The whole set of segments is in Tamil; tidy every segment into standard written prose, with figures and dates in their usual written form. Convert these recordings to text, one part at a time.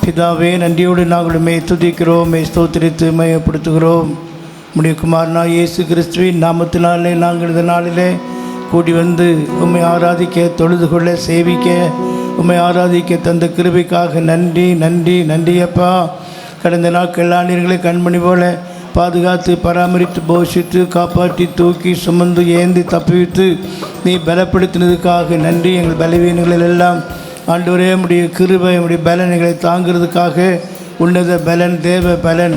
பிதாவே, நன்றியோடு நாங்கள் உம்மை துதிக்கிறோம், ஸ்தோத்திரித்து மையப்படுத்துகிறோம். உம்முடைய குமாரனா இயேசு கிறிஸ்துவின் நாமத்தினாலே நாங்கள் இந்த நாளிலே கூடி வந்து உம்மை ஆராதிக்க, தொழுது கொள்ள, சேவிக்க, உம்மை ஆராதிக்க தந்த கிருபைக்காக நன்றி நன்றி நன்றி அப்பா. கடந்த நாட்கள் ஆண்டீர்களை கண்மணி போல பாதுகாத்து பராமரித்து போஷித்து காப்பாற்றி தூக்கி சுமந்து ஏந்தி தப்புவித்து நீ பலப்படுத்தினதுக்காக நன்றி. எங்கள் பலவீனங்களில் எல்லாம் ஆண்டவரே உம்முடைய கிருபை உம்முடைய பலன்களை தாங்கிறதுக்காக உன்னத பலன், தேவ பலன்,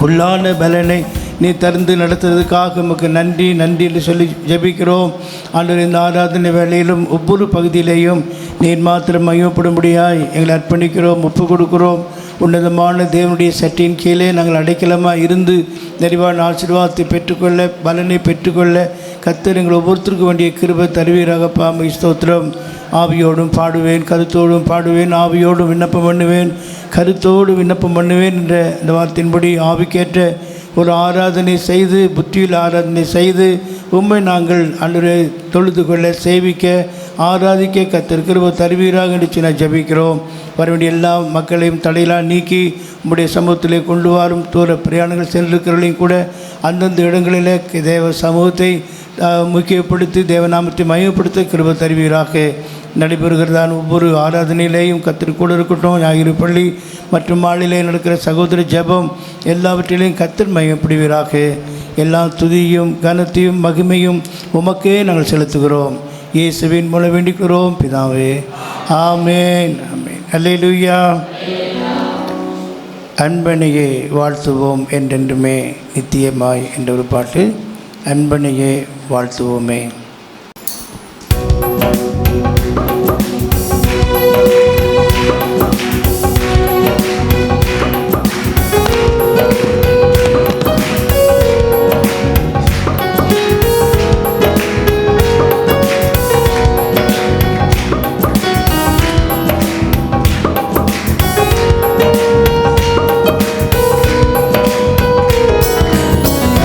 உள்ளான பலனை நீ தந்து நடத்துறதுக்காக உமக்கு நன்றி நன்றி என்று சொல்லி ஜெபிக்கிறோம். ஆண்டவர் இந்த ஆராதனை வேளையிலும் ஒவ்வொரு பகுதியிலேயும் நீர் மாத்திரம் மையப்படும்படியாய் எங்களை அர்ப்பணிக்கிறோம், ஒப்பு கொடுக்கிறோம். உன்னதமான தேவனுடைய சட்டியின் கீழே நாங்கள் அடைக்கலமாக இருந்து நிறைவான ஆசீர்வாதத்தை பெற்றுக்கொள்ள, பலனை பெற்றுக்கொள்ள கர்த்தர் எங்கள் ஒவ்வொருத்தருக்கும் வேண்டிய கிருபை தருவீராகப்பா. ஸ்தோத்திரம். ஆவியோடும் பாடுவேன், கருத்தோடும் பாடுவேன், ஆவியோடும் விண்ணப்பம் பண்ணுவேன், கருத்தோடு விண்ணப்பம் பண்ணுவேன் என்ற இந்த வார்த்தையின்படி ஆவிக்கேற்ற ஒரு ஆராதனை செய்து, புத்தியில் ஆராதனை செய்து உம்மை நாங்கள் ஆண்டவரை தொழுது கொள்ள, சேவிக்க, ஆராதிக்க கர்த்தர் கிருபை தருவீராக என்று நான் ஜெபிக்கிறோம். வரவேண்டிய எல்லா மக்களையும் தடையெல்லாம் நீக்கி உம்முடைய சமூகத்திலே கொண்டு வரும். தூர பிரயாணங்கள் சென்றிருக்கிறவர்களையும் கூட அந்தந்த இடங்களிலே தேவ சமூகத்தை முக்கியப்படுத்தி தேவநாமத்தை மையப்படுத்த கிருபை தருவீராக. நடைபெறுகிறதான ஒவ்வொரு ஆராதனையிலேயும் கர்த்தர் கூட இருக்கட்டும். ஞாயிறு பள்ளி மற்றும் மாலையிலே நடக்கிற சகோதர ஜெபம் எல்லாவற்றிலையும் கர்த்தர் மையப்படுவீராக. எல்லா துதியும் கனத்தையும் மகிமையும் உமக்கே நாங்கள் செலுத்துகிறோம். இயேசுவின் மூலம் வேண்டிக்கிறோம் பிதாவே, ஆமேன் ஆமேன். அல்லேலூயா. அன்பனையே வாழ்த்துவோம் என்றென்றுமே நித்தியமாய் என்ற ஒரு பாட்டு. அன்பனையே வாழ்த்துவோமே.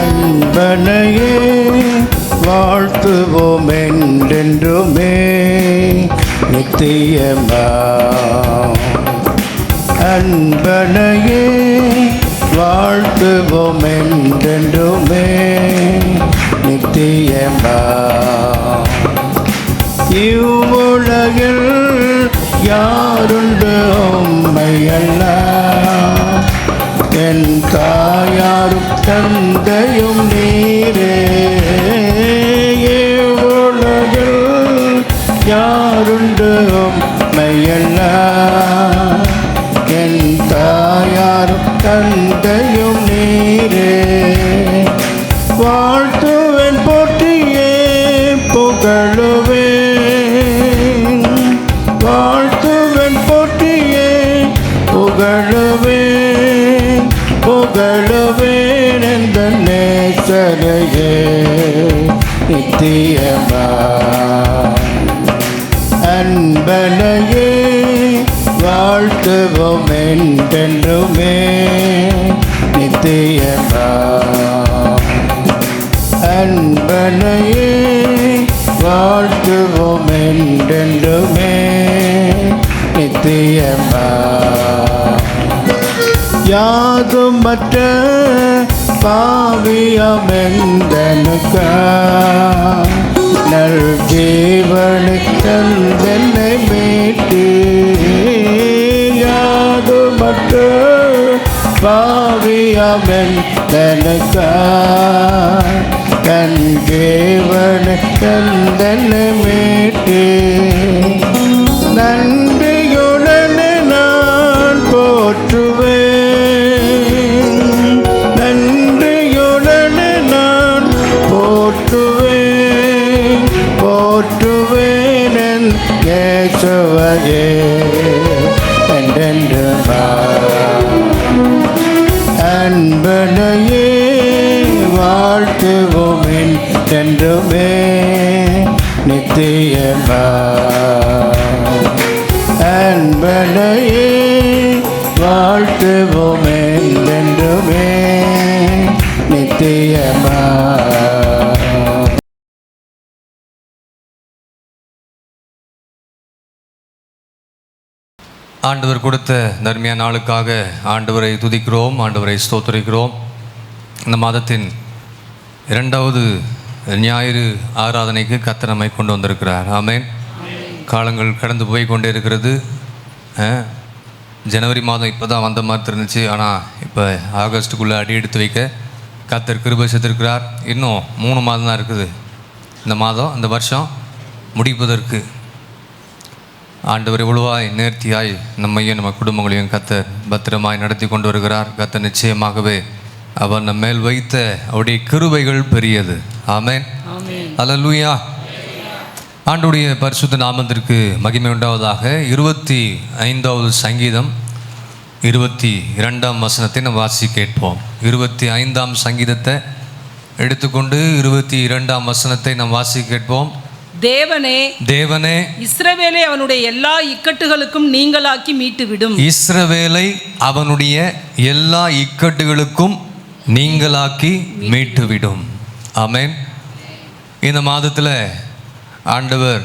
அன்பனையே வாழ்த்துவோம் என்றென்றுமே நித்தியமா. அன்பனையே வாழ்த்துவோம் என்றென்றுமே நித்தியமா. இவ்வுலகில் யாருண்டு உம்மையெல்லாம், என் தாயாரும் தந்தையும் நீரே. உலகில் யாருண்டு உம்மையெல்லாம், என் தாயாரும் தந்தையும் நீரே. வாழ்த்துவேன், போற்றியே புகழுவேன், வாழ்த்துவேன், போற்றியே புகழுவேன், புகழுவேன் என்ற நேசரையே நித்தியமா. அன்பனையே வாழ்த்துவோம் என்றென்றுமே நித்தியமா. அன்பனையே வாழ்த்துவோம் என்றென்றுமே நித்தியமா. யாதுமற்ற பாவியமெந்தனுக்கா நல் ஜீவனை தந்தென்னை மீட்டு. யாதுமற்ற பாவியமெந்தனுக்கா தன் ஜீவனை தந்தென்னை மீட்டு. நன்றியுடனே நான் போற்றுவேன், நன்றியுடனே நான் போற்றுவேன், போற்றுவேன் என் இயேசுவையே என்றென்றுமா. அன்பனே என்றுமே நித்தியமா அன்பனையே வாழ்த்துவோம் என்றுமே நித்தியமா. ஆண்டவர் கொடுத்த நன்மையான நாளுக்காக ஆண்டவரை துதிக்கிறோம், ஆண்டவரை ஸ்தோத்திரிக்கிறோம். இந்த மாதத்தின் 2வது ஞாயிறு ஆராதனைக்கு கர்த்தர் நம்மை கொண்டு வந்திருக்கிறார். ஆமென். காலங்கள் கடந்து போய் கொண்டே இருக்கிறது. ஜனவரி மாதம் இப்போ தான் வந்த மாதிரி இருந்துச்சு. ஆனால் இப்போ ஆகஸ்ட்டுக்குள்ளே அடி எடுத்து வைக்க கர்த்தர் கிருபை செய்திருக்கிறார். இன்னும் 3 மாதம் தான் இருக்குது இந்த மாதம், இந்த வருஷம் முடிப்பதற்கு. ஆண்டவர் இவ்வளவாய் நேர்த்தியாய் நம்மையும் நம்ம குடும்பங்களையும் கர்த்தர் பத்திரமாய் நடத்தி கொண்டு வருகிறார். கர்த்தர் நிச்சயமாகவே அவர் நம்ம மேல் வைத்த அவருடைய கிருபைகள் பெரியது. ஆமென். அல்லேலூயா. ஆண்டவருடைய பரிசுத்த நாமத்திற்கு மகிமை உண்டாவதாக. 25வது சங்கீதம் 22ஆம் வசனத்தை நம்ம வாசி கேட்போம். 25ஆம் சங்கீதத்தை எடுத்துக்கொண்டு 22ஆம் வசனத்தை நாம் வாசி கேட்போம். தேவனே தேவனே இஸ்ரவேலை அவனுடைய எல்லா இக்கட்டுகளுக்கும் நீங்களாக்கி மீட்டுவிடும். இஸ்ரவேலை அவனுடைய எல்லா இக்கட்டுகளுக்கும் நீங்களாக்கி மீட்டுவிடும். ஆமென். இந்த மாதத்தில் ஆண்டவர்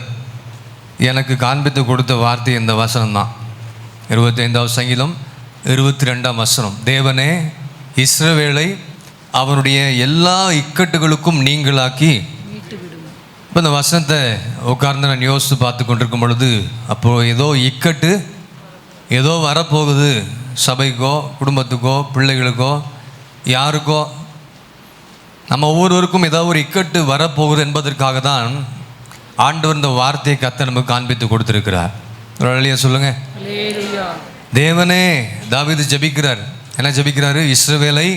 எனக்கு காண்பித்து கொடுத்த வார்த்தை இந்த வசனம் தான். 25வது சங்கீதம் 22ஆம் வசனம். தேவனே இஸ்ரவேலை அவனுடைய எல்லா இக்கட்டுகளுக்கும் நீங்களாக்கி மீட்டுவிடும். இப்போ இந்த வசனத்தை உட்கார்ந்து நான் யோசித்து பார்த்து கொண்டிருக்கும் பொழுது, அப்போது ஏதோ இக்கட்டு ஏதோ வரப்போகுது, சபைக்கோ குடும்பத்துக்கோ பிள்ளைகளுக்கோ யாருக்கோ, நம்ம ஒவ்வொருவருக்கும் ஏதோ ஒரு இக்கட்டு வரப்போகுது என்பதற்காக தான் ஆண்டவர் இந்த வார்த்தையை கர்த்தர் நமக்கு காண்பித்து கொடுத்திருக்கிறார். ஒரு சொல்லுங்க. தேவனே, தாவீது ஜெபிக்கிறார். என்ன ஜெபிக்கிறாரு? இஸ்ரவேலை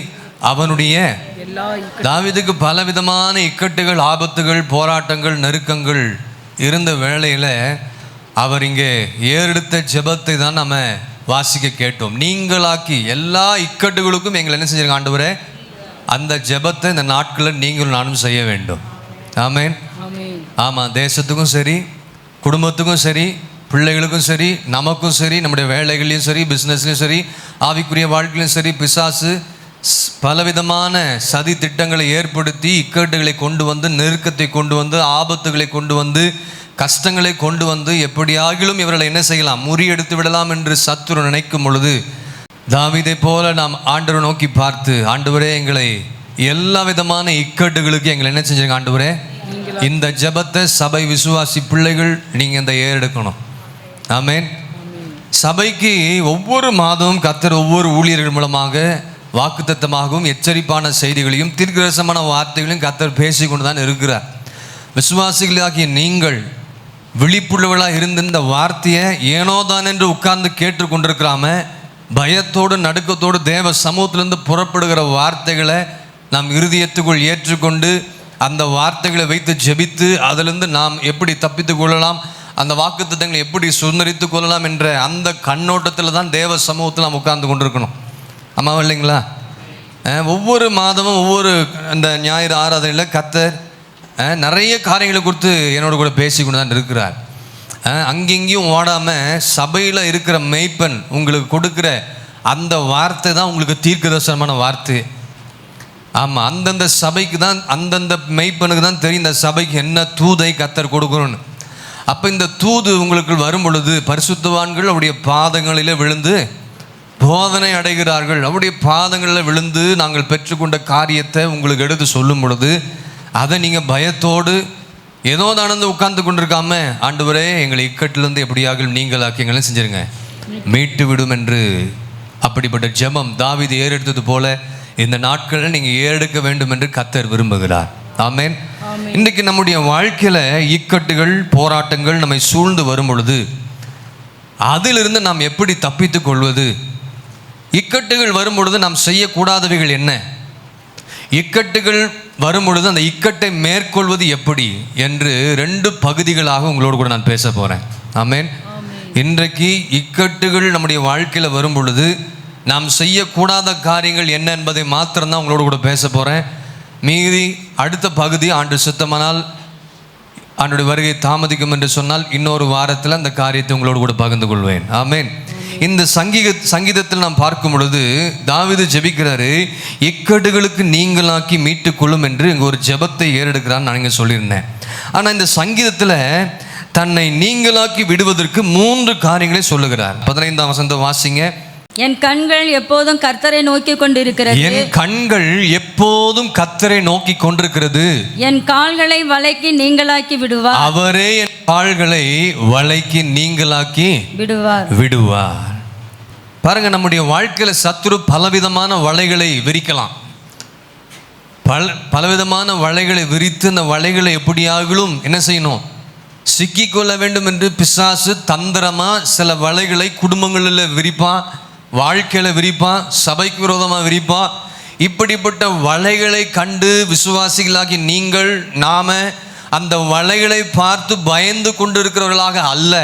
அவனுடைய, தாவீதுக்கு பலவிதமான இக்கட்டுகள், ஆபத்துகள், போராட்டங்கள், நெருக்கங்கள் இருந்த வேளையில் அவர் இங்கே ஏறெடுத்த ஜெபத்தை தான் நம்ம வாசிக்க கேட்டோம். நீங்களாக்கி எல்லா இக்கட்டுகளுக்கும் எங்களை என்ன செஞ்சிருங்க ஆண்டவரே? அந்த ஜெபத்தை இந்த நாட்களில் நீங்களும் நானும் செய்ய வேண்டும். ஆமென். ஆமாம். தேசத்துக்கும் சரி, குடும்பத்துக்கும் சரி, பிள்ளைகளுக்கும் சரி, நமக்கும் சரி, நம்முடைய வேலைகளையும் சரி, பிஸ்னஸ்லையும் சரி, ஆவிக்குரிய வாழ்க்கையிலும் சரி, பிசாசு பலவிதமான சதி திட்டங்களை ஏற்படுத்தி இக்கட்டுகளை கொண்டு வந்து, நெருக்கத்தை கொண்டு வந்து, ஆபத்துகளை கொண்டு வந்து, கஷ்டங்களை கொண்டு வந்து எப்படியாகிலும் இவர்களை என்ன செய்யலாம்? முறியெடுத்து விடலாம் என்று சத்துரு நினைக்கும் பொழுது, தாவீதை போல நாம் ஆண்டவரை நோக்கி பார்த்து, ஆண்டவரே எங்களை எல்லா விதமான இக்கட்டுகளுக்கு எங்களை என்ன செஞ்சிருங்க ஆண்டவரே? இந்த ஜெபத்தை சபை விசுவாசி பிள்ளைகள் நீங்கள் இந்த ஏறெடுக்கணும். ஆமென். சபைக்கு ஒவ்வொரு மாதமும் கர்த்தர் ஒவ்வொரு ஊழியர்கள் மூலமாக வாக்குத்தத்தமாகவும் எச்சரிப்பான செய்திகளையும் தீர்க்கதரிசனமான வார்த்தைகளையும் கர்த்தர் பேசி கொண்டு தான் இருக்கிறார். விசுவாசிகளாகிய நீங்கள் விழிப்புள்ளவர்களாக இருந்த இந்த வார்த்தையை ஏனோதான் என்று உட்கார்ந்து கேட்டுக்கொண்டிருக்கிறாம, பயத்தோடு நடுக்கத்தோடு தேவ சமூகத்திலிருந்து புறப்படுகிற வார்த்தைகளை நாம் இருதயத்துக்குள் ஏற்றுக்கொண்டு அந்த வார்த்தைகளை வைத்து ஜெபித்து அதிலிருந்து நாம் எப்படி தப்பித்து கொள்ளலாம், அந்த வாக்குத்தத்தங்களை எப்படி சுதந்திரித்து கொள்ளலாம் என்ற அந்த கண்ணோட்டத்தில் தான் தேவ சமூகத்தில் நாம் உட்கார்ந்து கொண்டிருக்கணும். ஆமாம் இல்லைங்களா? ஒவ்வொரு மாதமும் ஒவ்வொரு அந்த ஞாயிறு ஆராதனையில் கர்த்தர் நிறைய காரியங்களை குறித்து என்னோட கூட பேசி கொண்டு தான் இருக்கிறார். அங்கெங்கேயும் ஓடாமல் சபையில் இருக்கிற மெய்ப்பன் உங்களுக்கு கொடுக்குற அந்த வார்த்தை தான் உங்களுக்கு தீர்க்கதரிசனமான வார்த்தை. ஆமாம். அந்தந்த சபைக்கு தான், அந்தந்த மெய்ப்பனுக்கு தான் தெரியும் இந்த சபைக்கு என்ன தூதை கர்த்தர் கொடுக்கணும்னு. அப்போ இந்த தூது உங்களுக்கு வரும் பொழுது பரிசுத்தவான்கள் அவருடைய பாதங்களிலே விழுந்து போதனை அடைகிறார்கள். அவருடைய பாதங்களில் விழுந்து நாங்கள் பெற்றுக்கொண்ட காரியத்தை உங்களுக்கு எடுத்து சொல்லும் பொழுது அதை நீங்கள் பயத்தோடு ஏதோ நடந்து உட்கார்ந்து கொண்டிருக்காம, ஆண்டவரே எங்களை இக்கட்டிலிருந்து எப்படியாக நீங்களாக்கி எங்களை செஞ்சிருங்க, மீட்டு விடும் என்று அப்படிப்பட்ட ஜெபம் தாவீது ஏறெடுத்தது போல இந்த நாட்களில் நீங்கள் ஏறெடுக்க வேண்டும் என்று கர்த்தர் விரும்புகிறார். ஆமென். இன்றைக்கு நம்முடைய வாழ்க்கையில் இக்கட்டுகள், போராட்டங்கள் நம்மை சூழ்ந்து வரும் பொழுது அதிலிருந்து நாம் எப்படி தப்பித்து கொள்வது? இக்கட்டுகள் வரும் பொழுது நாம் செய்யக்கூடாதவைகள் என்ன? இக்கட்டுகள் வரும் பொழுது அந்த இக்கட்டை மேற்கொள்வது எப்படி என்று 2 பகுதிகளாக உங்களோடு கூட நான் பேச போகிறேன். ஆமென். இன்றைக்கு இக்கட்டுகள் நம்முடைய வாழ்க்கையில் வரும் பொழுது நாம் செய்யக்கூடாத காரியங்கள் என்ன என்பதை மாத்திரம்தான் உங்களோடு கூட பேச போகிறேன். மீதி அடுத்த பகுதி ஆண்டு சுத்தமானால் ஆண்டுடைய வருகை தாமதிக்கும் என்று சொன்னால் இன்னொரு வாரத்தில் அந்த காரியத்தை உங்களோடு கூட பகிர்ந்து கொள்வேன். ஆமென். இந்த சங்கீதத்தில் நாம் பார்க்கும் பொழுது தாவீது ஜெபிக்கிறாரு, இக்கட்டுகளுக்கு நீங்களாக்கி மீட்டுக்கொள்ளும் என்று இங்கே ஒரு ஜெபத்தை ஏறெடுக்கிறான்னு நான் இங்கே சொல்லியிருந்தேன். ஆனால் இந்த சங்கீதத்தில் தன்னை நீங்களாக்கி விடுவதற்கு 3 காரியங்களை சொல்லுகிறார். 15ஆம் வசனத்தை வாசிங்க. என் கண்கள் எப்போதும் கர்த்தரை நோக்கி கொண்டிருக்கிறது. என் கண்கள் எப்போதும் கர்த்தரை நோக்கி கொண்டிருக்கிறது. என் கால்களை வலைக்கு நீங்களாக்கி விடுவார். அவரே என் கால்களை வலைக்கு நீங்களாக்கி விடுவார். பாருங்க, நம்முடைய வாழ்க்கையில சத்துரு பலவிதமான வலைகளை விரிக்கலாம். பலவிதமான வலைகளை விரித்து அந்த வலைகளை எப்படியாகிலும் என்ன செய்யணும், சிக்கிக்கொள்ள வேண்டும் என்று பிசாசு தந்திரமா சில வலைகளை குடும்பங்களில் விரிப்பான், வாழ்க்கையில் விரிப்பான், சபைக்கு விரோதமாக விரிப்பான். இப்படிப்பட்ட வலைகளை கண்டு விசுவாசிகளாகி நீங்கள் நாம அந்த வலைகளை பார்த்து பயந்து கொண்டு இருக்கிறவர்களாக அல்ல,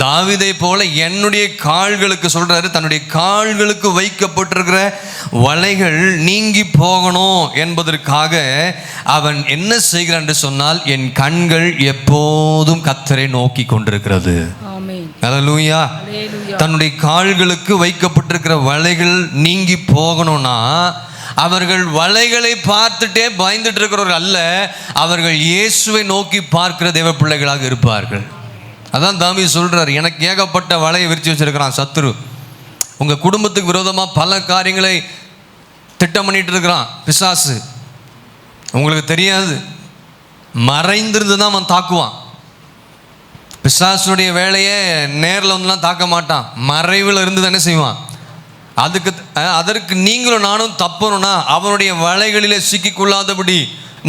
தாவீதை போல என்னுடைய கால்களுக்கு சொல்றாரு, தன்னுடைய கால்களுக்கு வைக்கப்பட்டிருக்கிற வலைகள் நீங்கி போகணும் என்பதற்காக அவன் என்ன செய்கிறான் என்று சொன்னால், என் கண்கள் எப்போதும் கர்த்தரை நோக்கி கொண்டிருக்கிறது. அல்லேலூயா. தன்னுடைய கால்களுக்கு வைக்கப்பட்டிருக்கிற வலைகள் நீங்கி போகணும்னா அவர்கள் வலைகளை பார்த்துட்டே பயந்துட்டு இருக்கிறவர்கள் அல்ல, அவர்கள் இயேசுவை நோக்கி பார்க்கிற தேவ பிள்ளைகளாக இருப்பார்கள். அதான் தாவீது சொல்றார், எனக்கு ஏகப்பட்ட வலையை விரிச்சு வச்சிருக்கிறான் சத்துரு. உங்க குடும்பத்துக்கு விரோதமாக பல காரியங்களை திட்டம் பண்ணிட்டு இருக்கிறான் பிசாசு. உங்களுக்கு தெரியாது, மறைந்திருந்து தான் அவன் தாக்குவான். பிசாசுடைய வேலையை நேரில் வந்துலாம் தாக்க மாட்டான், மறைவில் இருந்து தானே செய்வான். அதற்கு நீங்களும் நானும் தப்பணும்னா அவனுடைய வலைகளிலே சிக்கிக்கொள்ளாதபடி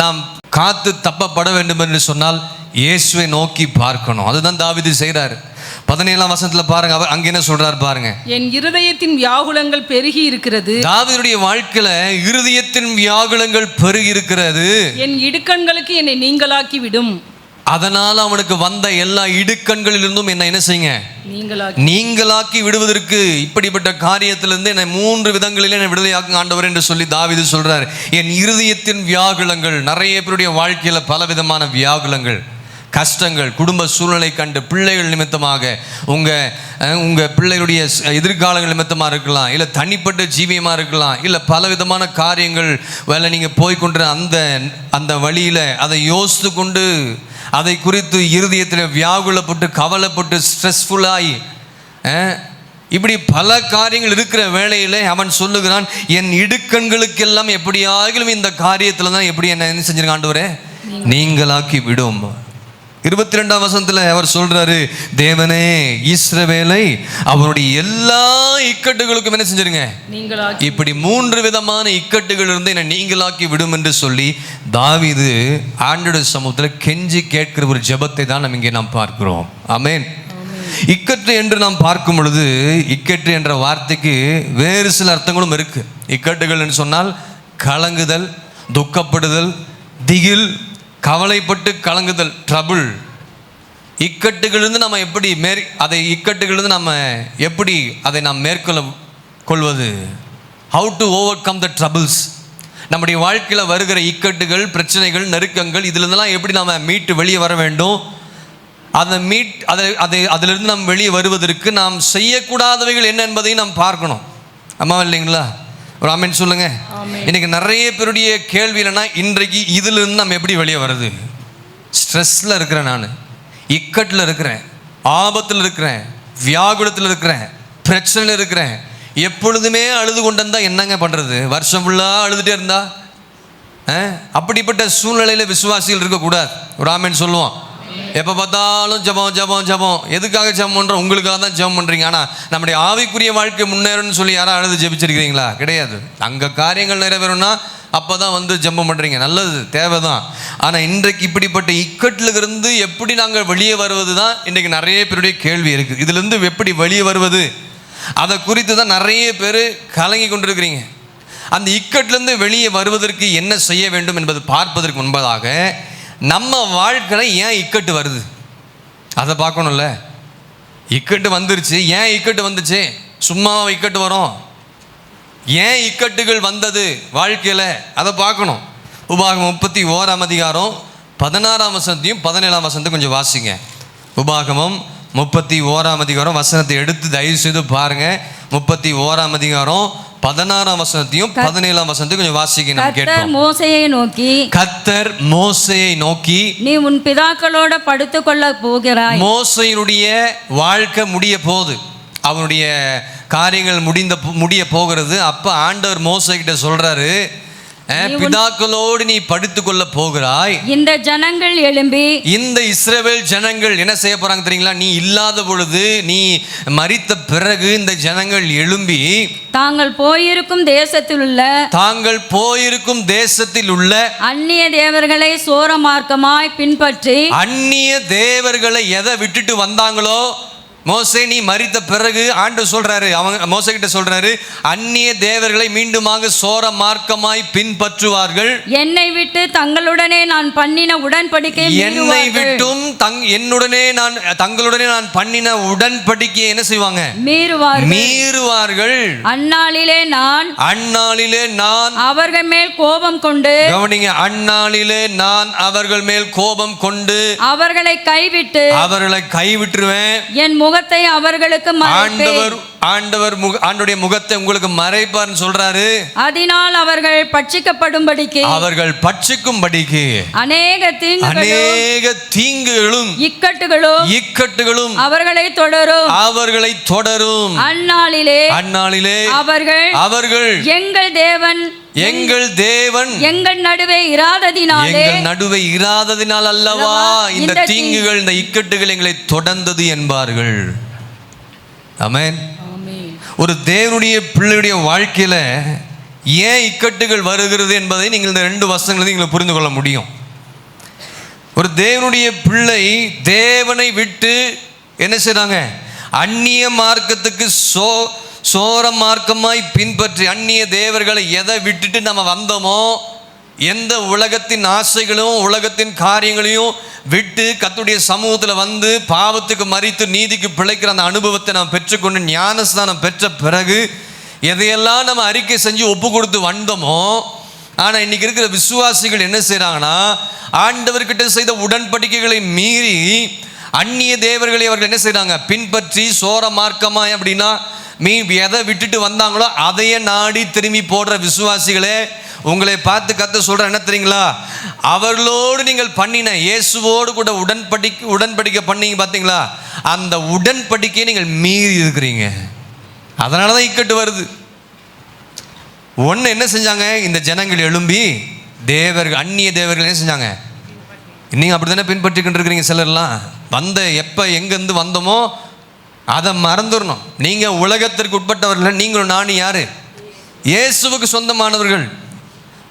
நாம் காத்து தப்பப்பட வேண்டும் என்று சொன்னால் இயேசுவை நோக்கி பார்க்கணும். அதுதான் தாவீது செய்கிறார். 17ஆம் வசனத்துல பாருங்க, அவர் அங்க என்ன சொல்றாரு பாருங்க. என் இருதயத்தின் வியாகுலங்கள் பெருகி இருக்கிறது. தாவீதுடைய வாழ்க்கையில இருதயத்தின் வியாகுலங்கள் பெருகி இருக்கிறது. என் இடுக்கண்களுக்கு என்னை நீங்களாக்கி விடும். அதனால அவனுக்கு வந்த எல்லா இடுக்கண்களிலிருந்தும் என்ன செய்யுங்க, நீங்களாக்கி விடுவதற்கு இப்படிப்பட்ட காரியத்திலிருந்து என்னை 3 விதங்களிலே என்னை விடுதலையாக்கும் ஆண்டவர் என்று சொல்லி தாவீது சொல்றார். என் இருதயத்தின் வியாகுலங்கள். நிறைய பேருடைய வாழ்க்கையில பல விதமான வியாகுலங்கள், கஷ்டங்கள், குடும்ப சூழ்நிலை கண்டு, பிள்ளைகள் நிமித்தமாக, உங்கள் பிள்ளைகளுடைய எதிர்காலங்கள் நிமித்தமாக இருக்கலாம், இல்லை தனிப்பட்ட ஜீவியமாக இருக்கலாம், இல்லை பலவிதமான காரியங்கள் வேலை நீங்கள் போய்கொண்ட அந்த வழியில் அதை யோசித்து கொண்டு அதை குறித்து இருதயத்தில் வியாகுலப்பட்டு கவலைப்பட்டு ஸ்ட்ரெஸ்ஃபுல்லாகி இப்படி பல காரியங்கள் இருக்கிற வேளையில் அவன் சொல்லுகிறான், என் இடுக்கண்களுக்கெல்லாம் எப்படியாகிலும் இந்த காரியத்தில் தான் எப்படி என்ன செஞ்சிருக்க ஆண்டவரே நீங்களாக்கி விடும். 22ஆம் வசனத்தில் அவர் சொல்றாரு, தேவனே இஸ்ரவேலை அவருடைய எல்லா இக்கட்டுகளுக்கும் என்ன செஞ்சிருங்க, இப்படி 3 விதமான இக்கட்டுகள் இருந்து என்னை நீங்களாக்கி விடும் என்று சொல்லி தாவீது ஆண்டவருடைய சமூகத்தில் கெஞ்சி கேட்கிற ஒரு ஜெபத்தை தான் நம்ம இங்கே நாம் பார்க்கிறோம். ஆமென். இக்கட்டு என்று நாம் பார்க்கும் பொழுது, இக்கட்டு என்ற வார்த்தைக்கு வேறு சில அர்த்தங்களும் இருக்கு. இக்கட்டுகள் என்று சொன்னால் கலங்குதல், துக்கப்படுதல், திகில், கவலைப்பட்டு கலங்குதல், ட்ரபிள். இக்கட்டுகளிலிருந்து நம்ம எப்படி இக்கட்டுகளிலிருந்து நம்ம எப்படி அதை நாம் மேற்கொள்வது, how to over come the troubles. நம்முடைய வாழ்க்கையில் வருகிற இக்கட்டுகள், பிரச்சனைகள், நெருக்கங்கள், இதிலிருந்தெல்லாம் எப்படி நம்ம மீட்டு வெளியே வர வேண்டும், அதிலிருந்து நாம் வெளியே வருவதற்கு நாம் செய்யக்கூடாதவைகள் என்ன என்பதையும் நாம் பார்க்கணும். அம்மா இல்லைங்களா? ஒரு ஆமென் சொல்லுங்க. இன்னைக்கு நிறைய பேருடைய கேள்வி என்னன்னா, இன்றைக்கு இதிலிருந்து நம்ம எப்படி வெளியே வருது? ஸ்ட்ரெஸ்ல இருக்கிறேன், நான் இக்கட்டில் இருக்கிறேன், ஆபத்தில் இருக்கிறேன், வியாகுலத்தில் இருக்கிறேன், பிரச்சனையில் இருக்கிறேன், எப்பொழுதுமே அழுது கொண்டு இருந்தா என்னங்க பண்றது? வருஷம் ஃபுல்லாக அழுதுகிட்டே இருந்தா அப்படிப்பட்ட சூழ்நிலையில் விசுவாசிகள் இருக்கக்கூடாது. ஒரு ஆமென் சொல்லுவோம். எப்போ பார்த்தாலும் ஜபம் ஜபம் ஜபம். எதுக்காக ஜபம் பண்ணுறோம்? உங்களுக்காக தான் ஜபம் பண்ணுறீங்க. ஆனால் நம்முடைய ஆவிக்குரிய வாழ்க்கை முன்னேறணும்னு சொல்லி யாரும் அழுது ஜபிச்சிருக்கிறீங்களா? கிடையாது. அங்கே காரியங்கள் நிறைவேறும்னா அப்போ தான் வந்து ஜபம் பண்ணுறீங்க. நல்லது, தேவைதான். ஆனால் இன்றைக்கு இப்படிப்பட்ட இக்கட்டில் இருந்து எப்படி நாங்கள் வெளியே வருவது தான் இன்றைக்கு நிறைய பேருடைய கேள்வி இருக்குது. இதுலேருந்து எப்படி வெளியே வருவது, அதை குறித்து தான் நிறைய பேர் கலங்கி கொண்டிருக்கிறீங்க. அந்த இக்கட்டிலேருந்து வெளியே வருவதற்கு என்ன செய்ய வேண்டும் என்பது பார்ப்பதற்கு முன்பதாக நம்ம வாழ்க்கையில் ஏன் இக்கட்டு வருது அதை பார்க்கணும்ல. இக்கட்டு வந்துருச்சு, ஏன் இக்கட்டு வந்துச்சு? சும்மாவா இக்கட்டு வரும்? ஏன் இக்கட்டுகள் வந்தது வாழ்க்கையில் அதை பார்க்கணும். உபாகமம் 31 16 வசனத்தையும் 17 வசனத்தையும் கொஞ்சம் வாசிங்க. உபாகமம் 31 வசனத்தை எடுத்து தயவு செய்து பாருங்க. 31 16 வசனத்தையும் 17 வசனத்தையும் கொஞ்சம் வாசிக்க நம்ம கேட்டோம். மோசேயை நோக்கி, கர்த்தர் மோசேயை நோக்கி, நீ உன் பிதாக்களோட படுத்துக்கொள்ள போகிறாய். மோசேயினுடைய வாழ்க்கை முடிய போகுது, அவனுடைய காரியங்கள் முடிய போகிறது. அப்ப ஆண்டவர் மோசே கிட்ட சொல்றாரு, பிதாக்களோடு நீ படுத்துக்கொள்ள போகிறாய். இந்த ஜனங்கள் எழும்பி, இந்த இஸ்ரவேல் ஜனங்கள் என்ன செய்ய போறாங்க தெரியுங்களா? நீ இல்லாத பொழுது, நீ மரித்த பிறகு இந்த ஜனங்கள் எழும்பி தாங்கள் போயிருக்கும் தேசத்தில் உள்ள அந்நிய தேவர்களை சோர மார்க்கமாய் பின்பற்றி, அந்நிய தேவர்களை எதை விட்டுட்டு வந்தாங்களோ, மோசே நீ மரித்த பிறகு ஆண்டு சொல்றாரு, அவங்க மோசே கிட்ட சொல்றாரு, அந்நிய தேவர்களை மீண்டுமாக சோர மார்க்கமாய் பின்பற்றுவார்கள். என்னை விட்டு தங்களுடனே நான் பண்ணின உடன்படிக்கை, என்னை விட்டும் தங்களுடனே நான் பண்ணின உடன்படிக்கையை என்ன செய்வாங்க? மீறுவார்கள். அந்நாளிலே நான் அவர்கள் மேல் கோபம் கொண்டு, கவனிங்க, அந்நாளிலே நான் அவர்கள் மேல் கோபம் கொண்டு அவர்களை கைவிட்டுருவேன். என் முகத்தை அவர்களுக்கு மறைப்பேன். ஆண்டவருடைய முகத்தை உங்களுக்கு மறைப்பார்னு சொல்றாரு. அதனால் அவர்கள் பட்சிக்கும்படிக்கு அநேக தீங்குகளும் இக்கட்டுகளும் அவர்களை தொடரும். அந்நாளிலே அவர்கள் எங்கள் தேவன் எங்கள் நடுவே இராததினால் அல்லவா இந்த தீங்குகள், இந்த இக்கட்டுகள் எங்களை தொடர்ந்தது என்பார்கள். ஆமென். ஒரு தேவனுடைய பிள்ளையுடைய வாழ்க்கையில ஏன் இக்கட்டுகள் வருகிறது என்பதை நீங்கள் இந்த 2 வசனங்களை நீங்கள் புரிந்து கொள்ள முடியும். ஒரு தேவனுடைய பிள்ளை தேவனை விட்டு என்ன செய்றாங்க? அந்நிய மார்க்கத்துக்கு சோர மார்க்கமாய் பின்பற்றி, அந்நிய தேவர்களை எதை விட்டுட்டு நம்ம வந்தோமோ, எந்த உலகத்தின் ஆசைகளும் உலகத்தின் காரியங்களையும் விட்டு கர்த்தருடைய சமூகத்தில் வந்து பாவத்துக்கு மரித்து நீதிக்கு பிழைக்கிற அந்த அனுபவத்தை நாம் பெற்றுக்கொண்டு ஞானஸ்தானம் பெற்ற பிறகு எதையெல்லாம் நம்ம அறிக்கை செஞ்சு ஒப்பு கொடுத்து வந்தோமோ, ஆனால் இன்னைக்கு இருக்கிற விசுவாசிகள் என்ன செய்கிறாங்கன்னா, ஆண்டவர்கிட்ட செய்த உடன்படிக்கைகளை மீறி அந்நிய தேவர்களை அவர்கள் என்ன செய்கிறாங்க? பின்பற்றி சோர மார்க்கமாய், அப்படின்னா எதை விட்டுட்டு வந்தாங்களோ அதையே நாடி திரும்பி போடுற விசுவாசிகளே, உங்களை பார்த்து கர்த்தர் சொல்ற என்ன தெரியுங்களா? அவர்களோடு நீங்கள் பண்ணின இயேசுவோடு கூட உடன்படிக்கை பண்ணீங்க பார்த்தீங்களா, அந்த உடன்படிக்கையை நீங்கள் மீறி இருக்கிறீங்க. அதனால தான் இக்கட்டு வருது. ஒன்று என்ன செஞ்சாங்க? இந்த ஜனங்கள் எழும்பி அந்நிய தேவர்கள் என்ன செஞ்சாங்க? நீங்கள் அப்படி தானே பின்பற்றிக்கிட்டு இருக்கிறீங்க. சிலர்லாம் எங்கேருந்து வந்தோமோ அதை மறந்துடணும். நீங்கள் உலகத்திற்கு உட்பட்டவர்கள், நீங்களும் நானும் யாரு? இயேசுவுக்கு சொந்தமானவர்கள்.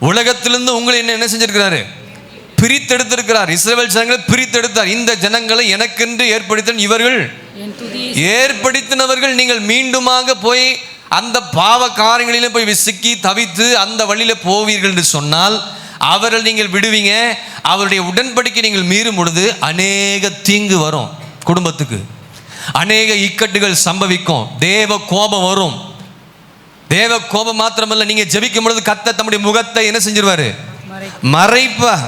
உலகத்திலிருந்து உங்களை என்ன செஞ்சிருக்கிறாரு? பிரித்தெடுத்திருக்கிறார். இஸ்ரவேல் ஜனங்களை பிரித்தெடுத்தார். இந்த ஜனங்களை எனக்கென்று ஏற்படுத்தினவர்கள். நீங்கள் மீண்டுமாக போய் அந்த பாவ காரியங்களிலே போய் சிக்கி தவித்து அந்த வழியில போவீர்கள் என்று சொன்னால் அவர்கள் நீங்கள் விடுவீங்க. அவருடைய உடன்படிக்கை நீங்கள் மீறும் பொழுது அநேக தீங்கு வரும். குடும்பத்துக்கு அநேக இக்கட்டுகள் சம்பவிக்கும். தேவ கோபம் வரும். தேவ கோபம் மாத்திரமல்ல, நீங்க ஜெபிக்கும் பொழுது கர்த்தர் தம்முடைய முகத்தை என்ன செஞ்சிருவாரு? மறைப்பார்.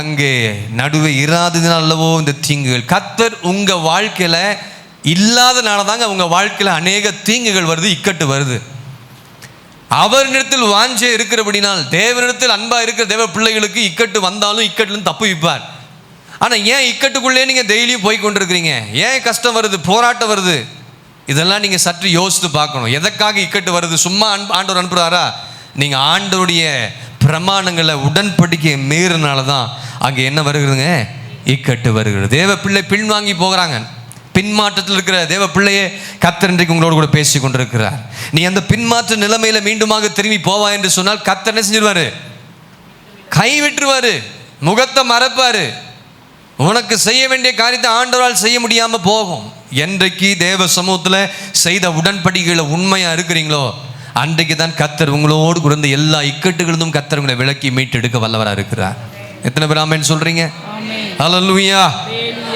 அங்கே நடுவே இராததினால் அல்லவோ இந்த தீங்குகள். கர்த்தர் உங்க வாழ்க்கையில இல்லாதனால தாங்க உங்க வாழ்க்கையில அநேக தீங்குகள் வருது, இக்கட்டு வருது. அவரிடத்தில் வாஞ்சே இருக்கிறபடினால், தேவனிடத்தில் அன்பா இருக்கிற தேவ பிள்ளைகளுக்கு இக்கட்டு வந்தாலும் இக்கட்டுல தப்பு வைப்பார். ஆனா ஏன் இக்கட்டுக்குள்ளே நீங்க டெய்லியும் போய் கொண்டிருக்கிறீங்க? ஏன் கஷ்டம் வருது, போராட்டம் வருது? இதெல்லாம் நீங்க சற்று யோசித்து பார்க்கணும். எதற்காக இக்கட்டு வருது? சும்மா ஆண்டவர் அனுப்புறாரா? நீங்க ஆண்டவருடைய பிரமாணங்களை உடன்படிக்கை மீறினால தான் அங்கே என்ன வருகிறதுங்க? இக்கட்டு வருகிறது. தேவ பிள்ளை பின்வாங்கி போகிறாங்க. பின்மாற்றத்தில் இருக்கிற தேவ பிள்ளையே கர்த்தர் இன்றைக்கு உங்களோடு கூட பேசி கொண்டிருக்கிறார். நீ அந்த பின்மாற்ற நிலைமையில மீண்டுமாக திரும்பி போவா என்று சொன்னால் கர்த்தர் என்ன செஞ்சிருவாரு? கைவிட்டுருவாரு, முகத்தை மறைப்பாரு. உனக்கு செய்ய வேண்டிய காரியத்தை ஆண்டவரால் செய்ய முடியாம போகும். என்றைக்கு தேவ சமூகத்தில் செய்த உடன்படிக்கைகளை உண்மையா இருக்கிறீங்களோ அன்றைக்கு தான் கர்த்தர் உங்களோடு கூட எல்லா இக்கட்டுகளிலும் கர்த்தர் உங்களை விலக்கி மீட்டெடுக்க வல்லவராக இருக்கிறார். எத்தனை பேர் ஆமென் சொல்றீங்க? ஹல்லேலூயா.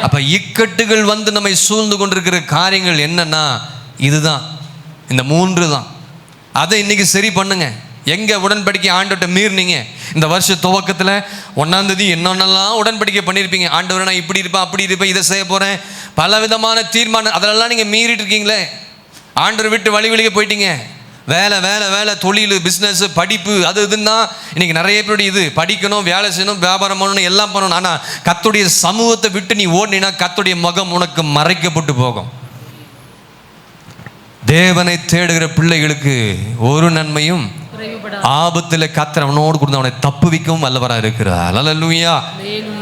அப்ப இக்கட்டுகள் வந்து நம்மை சூழ்ந்து கொண்டிருக்கிற காரியங்கள் என்னன்னா இதுதான், இந்த 3 தான். அதை இன்னைக்கு சரி பண்ணுங்க. எங்கே உடன்படிக்கை ஆண்டவர்கிட்ட மீறினீங்க? இந்த வருஷ துவக்கத்தில் 1ஆம் தேதி என்னென்னலாம் உடன்படிக்கை பண்ணியிருப்பீங்க. ஆண்டவர் நான் இப்படி இருப்பேன், அப்படி இருப்பேன், இதை செய்ய போகிறேன், பல விதமான தீர்மானம், அதெல்லாம் நீங்கள் மீறிட்டு இருக்கீங்களே. ஆண்டவர் விட்டு வழி வழியே போயிட்டீங்க. வேலை வேலை வேலை, தொழில், பிஸ்னஸ், படிப்பு, அது இதுன்னா இன்னைக்கு நிறைய பேருடைய இது படிக்கணும், வேலை செய்யணும், வியாபாரம் பண்ணணும், எல்லாம் பண்ணணும். ஆனால் கர்த்தருடைய சமூகத்தை விட்டு நீ ஓடினா கர்த்தருடைய முகம் உனக்கு மறைக்கப்பட்டு போகும். தேவனை தேடுகிற பிள்ளைகளுக்கு ஒரு நன்மையும் ஆபத்தில் கர்த்தர் அவனோடு கொடுத்து அவனை தப்புவிக்கவும் வல்லவராக இருக்கிறார். அல்லேலூயா.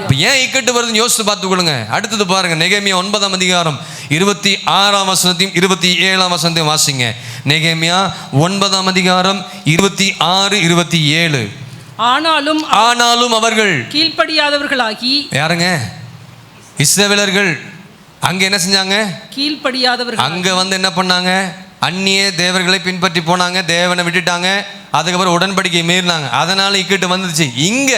இப்போ ஏன் இக்கட்டு வருதுன்னு யோசித்து பார்த்துக்கொள்ளுங்க. அடுத்தது பாருங்க, நெகேமியா 9ஆம் அதிகாரம் 26ஆம் வசனத்தையும் 27ஆம் வசனத்தையும் வாசிங்க. நெகேமியா 9ஆம் அதிகாரம் 26, 27. ஆனாலும் அவர்கள் கீழ்ப்படியாதவர்களாகி. யாருங்க? இஸ்ரவேலர்கள். அங்க என்ன செஞ்சாங்க? கீழ்ப்படியாதவர்கள். அங்க வந்து என்ன பண்ணாங்க? அந்நிய தேவர்களை பின்பற்றி போனாங்க, தேவனை விட்டுட்டாங்க, அதுக்கப்புறம் உடன்படிக்கை மீறினாங்க, அதனால இக்கட்டு வந்துச்சு. இங்க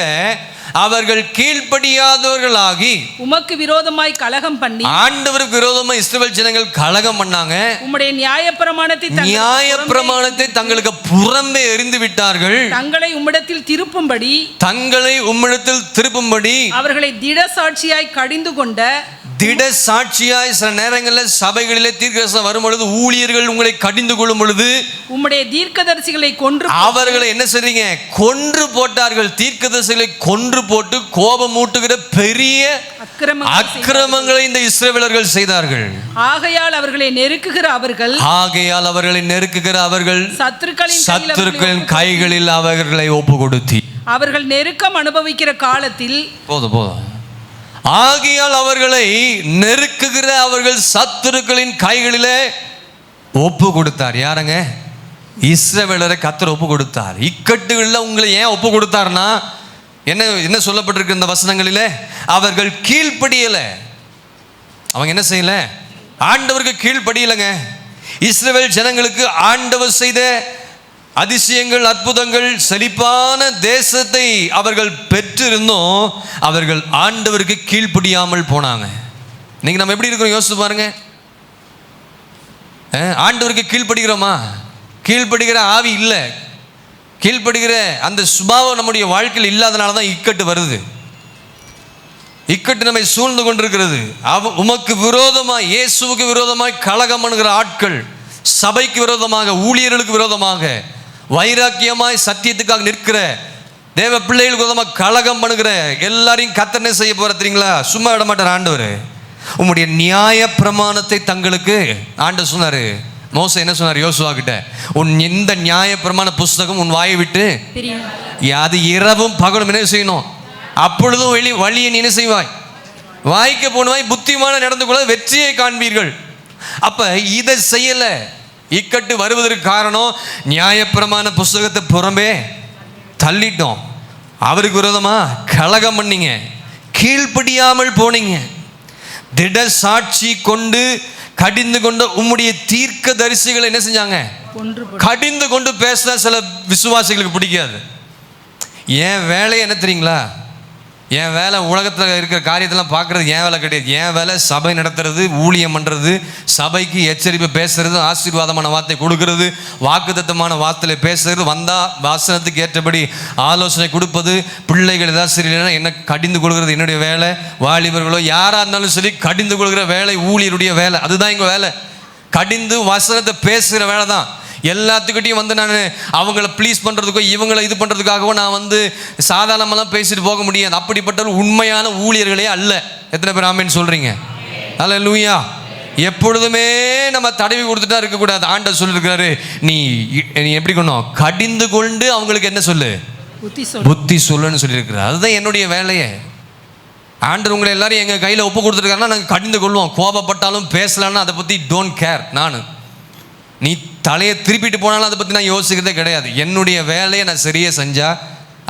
அவர்கள் கீழ்ப்படியாதவர்களாகி உமக்கு விரோதமாய் கலகம் பண்ணி. ஆண்டவருக்கு விரோதமாய் இஸ்ரவேல் ஜனங்கள் கலகம் பண்ணாங்க. உம்முடைய நியாயப்பிரமாணத்தை தங்களுக்கு புறம்பே எறிந்து விட்டார்கள். தங்களை உம்மிடத்தில் திருப்பும்படி அவர்களை திடசாட்சியாய் கடிந்து கொண்ட. திடசாட்சியாய் சில நேரங்களில் சபைகளிலே தீர்க்கதரிசனம் வரும் பொழுது, ஊழியர்கள் உங்களை கடிந்து கொள்ளும் பொழுது உம்முடைய தீர்க்கதரிசிகளை கொன்று அவர்களை என்ன செய்றீங்க? கொன்று போட்டார்கள். தீர்க்கதரிசிகளை கொன்று போட்டு கோபம் ஊட்டுகிற பெரிய அக்கிரமங்களை இந்த இஸ்ரவேலர்கள் செய்தார்கள். ஆகையால் அவர்களை நெருக்குகிற அவர்கள் சத்துருக்களின் கைகளில் அவர்களை ஒப்பு கொடுத்தி அவர்கள் நெருக்கம் அனுபவிக்கிற காலத்தில் போதும். ஆகையால் அவர்களை நெருக்குகிற அவர்கள் சத்துருக்களின் கைகளிலே ஒப்பு கொடுத்தார். யாருங்க? இஸ்ரவேலரை கர்த்தர் ஒப்பு கொடுத்தார். இக்கட்டுகளில் உங்களை ஏன் ஒப்பு கொடுத்தார்னா என்ன சொல்லப்பட்டிருக்கு இந்த வசனங்களிலே? அவர்கள் கீழ்ப்படியல. அவங்க என்ன செய்யல? ஆண்டவருக்கு கீழ்ப்படியலைங்க. இஸ்ரவேல் ஜனங்களுக்கு ஆண்டவர் செய்த அதிசயங்கள், அற்புதங்கள், செழிப்பான தேசத்தை அவர்கள் பெற்றிருந்தோம், அவர்கள் ஆண்டவருக்கு கீழ்ப்படியாமல் போனாங்க. இன்னைக்கு நம்ம எப்படி இருக்கிறோம் யோசிச்சு பாருங்க. ஆண்டவருக்கு கீழ்ப்படுகிறோமா? கீழ்ப்படுகிற ஆவி இல்லை, கீழ்ப்படுகிற அந்த சுபாவம் நம்முடைய வாழ்க்கையில் இல்லாதனால தான் இக்கட்டு வருது. இக்கட்டு நம்மை சூழ்ந்து கொண்டிருக்கிறது. உமக்கு விரோதமாய், இயேசுவுக்கு விரோதமாய் கலகம் பண்ணுகிற ஆட்கள், சபைக்கு விரோதமாக, ஊழியர்களுக்கு விரோதமாக, வைராக்கியமாய் சத்தியத்துக்காக நிற்கிற தேவ பிள்ளைகளுக்கு விரோதமாக கலகம் பண்ணுகிற எல்லாரையும் கர்த்தர் என்ன செய்ய போற தெரியுங்களா? சும்மா விட மாட்டார் ஆண்டவர். உம்முடைய நியாய பிரமாணத்தை தங்களுக்கு ஆண்டவர் சொன்னாரு. மோசே என்ன சொன்னார் யோசுவா கிட்ட? இந்த நியாய பிரமாண புஸ்தகம் உன் வாயை விட்டு அது இரவும் பகலும் என்ன செய்யணும்? அப்பொழுதும் வழியை நீ என்ன செய்வாய்? வாய்க்க போனவாய் புத்திமான நடந்து கொள்ள வெற்றியை காண்பீர்கள். அப்ப இதை செய்யல. இக்கட்டு வருவதற்கு காரணம் நியாயப்பிரமாண புஸ்தகத்தை புறம்பே தள்ளிட்டோம். அவருக்கு விரோதமா கலகம் பண்ணீங்க, கீழ்ப்படியாமல் போனீங்க. திட சாட்சி கொண்டு கடிந்து கொண்டு உம்முடைய தீர்க்க தரிசிகளை என்ன செஞ்சாங்க? கடிந்து கொண்டு பேசினா சில விசுவாசிகளுக்கு பிடிக்காது. என் வேலை என்ன தெரியுங்களா? என் வேலை உலகத்தில் இருக்கிற காரியத்தெல்லாம் பார்க்குறது என் வேலை கிடையாது. என் வேலை சபை நடத்துறது, ஊழியம் பண்ணுறது, சபைக்கு எச்சரிப்பு பேசுறது, ஆசீர்வாதமான வார்த்தை கொடுக்கறது, வாக்குத்தத்தமான வார்த்தையில் பேசுறது, வந்தால் வாசனத்துக்கு ஏற்றபடி ஆலோசனை கொடுப்பது, பிள்ளைகள் ஏதாவது சரியில்லைன்னா என்ன கடிந்து கொள்கிறது என்னுடைய வேலை. வாலிபர்களோ யாராக இருந்தாலும் சரி கடிந்து கொள்கிற வேலை ஊழியருடைய வேலை. அதுதான் எங்கள் வேலை. கடிந்து வசனத்தை பேசுகிற வேலை தான். எல்லாத்துக்கிட்டையும் வந்து நான் அவங்கள ப்ளீஸ் பண்ணுறதுக்கோ இவங்களை இது பண்ணுறதுக்காகவோ நான் வந்து சாதாரணமெல்லாம் பேசிட்டு போக முடியாது. அப்படிப்பட்ட உண்மையான ஊழியர்களே அல்ல. எத்தனை பேர் ஆமேன்னு சொல்கிறீங்க? அல்லேலூயா. எப்பொழுதுமே நம்ம தடவி கொடுத்துட்டா இருக்கக்கூடாது. ஆண்டவர் சொல்லியிருக்கிறாரு, நீ எப்படி கொண்டோம்? கடிந்து கொண்டு அவங்களுக்கு என்ன சொல்லு? புத்தி சொல்லுன்னு சொல்லியிருக்கிறார். அதுதான் என்னுடைய வேலையே. ஆண்டவர் உங்களை எல்லாரும் எங்கள் கையில் ஒப்பு கொடுத்துருக்காருன்னா நாங்கள் கடிந்து கொள்வோம். கோபப்பட்டாலும் பேசலான்னு அதை பற்றி டோன்ட் கேர். நீ தலையை திருப்பிட்டு போனாலும் அதை பற்றி நான் யோசிக்கிறதே கிடையாது. என்னுடைய வேலையை நான் சரியாக செஞ்சால்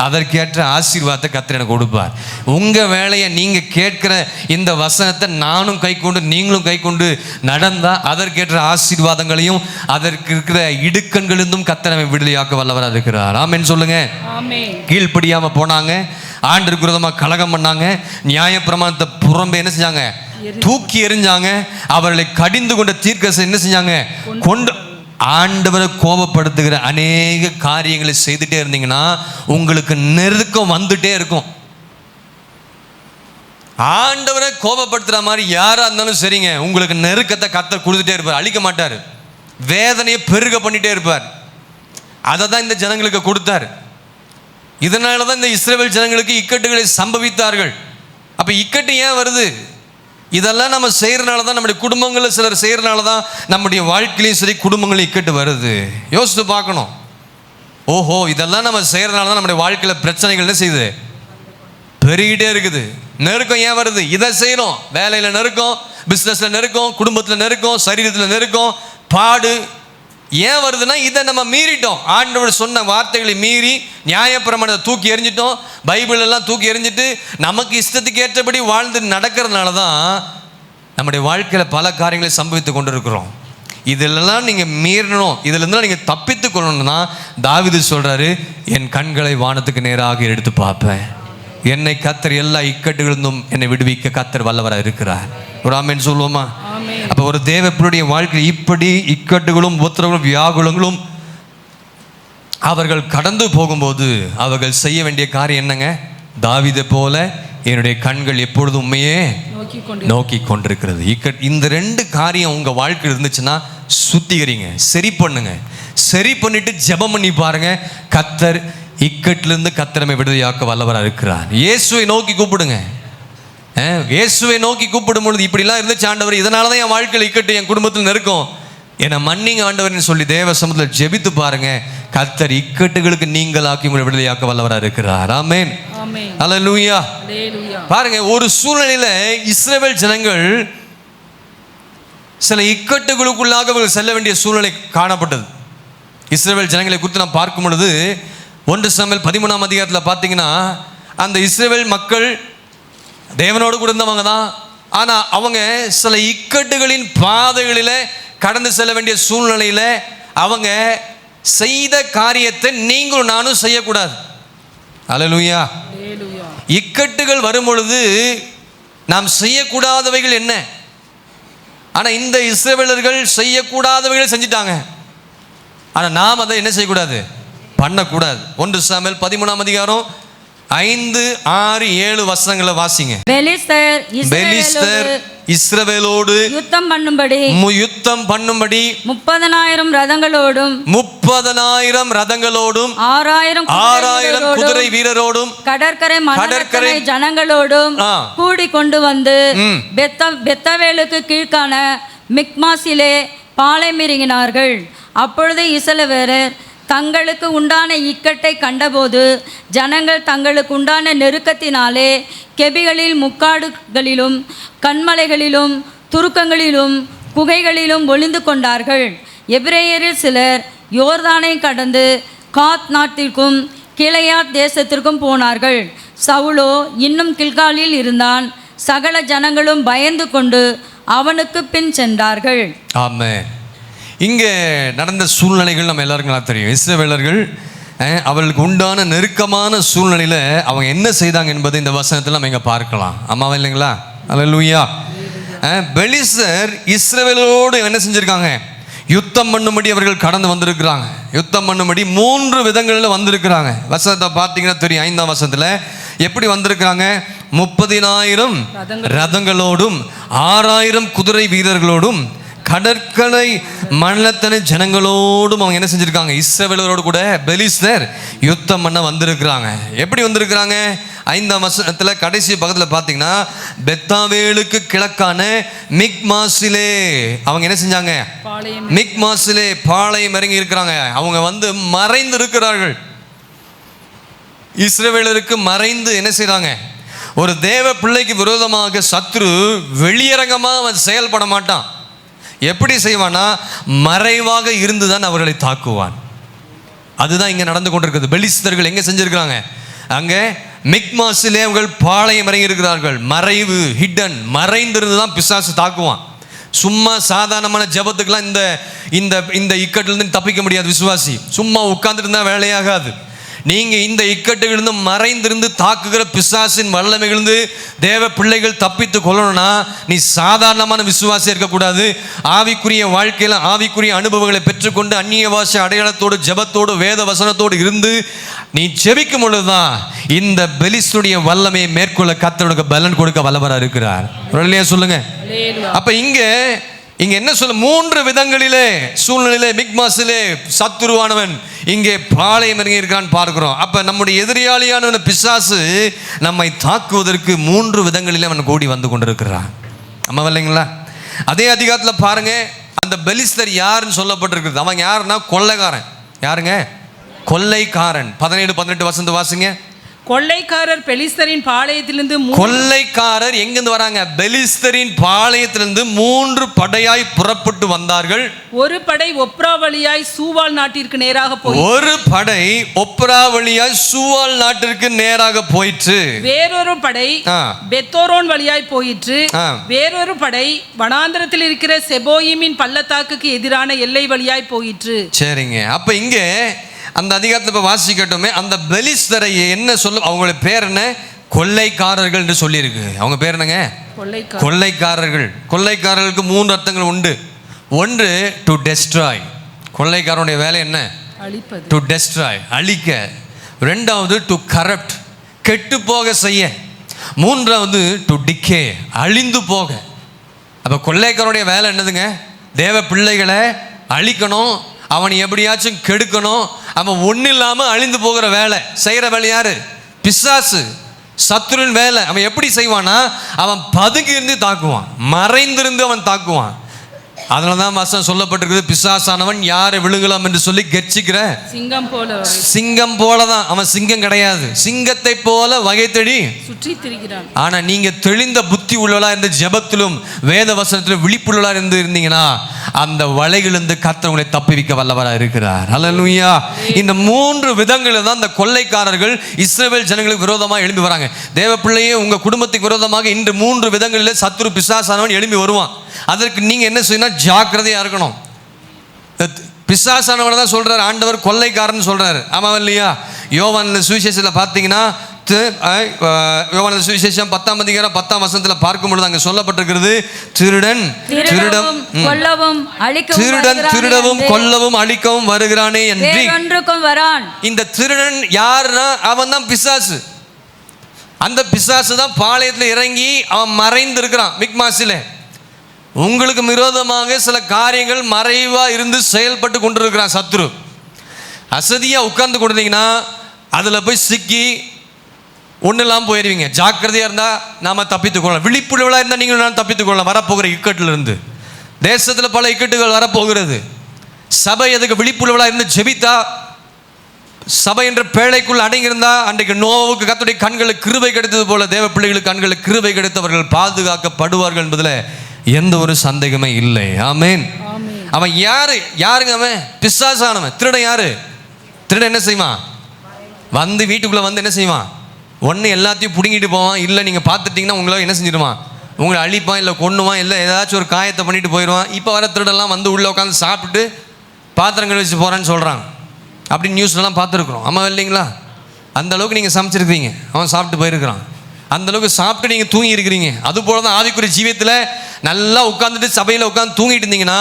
அதற்கேற்ற ஆசீர்வாதத்தை கர்த்தர் எனக்கு கொடுப்பார். உங்கள் வேலையை நீங்கள் கேட்கிற இந்த வசனத்தை நானும் கை கொண்டு நீங்களும் கை கொண்டு நடந்தால் அதற்கேற்ற ஆசீர்வாதங்களையும் அதற்கு இருக்கிற இடுக்கண்களிலிருந்தும் கர்த்தர் நம்மை விடுதலையாக்க வல்லவராக இருக்கிறார். ஆமென் சொல்லுங்க. கீழ்ப்படியாமல் போனாங்க, ஆண்டவருக்கு விரோதமாக கலகம் பண்ணாங்க, நியாயப்பிரமாணத்தை புறம்பே என்ன செஞ்சாங்க? தூக்கி எறிஞ்சாங்க. அவர்களை கடிந்து கொண்ட தீர்க்கதரிசி என்ன செஞ்சாங்க? ஆண்டவரை கோபப்படுத்துகிற அநேக காரியங்களை செய்துட்டே இருந்தீங்கன்னா உங்களுக்கு நெருக்கம் வந்துட்டே இருக்கும். ஆண்டவரை கோபப்படுத்துற மாதிரி யாரா இருந்தாலும் சரிங்க, உங்களுக்கு நெருக்கத்தை கர்த்தர் கொடுத்துட்டே இருப்பார், அழிக்க மாட்டார். வேதனையை பெருக பண்ணிட்டே இருப்பார். அதை தான் இந்த ஜனங்களுக்கு கொடுத்தார். இதனால தான் இந்த இஸ்ரவேல் ஜனங்களுக்கு இக்கட்டுகளை சம்பவித்தார்கள். அப்போ இக்கட்டு ஏன் வருது? இதெல்லாம் நம்ம செய்கிறனால தான், நம்முடைய குடும்பங்களில் சிலர் செய்கிறனால தான் நம்முடைய வாழ்க்கையிலையும் சரி குடும்பங்களும் இக்கட்டு வருது. யோசித்து பார்க்கணும். ஓஹோ, இதெல்லாம் நம்ம செய்கிறனால தான் நம்முடைய வாழ்க்கையில் பிரச்சனைகள் என்ன செய்யுது? பெருகிட்டே இருக்குது. நெருக்கம் ஏன் வருது? இதை செய்கிறோம், வேலையில் நெருக்கம், பிஸ்னஸில் நெருக்கம், குடும்பத்தில் நெருக்கம், சரீரத்தில் நெருக்கம், பாடு ஏன் வருதுன்னா இதை நம்ம மீறிட்டோம். ஆண்டவர் சொன்ன வார்த்தைகளை மீறி நியாயப்பிரமாணத்தை தூக்கி எறிஞ்சிட்டோம், பைபிள் எல்லாம் தூக்கி எறிஞ்சிட்டு நமக்கு இஷ்டத்துக்கு ஏற்றபடி வாழ்ந்து நடக்கிறதுனால தான் நம்முடைய வாழ்க்கையில் பல காரியங்களை சம்பவித்து கொண்டு இருக்கிறோம். இதிலெல்லாம் நீங்கள் மீறணும், இதிலிருந்துலாம் நீங்கள் தப்பித்து கொள்ளணும்னா தாவீது சொல்கிறாரு, என் கண்களை வானத்துக்கு நேராக எடுத்து பார்ப்பேன், என்னை கர்த்தர் எல்லா இக்கட்டுகளிலும் என்னை விடுவிக்க கர்த்தர் வல்லவராக இருக்கிறார். ஒரு ஆமென் சொல்லுவோமா? அப்போ ஒரு தேவப்பிள்ளையுடைய வாழ்க்கையில் இப்படி இக்கட்டுகளும் உத்தரவுகளும் வியாகுலங்களும் அவர்கள் கடந்து போகும்போது அவர்கள் செய்ய வேண்டிய காரியம் என்னங்க? தாவீதை போல என்னுடைய கண்கள் எப்பொழுதும் உண்மையே நோக்கி கொண்டிருக்கிறது. இந்த ரெண்டு காரியம் உங்கள் வாழ்க்கையில் இருந்துச்சுன்னா சுத்திகரிங்க, சரி பண்ணுங்க. சரி பண்ணிட்டு ஜெபம் பண்ணி பாருங்க, கர்த்தர் இக்கட்டிலிருந்து கர்த்தரை விடுதலையாக்க வல்லவராக இருக்கிறார். இயேசுவை நோக்கி கூப்பிடுங்க. இயேசுவை நோக்கி கூப்பிடும் பொழுது இப்படிலாம் இருந்துச்சு ஆண்டவர், இதனால தான் என் வாழ்க்கையில் இக்கட்டு, என் குடும்பத்தில் நெருக்கம், என்னை மன்னிங்க ஆண்டவர்னு சொல்லி தேவ சமூகத்தில் ஜெபித்து பாருங்க, கர்த்தர் இக்கட்டுகளுக்கு நீங்களாக்கி உங்களை விடுதலையாக்க வல்லவராக இருக்கிறார். ஆமென், அல்லேலூயா. பாருங்க, ஒரு சூழ்நிலையில இஸ்ரவேல் ஜனங்கள் சில இக்கட்டுகளுக்குள்ளாக அவர்கள் செல்ல வேண்டிய சூழ்நிலை காணப்பட்டது. இஸ்ரவேல் ஜனங்களை குறித்து நாம் பார்க்கும் பொழுது 1 சாமுவேல் 13ஆம் அதிகாரத்தில் பார்த்தீங்கன்னா, அந்த இஸ்ரவேல் மக்கள் தேவனோடு கூட இருந்தவங்க தான், ஆனால் அவங்க சில இக்கட்டுகளின் பாதைகளில் கடந்து செல்ல வேண்டிய சூழ்நிலையில் அவங்க செய்த காரியத்தை நீங்களும் நானும் செய்யக்கூடாது. அல்லேலூயா. இக்கட்டுகள் வரும் பொழுது நாம் செய்யக்கூடாதவைகள் என்ன? ஆனால் இந்த இஸ்ரவேலர்கள் செய்யக்கூடாதவைகளை செஞ்சிட்டாங்க. ஆனால் நாம் அதை என்ன செய்யக்கூடாது? பண்ணக்கூடாது. 1 சாமுவேல் 13ஆம் அதிகாரம் 5, 6, 7 வசனங்களை வாசிங்க. பெலிஸ்தர் இஸ்ரவேலோடு யுத்தம் பண்ணும்படி 30,000 ரதங்களோடும் 6,000 குதிரை வீரரோடும் கடற்கரை ஜனங்களோடும் கூடி கொண்டு வந்து பெத்தவேலுக்கு கீழ்கான மிக்மாசிலே பாளையமிறங்கினார்கள். அப்பொழுது இஸ்ரவேலர் தங்களுக்கு உண்டான இக்கட்டை கண்டபோது ஜனங்கள் தங்களுக்கு உண்டான நெருக்கத்தினாலே கெபிகளில், முக்காடுகளிலும், கண்மலைகளிலும், துருக்கங்களிலும், குகைகளிலும் ஒளிந்து கொண்டார்கள். எபிரேயரில் சிலர் யோர்தானை கடந்து காத் நாட்டிற்கும் கிளையாத் தேசத்திற்கும் போனார்கள். சவுலோ இன்னும் கில்காலில் இருந்தான். சகல ஜனங்களும் பயந்து கொண்டு அவனுக்கு பின் சென்றார்கள். ஆமென். இங்கே நடந்த சூழ்நிலைகள் நம்ம எல்லாருக்கும் நல்லா தெரியும். இஸ்ரவேலர்கள் அவர்களுக்கு உண்டான நெருக்கமான சூழ்நிலையில் அவங்க என்ன செய்தாங்க என்பதை இந்த வசனத்தில் நம்ம இங்கே பார்க்கலாம். அம்மாவா இல்லைங்களா? அல்லேலூயா. பெலிஸ்தர் இஸ்ரவேலோடு என்ன செஞ்சுருக்காங்க? யுத்தம் பண்ணும்படி அவர்கள் கடந்து வந்திருக்கிறாங்க. யுத்தம் பண்ணும்படி 3 விதங்களில் வந்திருக்கிறாங்க. வசனத்தை பார்த்தீங்கன்னா தெரியும். 5ஆம் வசனத்தில் எப்படி வந்திருக்கிறாங்க? 30,000 ரதங்களோடும் 6,000 குதிரை வீரர்களோடும் கடற்கரை மணலத்தனை ஜனங்களோடும் அவங்க என்ன செஞ்சிருக்காங்க? இஸ்ரவேலரோடு கூட பெலிஸ்தர் யுத்தம் பண்ண வந்திருக்கிறாங்க. எப்படி வந்திருக்கிறாங்க? 5ஆம் வசனத்தில் கடைசி பக்கத்தில் பார்த்தீங்கன்னா, பெத்தாவேலுக்கு கிழக்கான மிக்மாசிலே அவங்க என்ன செஞ்சாங்க? மிக்மாசிலே பாளையம் இறங்கி இருக்கிறாங்க. அவங்க வந்து மறைந்து இருக்கிறார்கள். இஸ்ரவேலருக்கு மறைந்து என்ன செய்றாங்க? ஒரு தேவ பிள்ளைக்கு விரோதமாக சத்ரு வெளியரங்கமாக அவன் செயல்பட மாட்டான். எப்படி செய்வானா? மறைவாக இருந்து தான் அவர்களை தாக்குவான். அதுதான் இங்கே நடந்து கொண்டிருக்கிறது. பெலிஸ்தர்கள் எங்கே செஞ்சிருக்கிறாங்க? அங்கே மிக்மாசிலே அவர்கள் பாளையம் இறங்கி இருக்கிறார்கள். மறைவு, ஹிடன், மறைந்திருந்து தான் பிசாசு தாக்குவான். சும்மா சாதாரணமான ஜபத்துக்கெல்லாம் இந்த இந்த இக்கட்டிலிருந்து தப்பிக்க முடியாது. விசுவாசி சும்மா உட்கார்ந்துட்டு இருந்தால் வேலையாகாது. நீங்க இந்த இக்கட்டுகளிலிருந்து மறைந்திருந்து தாக்குகிற பிசாசின் வல்லமைகளிலிருந்து தேவ பிள்ளைகள் தப்பித்து கொள்ளணும்னா நீ சாதாரணமான விசுவாசி இருக்கக்கூடாது. ஆவிக்குரிய வாழ்க்கையில் ஆவிக்குரிய அனுபவங்களை பெற்றுக்கொண்டு அந்நிய பாஷை அடையாளத்தோடு ஜெபத்தோடு வேத வசனத்தோடு இருந்து நீ ஜெபிக்கும் பொழுதுதான் இந்த பெலிஸ்துடைய வல்லமையை மேற்கொள்ள கர்த்தருக்கு பலன் கொடுக்க வல்லவராக இருக்கிறார். சொல்லுங்க. அப்ப இங்க என்ன சொல்ல, 3 விதங்களிலே சூழ்நிலையிலே மிக்மாசிலே சத்துருவானவன் இங்கே பாளையம் இறங்கி இருக்கான்னு பார்க்கிறோம். அப்ப நம்முடைய எதிரியாளியான பிசாசு நம்மை தாக்குவதற்கு 3 விதங்களிலே அவன் கூடி வந்து கொண்டிருக்கிறான். ஆமா இல்லைங்களா? அதே அதிகாரத்தில் பாருங்க, அந்த பெலிஸ்தர் யாருன்னு சொல்லப்பட்டிருக்கிறது. அவன் யாருன்னா கொள்ளைக்காரன். யாருங்க? கொள்ளைக்காரன். 17-18 வசனத்தை வாசிங்க. கொள்ளைக்காரர் பெலிஸ்தரின் பாளையத்திலிருந்து கொள்ளைக்காரர் எங்கிருந்து வராங்க? பெலிஸ்தரின் பாளையத்திலிருந்து 3 படையாய் புறப்பட்டு வந்தார்கள். ஒரு படை ஒப்ரா வழியாய் சூவால் நாட்டிற்கு நேராக போய் ஒரு படை ஒப்ரா வழியாய் சூவால் நாட்டிற்கு நேராக போயிற்று. வேறொரு படை பெத்தோரோன் வழியாய் போயிற்று. வேறொரு படை வனாந்திரத்தில் இருக்கிற செபோயிமின் பள்ளத்தாக்குக்கு எதிரான எல்லை வழியாய் போயிற்று. சரிங்க. அப்ப இங்க அந்த அதிகாரத்தை வாசிக்கட்டுமே. அந்த பெலிஸ்தரை என்ன சொல்ல, அவங்களுடைய பேர் என்ன? கொள்ளைக்காரர்கள் என்று சொல்லியிருக்கு. அவங்க பேர் என்னங்க? கொள்ளைக்காரர்கள். கொள்ளைக்காரர்களுக்கு 3 அர்த்தங்கள் உண்டு. ஒன்று டு டெஸ்ட்ராய். கொள்ளைக்காரனுடைய வேலை என்ன? டு டெஸ்ட்ராய், அழிக்க. ரெண்டாவது டு கரப்ட், கெட்டு போக செய்ய. மூன்றாவது டு டிக்கே, அழிந்து போக. அப்ப கொள்ளைக்காரனுடைய வேலை என்னதுங்க? தேவ பிள்ளைகளை அழிக்கணும், அவனை எப்படியாச்சும் கெடுக்கணும். அவன் ஒன்றும் இல்லாமல் அழிந்து போகிற வேலை செய்கிற வேலை யாரு? பிசாசு, சத்துருவின் வேலை. அவன் எப்படி செய்வானா, அவன் பதுங்கி இருந்து தாக்குவான், மறைந்திருந்து அவன் தாக்குவான். அதனால தான் வசனம் சொல்லப்பட்டிருக்குது, பிசாசானவன் யாரை விழுங்கலாம் என்று சொல்லி கெர்ச்சிக்கிற சிங்கம் போல தான். அவன் சிங்கம் கிடையாது, சிங்கத்தை போல வகை தேடி சுற்றி திரிகிறான். ஆனா நீங்க தெளிந்த புத்தி உள்ளவளா இருந்து ஜெபத்திலும் வேத வசனத்திலும் விழிப்புள்ளவளா இருந்து இருந்தீங்கன்னா அந்த வலைகளிலிருந்து கர்த்தர் உங்களை தப்புவிக்க வல்லவராக இருக்கிறார். அல்லேலூயா. இந்த 3 விதங்களில் தான் இந்த கொள்ளைக்காரர்கள் இஸ்ரவேல் ஜனங்களுக்கு விரோதமாக எழும்பி வராங்க. தேவ பிள்ளையே, உங்க குடும்பத்துக்கு விரோதமாக இன்று 3 விதங்களில் சத்துரு பிசாசானவன் எழும்பி வருவான். அதற்கு நீங்க என்ன செய்யணும்? ஜாக்கிரதையா இருக்கணும். பிசாசானவன் தான் சொல்றாரு ஆண்டவர், கொள்ளைக்காரன் சொல்றாரு. ஆமா இல்லையா? யோவான் சுவிசேஷத்தில் பார்த்தீங்கன்னா, யோவான் சுவிசேஷம் 10ஆம் அதிகாரம் 10ஆம் வசனத்தில் பார்க்கும் பொழுது அங்க சொல்லப்பட்டிருக்கிறது, திருடன் திருடவும் கொல்லவும் அழிக்கவும் வருகிறானே என்று. இந்த திருடன் யாருன்னா அவன் தான் பிசாசு. அந்த பிசாசு தான் பாளையத்தில் இறங்கி அவன் மறைந்து இருக்கிறான் மிக்மாசிலே. உங்களுக்கு விரோதமாக சில காரியங்கள் மறைவா இருந்து செயல்பட்டு கொண்டிருக்கிறான் சத்ரு. அசதியா உட்கார்ந்து கொடுத்தீங்கன்னா அதுல போய் சிக்கி ஒன்றும் இல்லாமல் போயிடுவீங்க. ஜாக்கிரதையாக இருந்தால் நாம் தப்பித்துக்கொள்ளலாம். விழிப்புணர்வாக இருந்தால் நீங்கள் நான் தப்பித்துக்கொள்ளலாம் வரப்போகிற இக்கட்டிலிருந்து. தேசத்தில் பல இக்கட்டுகள் வரப்போகிறது. சபை அதுக்கு விழிப்புணர்வாக இருந்து ஜெபித்தா, சபை என்ற பேழைக்குள் அடங்கியிருந்தா, அன்றைக்கு நோவுக்கு கர்த்தருடைய கண்களுக்கு கிருபை கிடைத்தது போல தேவ பிள்ளைகளுக்கு கண்களுக்கு கிருபை கிடைத்தவர்கள் பாதுகாக்கப்படுவார்கள் என்பதில் எந்த ஒரு சந்தேகமே இல்லை. ஆமென். அவன் யாருங்க? அவன் பிசாசானவன். திருடன் யாரு? திருடன் என்ன செய்வான்? வந்து வீட்டுக்குள்ளே வந்து என்ன செய்வான்? ஒன்று எல்லாத்தையும் பிடுங்கிட்டு போவான். இல்லை நீங்கள் பார்த்துட்டிங்கன்னா உங்களை என்ன செஞ்சிடுவான்? உங்களை அழிப்பான், இல்லை கொன்னுவான், இல்லை ஏதாச்சும் ஒரு காயத்தை பண்ணிட்டு போயிடுவான். இப்போ வர திருடெல்லாம் வந்து உள்ளே உட்காந்து சாப்பிட்டுட்டு பாத்திரங்கள் வச்சு போகிறான்னு சொல்கிறாங்க. அப்படின்னு நியூஸ்லாம் பார்த்துருக்குறோம். ஆமாம் இல்லைங்களா? அந்தளவுக்கு நீங்கள் சமைச்சிருக்கிறீங்க, அவன் சாப்பிட்டு போயிருக்கிறான். அந்தளவுக்கு சாப்பிட்டு நீங்கள் தூங்கி இருக்கிறீங்க. அதுபோல தான் ஆவிக்குரிய ஜீவியத்தில் நல்லா உட்காந்துட்டு சபையில் உட்காந்து தூங்கிட்டு இருந்தீங்கன்னா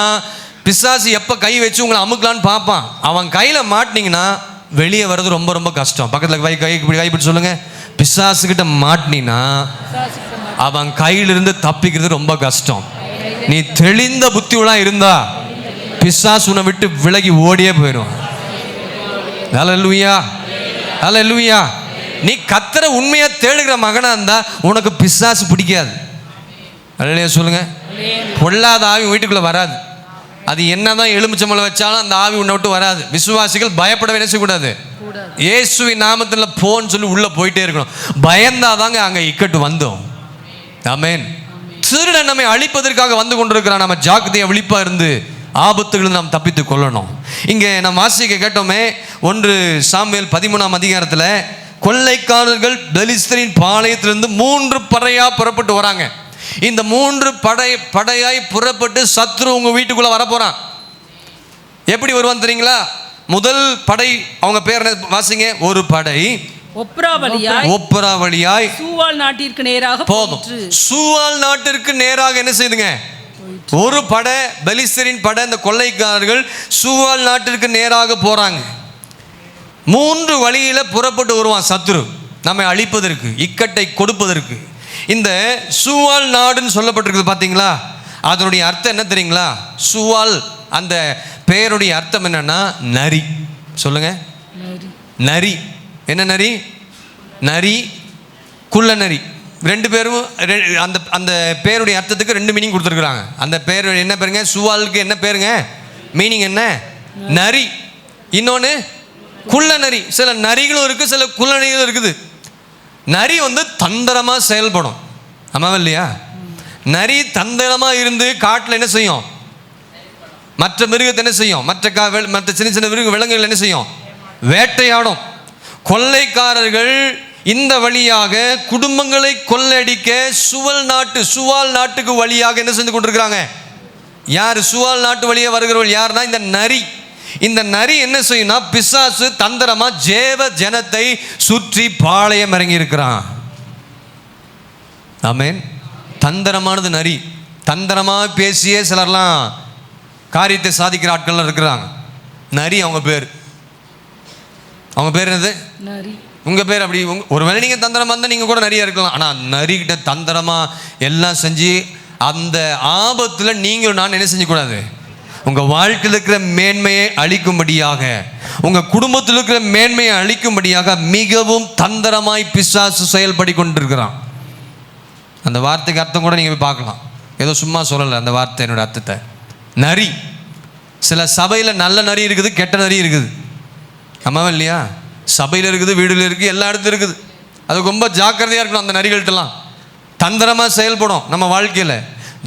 பிசாசு எப்போ கை வச்சு உங்களை அமுக்கலான்னு பார்ப்பான். அவன் கையில் மாட்டினீங்கன்னா வெளியே வர்றது ரொம்ப ரொம்ப கஷ்டம். பக்கத்தில் கைப்பிடி சொல்லுங்கள். பிசாசுக்கிட்ட மாட்டினா அவன் கையிலிருந்து தப்பிக்கிறது ரொம்ப கஷ்டம். நீ தெளிந்த புத்தியுள்ளா இருந்தா பிசாசு உன்னை விட்டு விலகி ஓடியே போயிடும். ஹல்லேலூயா, ஹல்லேலூயா. நீ கர்த்தரை உண்மையா தேடுகிற மகனா இருந்தா உனக்கு பிசாசு பிடிக்காது. ஹல்லேலூயா சொல்லுங்க. பொல்லாத ஆவி வீட்டுக்குள்ள வராது. அது என்னதான் எலுமிச்சம்பழம் வச்சாலும் அந்த ஆவி உன்னை விட்டு வராது. விசுவாசிகள் பயப்படவே என்ன செய்யக்கூடாது? இயேசுவின் நாமத்தில் போன்னு சொல்லி உள்ள போயிட்டே இருக்கணும். பயந்தாதாங்க அங்க இக்கட்டு வந்தோம். ஆமென். திருடன் நம்மை அழிப்பதற்காக வந்து கொண்டிருக்கிறான். நம்ம ஜாக்கிரதையா விழிப்பா இருந்து ஆபத்துகள் நாம் தப்பித்துக் கொள்ளணும். இங்கே நம்ம வாசிக்க கேட்டோமே, 1 சாமுவேல் 13ஆம் அதிகாரத்தில் கொள்ளைக்காரர்கள் பெலிஸ்தரின் பாளையத்திலிருந்து 3 படையா புறப்பட்டு வராங்க. இந்த 3 படையாய் புறப்பட்டு சத்ரு உங்க வீட்டுக்குள்ள வரப்போறான். எப்படி வருவான் தெரியுங்களா? முதல் படை அவங்க பேர் என்ன வாசிங்க? ஒரு படை ஒப்ரா வழியாய் சூவால் நாட்டிற்கு நேராக போதும். சூவால் நாட்டிற்கு நேராக என்ன செய்யுதுங்க? ஒரு படை, பெலிஸ்தரின் படை, இந்த கொள்ளைக்காரர்கள் சூவால் நாட்டிற்கு நேராக போறாங்க. 3 வழியில புறப்பட்டு வருவான் சத்துரு நம்மை அழிப்பதற்கு, இக்கட்டை கொடுப்பதற்கு. இந்த சூவால் நாடுன்னு சொல்லப்பட்டிருக்குது பார்த்தீங்களா? அதனுடைய அர்த்தம் என்ன தெரியுங்களா? சூவால் அந்த பெயருடைய அர்த்தம் என்னன்னா நரி. சொல்லுங்க, நரி. என்ன நரி? நரி, குள்ள நரி. 2 பேரும் அந்த அந்த பேருடைய அர்த்தத்துக்கு 2 மீனிங் கொடுத்துருக்குறாங்க. அந்த பேர் என்ன பேருங்க? சூவாலுக்கு என்ன பேருங்க? மீனிங் என்ன? நரி. இன்னொன்று குள்ள நரி. சில நரிகளும் இருக்குது, சில குள்ள நரிகளும் இருக்குது. நரி தந்திரமாக செயல்படும். ஆமாவா இல்லையா? நரி தந்திரமாக இருந்து காட்டில் என்ன செய்யும்? மற்ற மிருகத்தை என்ன செய்யும்? மற்ற சின்ன சின்ன விலங்குகள் என்ன செய்யும்? வேட்டையாடும். கொள்ளைக்காரர்கள் இந்த வழியாக குடும்பங்களை கொள்ளையடிக்க சுவால் நாட்டுக்கு வழியாக என்ன செஞ்சு கொண்டிருக்கிறாங்க? யார் சுவால் நாட்டு வழியாக வருகிறவர்கள் யாருன்னா இந்த நரி. இந்த நரி என்ன செய்யும்னா, பிசாசு தந்திரமா ஜேவ ஜனத்தை சுற்றி பாளையம் இறங்கி இருக்கிறான். ஆமென். தந்திரமானது நரி. தந்திரமாக பேசியே சிலர்லாம் காரியத்தை சாதிக்கிற ஆட்கள்லாம் இருக்கிறாங்க. நரி அவங்க பேர். அவங்க பேர் என்னது? நரி. உங்கள் பேர் அப்படி ஒருவேளை நீங்கள் தந்திரமாக இருந்தால் நீங்கள் கூட நிறைய இருக்கலாம். ஆனால் நரிக்கிட்ட தந்திரமாக எல்லாம் செஞ்சு அந்த ஆபத்தில் நீங்களும் நான் என்ன செஞ்சக்கூடாது? உங்கள் வாழ்க்கையில் இருக்கிற மேன்மையை அழிக்கும்படியாக, உங்கள் குடும்பத்தில் இருக்கிற மேன்மையை அழிக்கும்படியாக மிகவும் தந்திரமாய் பிசாசு செயல்படி கொண்டிருக்கிறான். அந்த வார்த்தைக்கு அர்த்தம் கூட நீங்கள் போய் பார்க்கலாம். ஏதோ சும்மா சொல்லலை அந்த வார்த்தை என்னோட அர்த்தத்தை. நரி. சில சபையில் நல்ல நரி இருக்குது, கெட்ட நரி இருக்குது. ஆமாவா இல்லையா? சபையில் இருக்குது, வீடுல இருக்குது, எல்லா இடத்துலையும் இருக்குது. அது ரொம்ப ஜாக்கிரதையாக இருக்கணும். அந்த நரிகள்கிட்டலாம் தந்திரமாக செயல்படும். நம்ம வாழ்க்கையில்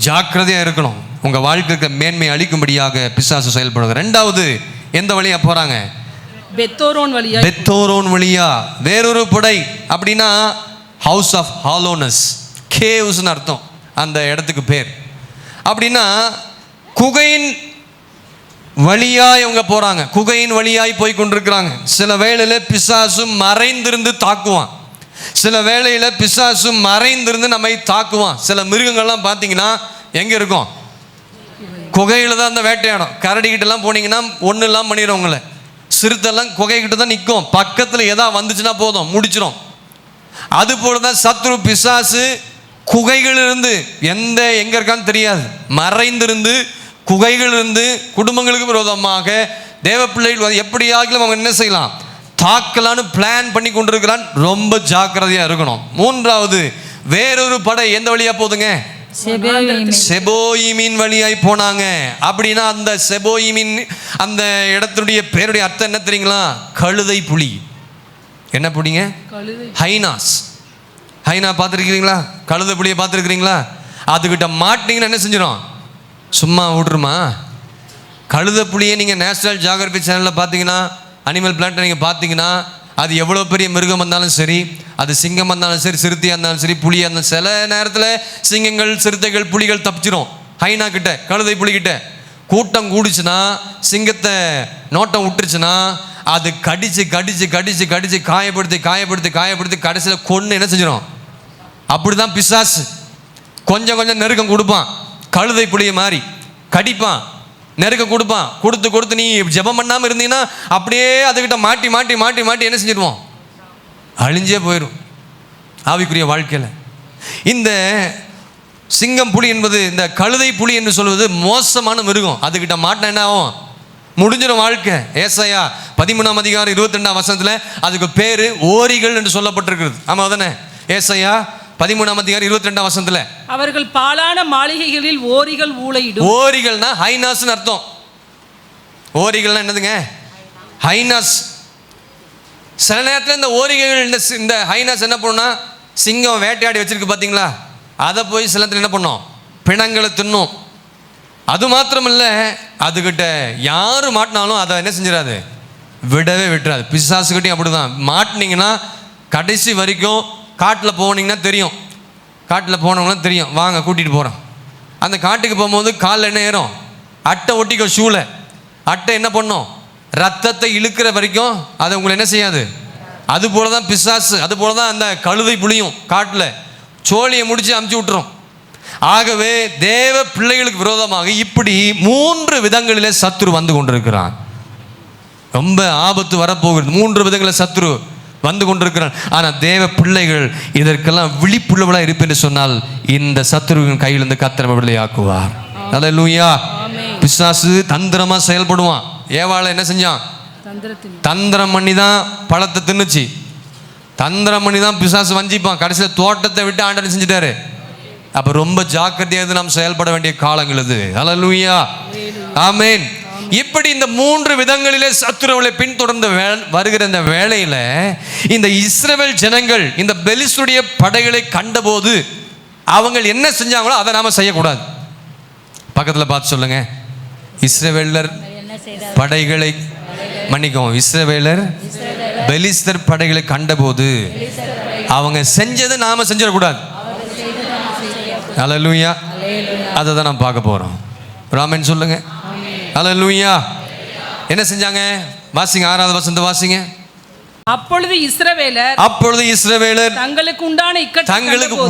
ஜாக்கிரதையாக இருக்கணும். உங்கள் வாழ்க்கைக்கு மேன்மை அளிக்கும்படியாக பிசாசு செயல்படுங்க. 2வது எந்த வழியாக போகிறாங்க? பெத்தோரோன் வழியா. வேறொரு படை அப்படின்னா ஹவுஸ் ஆஃப் ஹாலோனஸ், கேவ்ஸ்னு அர்த்தம் அந்த இடத்துக்கு பேர். அப்படின்னா குகையின் வழியாய் அவங்க போகிறாங்க. குகையின் வழியாய் போய் கொண்டிருக்கிறாங்க. சில வேளையில் பிசாசு மறைந்திருந்து தாக்குவான். சில வேளையில் பிசாசு மறைந்திருந்து நம்மை தாக்குவான். சில மிருகங்கள்லாம் பார்த்தீங்கன்னா எங்கே இருக்கும்? குகையில் தான் அந்த வேட்டையாடும். கரடிக்கிட்டலாம் போனீங்கன்னா ஒன்றும் இல்லாமல் பண்ணிடும் உங்களை. சிறுத்தெல்லாம் குகைக்கிட்ட தான் நிற்கும். பக்கத்தில் எதா வந்துச்சுன்னா போதும், முடிச்சிடும். அதுபோல தான் சத்ரு பிசாசு குகைகளிலிருந்து எங்கே இருக்கான்னு தெரியாது, மறைந்திருந்து குகைகளிலிருந்து குடும்பங்களுக்கு விரோதமாக தேவ பிள்ளைகள் எப்படியாகிலும் அவங்க என்ன செய்யலாம்? தாக்கலான்னு பிளான் பண்ணி கொண்டிருக்கிறான். ரொம்ப ஜாக்கிரதையாக இருக்கணும். 3வது வேறொரு படை எந்த வழியாக போகுதுங்க? செபோயிமின் வழியாய் போனாங்க. அப்படின்னா அந்த செபோயிமின் அந்த இடத்துடைய பேருடைய அர்த்தம் என்ன தெரியுங்களா? கழுதை புலி. என்ன புலிங்க? ஹைனாஸ். ஹைனா பார்த்துருக்கிறீங்களா? கழுதை புலியை பார்த்துருக்கிறீங்களா? அதுக்கிட்ட மாட்டிங்கன்னா என்ன செஞ்சிடும்? சும்மா விட்ருமா? கழுதை புலியை நீங்கள் நேஷனல் ஜியோகிராஃபி சேனலில் பார்த்தீங்கன்னா, அனிமல் பிளான்ட்டை நீங்கள் பார்த்தீங்கன்னா, அது எவ்வளோ பெரிய மிருகம் வந்தாலும் சரி, அது சிங்கம் வந்தாலும் சரி, சிறுத்தையாக இருந்தாலும் சரி, புலியாக இருந்தாலும், சில நேரத்தில் சிங்கங்கள், சிறுத்தைகள், புலிகள் தப்பிச்சிரும். ஹைனா கிட்ட, கழுதை புலிகிட்ட கூட்டம் கூடிச்சுன்னா, சிங்கத்தை நோட்டம் விட்டுருச்சுன்னா, அது கடிச்சு கடிச்சு கடிச்சு கடிச்சு காயப்படுத்தி காயப்படுத்தி காயப்படுத்தி கடைசியில் கொன்று என்ன செஞ்சிடும்? அப்படி தான் பிசாசு கொஞ்சம் கொஞ்சம் நெருக்கம் கொடுப்பான். கழுதை புலியை மாதிரி கடிப்பான், நெருக்கம் கொடுப்பான். கொடுத்து கொடுத்து நீ ஜெபம் பண்ணாமல் இருந்தீங்கன்னா அப்படியே அதுக்கிட்ட மாட்டி மாட்டி மாட்டி மாட்டி என்ன செஞ்சிடுவோம்? அழிஞ்சே போயிடும் ஆவிக்குரிய வாழ்க்கையில். இந்த சிங்கம் புலி என்பது, இந்த கழுதை புலி என்று சொல்வது மோசமான மிருகம். அதுக்கிட்ட மாட்டினா என்ன ஆகும்? முடிஞ்சிடும் வாழ்க்கை. ஏசாயா 13ஆம் அதிகாரம் 22ஆம் வசனத்தில் அதுக்கு பேர் ஓரிகள் என்று சொல்லப்பட்டிருக்கிறது. ஆமாம் தானே? ஏசாயா 13ஆம் அதிகாரம் 22ஆம் வசனத்தில் அவர்கள் பாழான மாளிகைகளில் ஓரிகள் ஊளையிடும். ஓரிகள்னா ஹைனாஸ்னு அர்த்தம். ஓரிகள்னா என்னதுங்க? ஹைனாஸ். சில நேரத்தில் இந்த ஓரிகைகள் இந்த ஹைனாஸ் என்ன பண்ணுன்னா, சிங்கம் வேட்டையாடி வச்சிருக்கு பார்த்தீங்களா, அதை போய் சில நேரத்தில் என்ன பண்ணும்? பிணங்களை தின்னும். அது மாத்திரமில்ல, அதுக்கிட்ட யார் மாட்டினாலும் அதை என்ன செஞ்சிடாது? விடவே விட்டுறாது. பிசாசுக்கிட்டையும் அப்படி தான். மாட்டினீங்கன்னா கடைசி வரைக்கும் காட்டில் போனீங்கன்னா தெரியும். காட்டில் போனவங்களாம் தெரியும், வாங்க கூட்டிகிட்டு போகிறோம். அந்த காட்டுக்கு போகும்போது காலில் என்ன ஏறும்? அட்டை ஒட்டிக்கோ ஷூவில். அட்டை என்ன பண்ணும்? ரத்தத்தை இழுக்கிற வரைக்கும் அது உங்களை என்ன செய்யாது. அது போல தான் பிசாசு, அது போல தான் அந்த கழுதை புளியும் காட்டில் சோழியை முடிச்சு அமுச்சு விட்டுரும். ஆகவே தேவ பிள்ளைகளுக்கு விரோதமாக இப்படி 3 விதங்களிலே சத்துரு வந்து கொண்டிருக்கிறான். ரொம்ப ஆபத்து வரப்போகிறது. 3 விதங்களில் சத்துரு வந்து கொண்டிருக்கிறான். ஆனால் தேவ பிள்ளைகள் இதற்கெல்லாம் விழிப்புள்ளவளாக இருப்பேன் என்று சொன்னால் இந்த சத்துருவின் கையிலிருந்து கர்த்தர் விடுதலை ஆக்குவார். அல்லேலூயா. பிசாசு தந்திரமா செயல்படுவான். ஏவாளை என்ன செஞ்சான்? தந்திரம் பண்ணி தான் பழத்தை தின்னுச்சு. தந்திரம் பண்ணி தான் பிசாசு வஞ்சிப்பான். கடைசியில் தோட்டத்தை விட்டு ஆண்டவர் செஞ்சுட்டாரு. அப்ப ரொம்ப ஜாக்கிரதையாக நாம் செயல்பட வேண்டிய காலங்கள் இது. அல்லேலூயா. ஆமென். இப்படி இந்த 3 விதங்களிலே சத்துருவை பின்தொடர்ந்து வருகிற இந்த வேளையில இந்த இஸ்ரவேல் ஜனங்கள் இந்த பெலிஸ்தருடைய படைகளை கண்டபோது அவங்க என்ன செஞ்சாங்களோ அதை நாம செய்யக்கூடாது. பக்கத்தில் பார்த்து சொல்லுங்க, இஸ்ரவேலர் படைகளை மன்னிக்கும், இஸ்ரவேலர் பெலிஸ்தர் படைகளை கண்டபோது அவங்க செஞ்சதை நாம செஞ்சிடக்கூடாது. அல்லேலூயா. அதை தான் நாம் பார்க்க போறோம். ராமன் சொல்லுங்க. அல்லேலூயா. என்ன செஞ்சாங்க? வாசிங்க, 6வது வசனத்தை வாசிங்க. அப்பொழுது இஸ்ரவேலர் தங்களுக்கு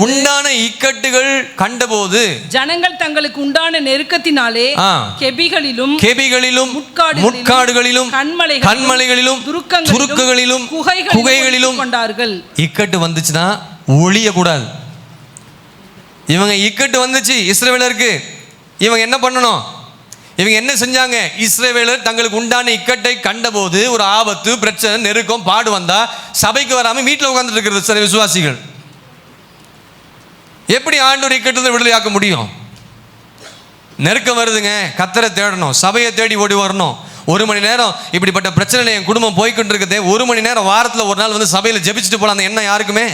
உண்டான இக்கட்டுகள் கண்டபோது ஜனங்கள் தங்களுக்கு உண்டான நெருக்கத்தினாலே கெபிகளிலும் முட்காடுகளிலும் கண்மலைகளிலும் துருக்குகளிலும் குகைகளிலும் கொண்டார்கள். இக்கட்டு வந்துச்சுன்னா ஒளிய கூடாது. இவங்க இக்கட்டு வந்துச்சு இஸ்ரவேலருக்கு. இவங்க என்ன பண்ணணும்? இவங்க என்ன செஞ்சாங்க? இஸ்ரவேலர் தங்களுக்கு உண்டான இக்கட்டை கண்டபோது, ஒரு ஆபத்து, பிரச்சனை, நெருக்கம், பாடு வந்தா சபைக்கு வராம வீட்டில் உட்கார்ந்துட்டு இருக்கிறது சில விசுவாசிகள். எப்படி ஆண்டவர் இக்கட்டு விடுதலையாக்க முடியும்? நெருக்கம் வருதுங்க, கர்த்தரை தேடணும், சபையை தேடி ஓடி வரணும். 1 மணி நேரம் இப்படிப்பட்ட பிரச்சனை என் குடும்பம் போய்கிட்டு இருக்குது, 1 மணி நேரம் வாரத்தில் ஒரு நாள் வந்து சபையில் ஜெபிச்சுட்டு போலாம், அந்த எண்ணம் யாருக்குமே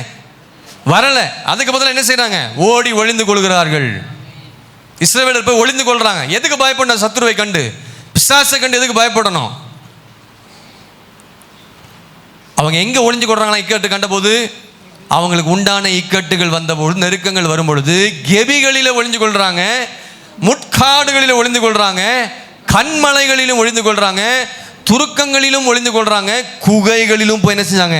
வரல. அதுக்கு பதிலாக என்ன செய்யறாங்க? ஓடி ஒளிந்து கொள்கிறார்கள். இஸ்ரவேலர் போய் ஒளிந்து கொள்றாங்க. எதுக்கு பயப்படணும்? சத்துருவை கண்டு, பிசாசை கண்டு எதுக்கு பயப்படணும்? அவங்க எங்க ஒளிஞ்சு கொள்றாங்களா? இக்கட்டு கண்டபோது, அவங்களுக்கு உண்டான இக்கட்டுகள் வந்தபோது, நெருக்கங்கள் வரும்பொழுது கெபிகளில ஒளிஞ்சு கொள்றாங்க, முட்காடுகளில் ஒளிந்து கொள்றாங்க, கண்மலைகளிலும் ஒளிந்து கொள்றாங்க, துருக்கங்களிலும் ஒளிந்து கொள்றாங்க, குகைகளிலும் போய் என்ன செஞ்சாங்க?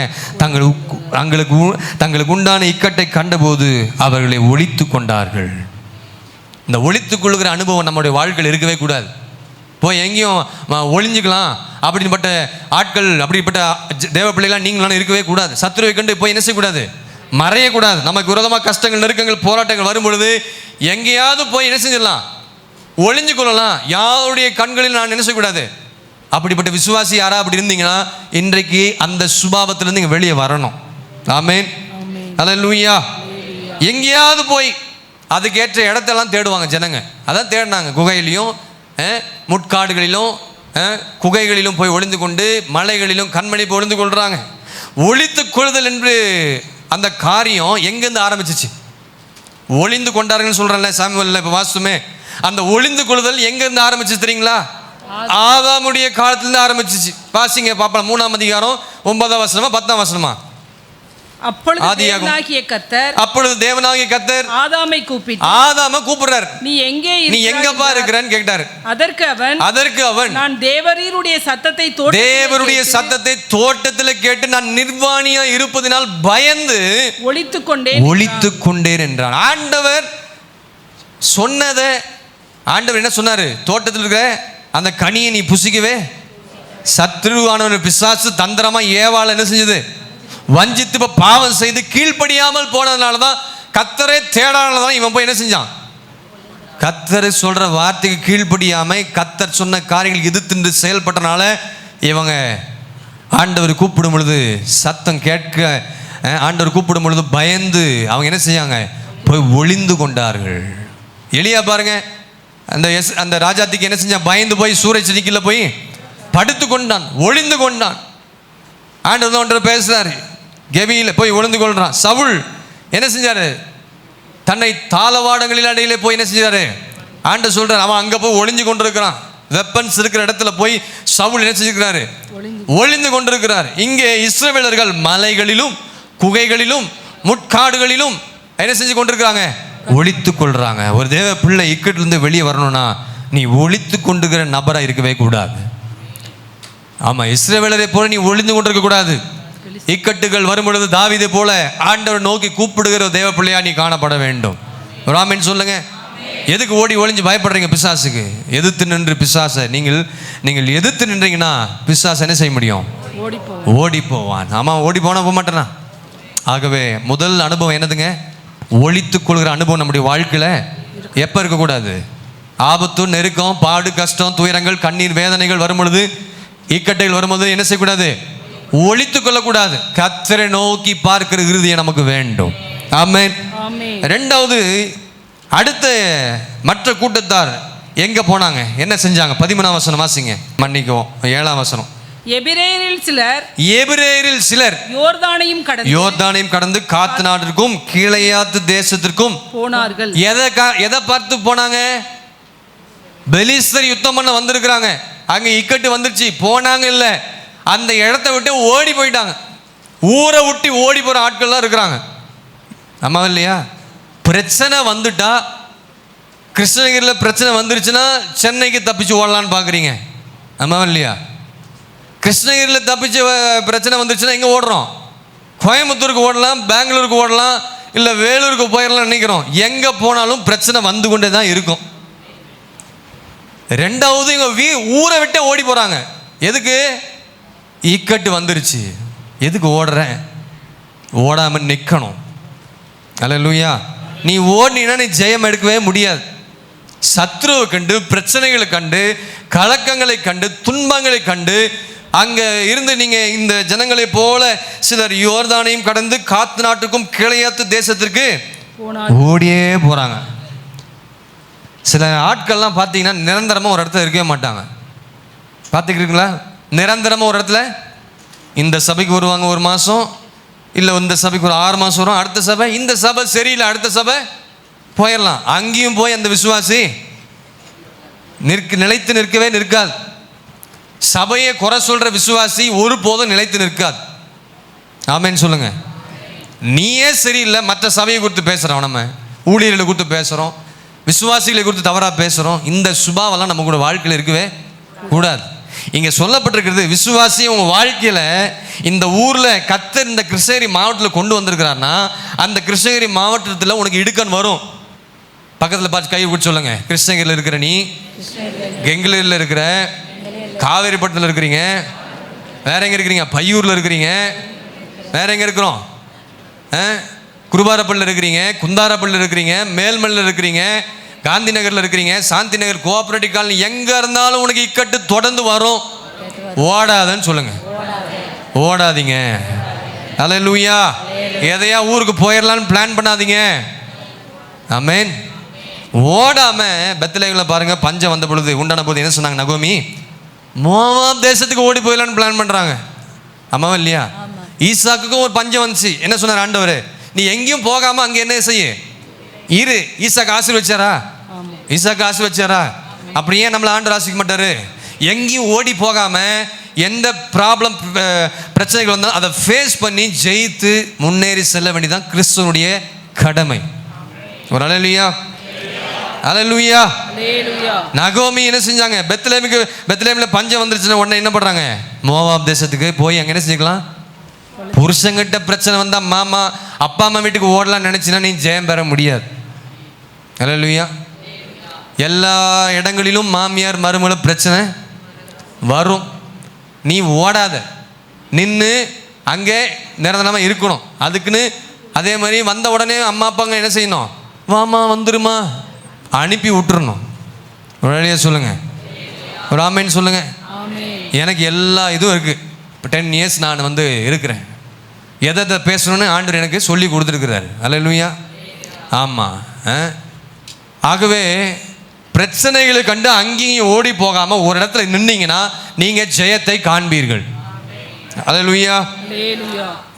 தங்களுக்கு உண்டான இக்கட்டை கண்டபோது அவர்களை ஒளித்து கொண்டார்கள். இந்த ஒளித்துக் கொள்கிற அனுபவம் நம்முடைய வாழ்க்கையில் இருக்கவே கூடாது. போய் எங்கேயும் ஒளிஞ்சுக்கலாம் அப்படிப்பட்ட ஆட்கள், அப்படிப்பட்ட தேவ பிள்ளைகளாம் நீங்களாம் இருக்கவே கூடாது. சத்துருவை கண்டு போய் என்ன செய்யக்கூடாது? மறையக்கூடாது. நமக்கு விரோதமாக கஷ்டங்கள், நெருக்கங்கள், போராட்டங்கள் வரும்பொழுது எங்கேயாவது போய் என்ன செஞ்சிடலாம்? ஒளிஞ்சு கொள்ளலாம். யாருடைய கண்களில் நான் என்ன செய்யக்கூடாது. அப்படிப்பட்ட விசுவாசி யாரா அப்படி இருந்தீங்கன்னா இன்றைக்கு அந்த சுபாவத்திலிருந்து நீங்கள் வெளியே வரணும். ஆமென். அல்லேலூயா. எங்கேயாவது போய் அதுக்கேற்ற இடத்தெல்லாம் தேடுவாங்க ஜனங்க. அதான் தேடினாங்க. குகையிலையும் முட்காடுகளிலும் குகைகளிலும் போய் ஒளிந்து கொண்டு, மலைகளிலும் கண்மணி போய் ஒளிந்து கொள்றாங்க. ஒளித்து கொள்ளுதல் என்று அந்த காரியம் எங்கேருந்து ஆரம்பிச்சிச்சு? ஒளிந்து கொண்டார்கள்னு சொல்றேன்ல சாமுவேல்ல, இப்போ வாசுமே அந்த ஒளிந்து கொள்ளுதல் எங்கேருந்து ஆரம்பிச்சு தெரியுங்களா? ஆதாமுடைய காலத்திலிருந்து ஆரம்பிச்சிச்சு. வாசிங்க பாப்பா, 3ஆம் அதிகாரம் 9ஆம் வசனமா 10ஆம் வசனமா? அப்பொழுது தேவனாகிய கர்த்தர் ஆதாமை கூப்பிடுறார். நீ எங்கப்பா இருக்கிறன்னு கேட்டார். அதற்கு அவன் நான் தேவரீருடைய சத்தத்தை தோட்டத்தில் கேட்டு நான் நிர்வாணியா இருப்பதினால் பயந்து ஒளித்துக் கொண்டேன் என்றான். ஆண்டவர் சொன்னதை ஆண்டவர் என்ன சொன்னாரு? தோட்டத்தில் இருக்கிற அந்த கனியை நீ புசிக்கவே. சத்ருவானவன் பிசாசு தந்திரமா ஏவாளை என்ன செஞ்சது? வஞ்சித்து பாவம் செய்து கீழ்ப்படியாமல் போனதுனால தான், கர்த்தரை தேடாதனால இவன் போய் என்ன செஞ்சான்? கர்த்தர் சொல்ற வார்த்தைக்கு கீழ்ப்படியாம கர்த்தர் சொன்ன காரியங்கள் எதிர்த்து செயல்பட்டனால இவங்க ஆண்டவர் கூப்பிடும் பொழுது சத்தம் கேட்க, ஆண்டவர் கூப்பிடும் பொழுது பயந்து அவங்க என்ன செஞ்சாங்க? போய் ஒளிந்து கொண்டார்கள். எலியா பாருங்க, அந்த ராஜாத்திக்கு என்ன செஞ்சான்? பயந்து போய் சூரிய செடிக்குள்ள போய் படுத்து கொண்டான், ஒளிந்து கொண்டான். ஆண்டவர் தான் ஒன்று பேசுறாரு, கெபியில் போய் ஒளிந்து கொள்றான். சவுல் என்ன செஞ்சாரு? தன்னை தாளவாடங்களில் அடையிலே போய் என்ன செஞ்சாரு? ஆண்டவர் சொல்றாரு, அவன் அங்கே போய் ஒளிஞ்சு கொண்டிருக்கிறான். வெப்பன்ஸ் இருக்கிற இடத்துல போய் சவுல் என்ன செஞ்சிருக்கிறாரு? ஒளிந்து கொண்டிருக்கிறார். இங்கே இஸ்ரவேலர்கள் மலைகளிலும் குகைகளிலும் முட்காடுகளிலும் என்ன செஞ்சு கொண்டிருக்கிறாங்க? ஒளித்து கொள்றாங்க. ஒரு தேவ பிள்ளை இக்கட்டிலிருந்து வெளியே வரணும்னா நீ ஒளித்து கொண்டுகிற நபராக இருக்கவே கூடாது. ஆமா, இஸ்ரவேலரை போல நீ ஒளிந்து கொண்டிருக்க கூடாது. இக்கட்டுகள் வரும் பொழுது தாவீதை போல ஆண்டவர் நோக்கி கூப்பிடுகிற தேவ பிள்ளையா நீ காணப்பட வேண்டும். ஆமென் சொல்லுங்க. எதுக்கு ஓடி ஒளிஞ்சு பயப்படுறீங்க? பிசாசுக்கு எதிர்த்து நின்று பிசாசை நீங்கள் எதிர்த்து நின்றீங்கன்னா பிசாசு என்ன செய்ய முடியும்? ஓடி போவான். ஆமா, ஓடி போக மாட்டேனா? ஆகவே முதல் அனுபவம் என்னதுங்க? ஒளித்துக் கொள்கிற அனுபவம் நம்முடைய வாழ்க்கையில எப்ப இருக்கக்கூடாது? ஆபத்து, நெருக்கம், பாடு, கஷ்டம், துயரங்கள், கண்ணீர், வேதனைகள் வரும் பொழுது, இக்கட்டைகள் வரும்போது என்ன செய்யக்கூடாது? ஒளித்துக் கொள்ளக்கூடாது. கர்த்தரை நோக்கி பார்க்கிற இருதயம் நமக்கு வேண்டும். ஆமென். இரண்டாவது, அடுத்த மற்ற கூட்டத்தார் எங்க போனாங்க, என்ன செஞ்சாங்க? 13ஆம் வசனம் வாசிங்க. மன்னிக்கவும், 7ஆம் வசனம். எபிரேயரில் சிலர் யோர்தானையும் கடந்து காத்து நாட்டிற்கும் கீலேயாத்து தேசத்திற்கும் போனார்கள். எதை பார்த்து போனாங்க? பெலிஸ்தர் யுத்தம் பண்ண வந்திருக்கிறாங்க. அங்க இக்கட்டு வந்துருச்சு, போனாங்க இல்ல, அந்த இடத்தை விட்டு ஓடி போயிட்டாங்க. ஊரை விட்டு ஓடி போற ஆட்கள்லாம் இருக்கிறாங்க. ஆமா இல்லையா? பிரச்சனை வந்துட்டா, கிருஷ்ணகிரியில் பிரச்சனை வந்துருச்சுன்னா சென்னைக்கு தப்பிச்சு ஓடலான்னு பார்க்குறீங்க. ஆமா இல்லையா? கிருஷ்ணகிரியில் தப்பிச்சு பிரச்சனை வந்துருச்சுன்னா எங்கே ஓடுறோம்? கோயம்புத்தூருக்கு ஓடலாம், பெங்களூருக்கு ஓடலாம், இல்லை வேலூருக்கு போயிடலாம் நினைக்கிறோம். எங்கே போனாலும் பிரச்சனை வந்து கொண்டே தான் இருக்கும். ரெண்டாவது, இவங்க ஊரை விட்டு ஓடி போகிறாங்க. எதுக்கு? இக்கட்டு வந்துருச்சு. எதுக்கு ஓடுறேன்? ஓடாமல் நிற்கணும். அல்லேலூயா. நீ ஓடினா நீ ஜெயம் எடுக்கவே முடியாது. சத்ருவை கண்டு, பிரச்சனைகளை கண்டு, கலக்கங்களை கண்டு, துன்பங்களை கண்டு அங்கே இருந்து நீங்கள் இந்த ஜனங்களை போல சிலர் யோர்தானையும் கடந்து காத்து நாட்டுக்கும் கீலேயாத்து தேசத்திற்கு ஓடியே போகிறாங்க. சில ஆட்கள்லாம் பார்த்தீங்கன்னா நிரந்தரமாக ஒரு இடத்துல இருக்கவே மாட்டாங்க. பார்த்துக்கிறீங்களா? நிரந்தரமாக ஒரு இடத்துல இந்த சபைக்கு வருவாங்க ஒரு மாதம், இல்லை இந்த சபைக்கு ஒரு 6 மாதம் வரும். அடுத்த சபை, இந்த சபை சரியில்லை, அடுத்த சபை போயிடலாம். அங்கேயும் போய் அந்த விசுவாசி நிலைத்து நிற்கவே நிற்காது. சபையை குறை சொல்கிற விசுவாசி ஒரு போதும் நிலைத்து நிற்காது. ஆமென் சொல்லுங்க. நீயே சரியில்லை, மற்ற சபையை குறித்து பேசுகிறோம், நம்ம ஊழியர்களை குறித்து பேசுகிறோம், விசுவாசிகளை குறித்து தவறாக பேசுகிறோம். இந்த சுபாவெல்லாம் நம்ம கூட வாழ்க்கையில் இருக்கவே கூடாது. இங்கே சொல்லப்பட்டிருக்கிறது, விசுவாசி உங்கள் வாழ்க்கையில் இந்த ஊரில் கர்த்தர் இந்த கிருஷ்ணகிரி மாவட்டத்தில் கொண்டு வந்திருக்கிறாருன்னா, அந்த கிருஷ்ணகிரி மாவட்டத்தில் உனக்கு இடுக்கன் வரும். பக்கத்தில் பார்த்து கை பிடிச்சி சொல்லுங்க. கிருஷ்ணகிரியில் இருக்கிற நீ, கெங்கலூரில் இருக்கிற, காவேரிப்பட்டினத்தில் இருக்கிறீங்க, வேற எங்கே இருக்கிறீங்க? பையூரில் இருக்கிறீங்க, வேற எங்கே இருக்கிறோம்? குருபாரப்பள்ளியில் இருக்கிறீங்க, குந்தாரப்பள்ளியில் இருக்கிறீங்க, மேல்மல்லில் இருக்கிறீங்க, காந்தி நகரில் இருக்கிறீங்க, சாந்தி நகர், கோஆபரேட்டிவ் காலனி, எங்கே இருந்தாலும் உனக்கு இக்கட்டு தொடர்ந்து வரும். ஓடாதன்னு சொல்லுங்க. ஓடாதீங்க. அல்லேலூயா. எதையா ஊருக்கு போயிடலான்னு பிளான் பண்ணாதீங்க. ஆமென். ஓடாம பெத்லகேமில் பாருங்க, பஞ்சம் வந்த பொழுது உண்டான போது என்ன சொன்னாங்க? நகோமி மோவாப் தேசத்துக்கு ஓடி போயிடலான்னு பிளான் பண்றாங்க. ஆமாவா இல்லையா? ஈசாக்குக்கும் ஒரு பஞ்சம் வந்துச்சு. என்ன சொன்னார் ஆண்டவர்? நீ எங்கேயும் போகாம அங்கே என்ன செய்ய இரு. ஈசாக்கு ஆசீர்வதிச்சாரா? ஈசாக்கு ஆசீர்வதிச்சாரா? அப்படி ஏன் நம்மளை ஆண்டவர் ஆசீர்வதிக்க மாட்டாரு? எங்கேயும் ஓடி போகாம எந்த ப்ராப்ளம் பிரச்சனைகள் வந்தாலும் அதை ஃபேஸ் பண்ணி ஜெயித்து முன்னேறி செல்ல வேண்டியதான் கிறிஸ்துவனுடைய கடமை. ஒரு அல்லேலூயா. அல்லேலூயா. நகோமி என்ன செஞ்சாங்க? பெத்லகேமில் பஞ்சம் வந்துருச்சுன்னா உடனே என்ன பண்றாங்க? மோவாப் தேசத்துக்கு போய் அங்கே என்ன செஞ்சுக்கலாம்? புருஷங்கிட்ட பிரச்சனை வந்தா மாமா அப்பா அம்மா வீட்டுக்கு ஓடலாம் நினைச்சினா நீ ஜெயம் பெற முடியாது. அல்லேலூயா. எல்லா இடங்களிலும் மாமியார் மருமகள பிரச்சனை வரும். நீ ஓடாத, நின்று அங்கே நிரந்தரமாக இருக்கணும். அதுக்குன்னு அதே மாதிரி வந்த உடனே அம்மா அப்பாங்க என்ன செய்யணும்? வாமா வந்துருமா அனுப்பி விட்டுறணும். ஒரு வழியாக சொல்லுங்க. ஒரு ஆமேன்னு சொல்லுங்க. எனக்கு எல்லா இதுவும் இருக்குது. இப்போ 10 இயர்ஸ் நான் இருக்கிறேன். எதை பேசணும்னு ஆண்டவர் எனக்கு சொல்லி கொடுத்துருக்கிறாரு. அல்லேலூயா. ஆமாம். ஆகவே பிரச்சனைகளை கண்டு அங்கேயும் ஓடி போகாமல் ஒரு இடத்துல நின்னீங்கன்னா நீங்கள் ஜெயத்தை காண்பீர்கள். அல்லேலூயா.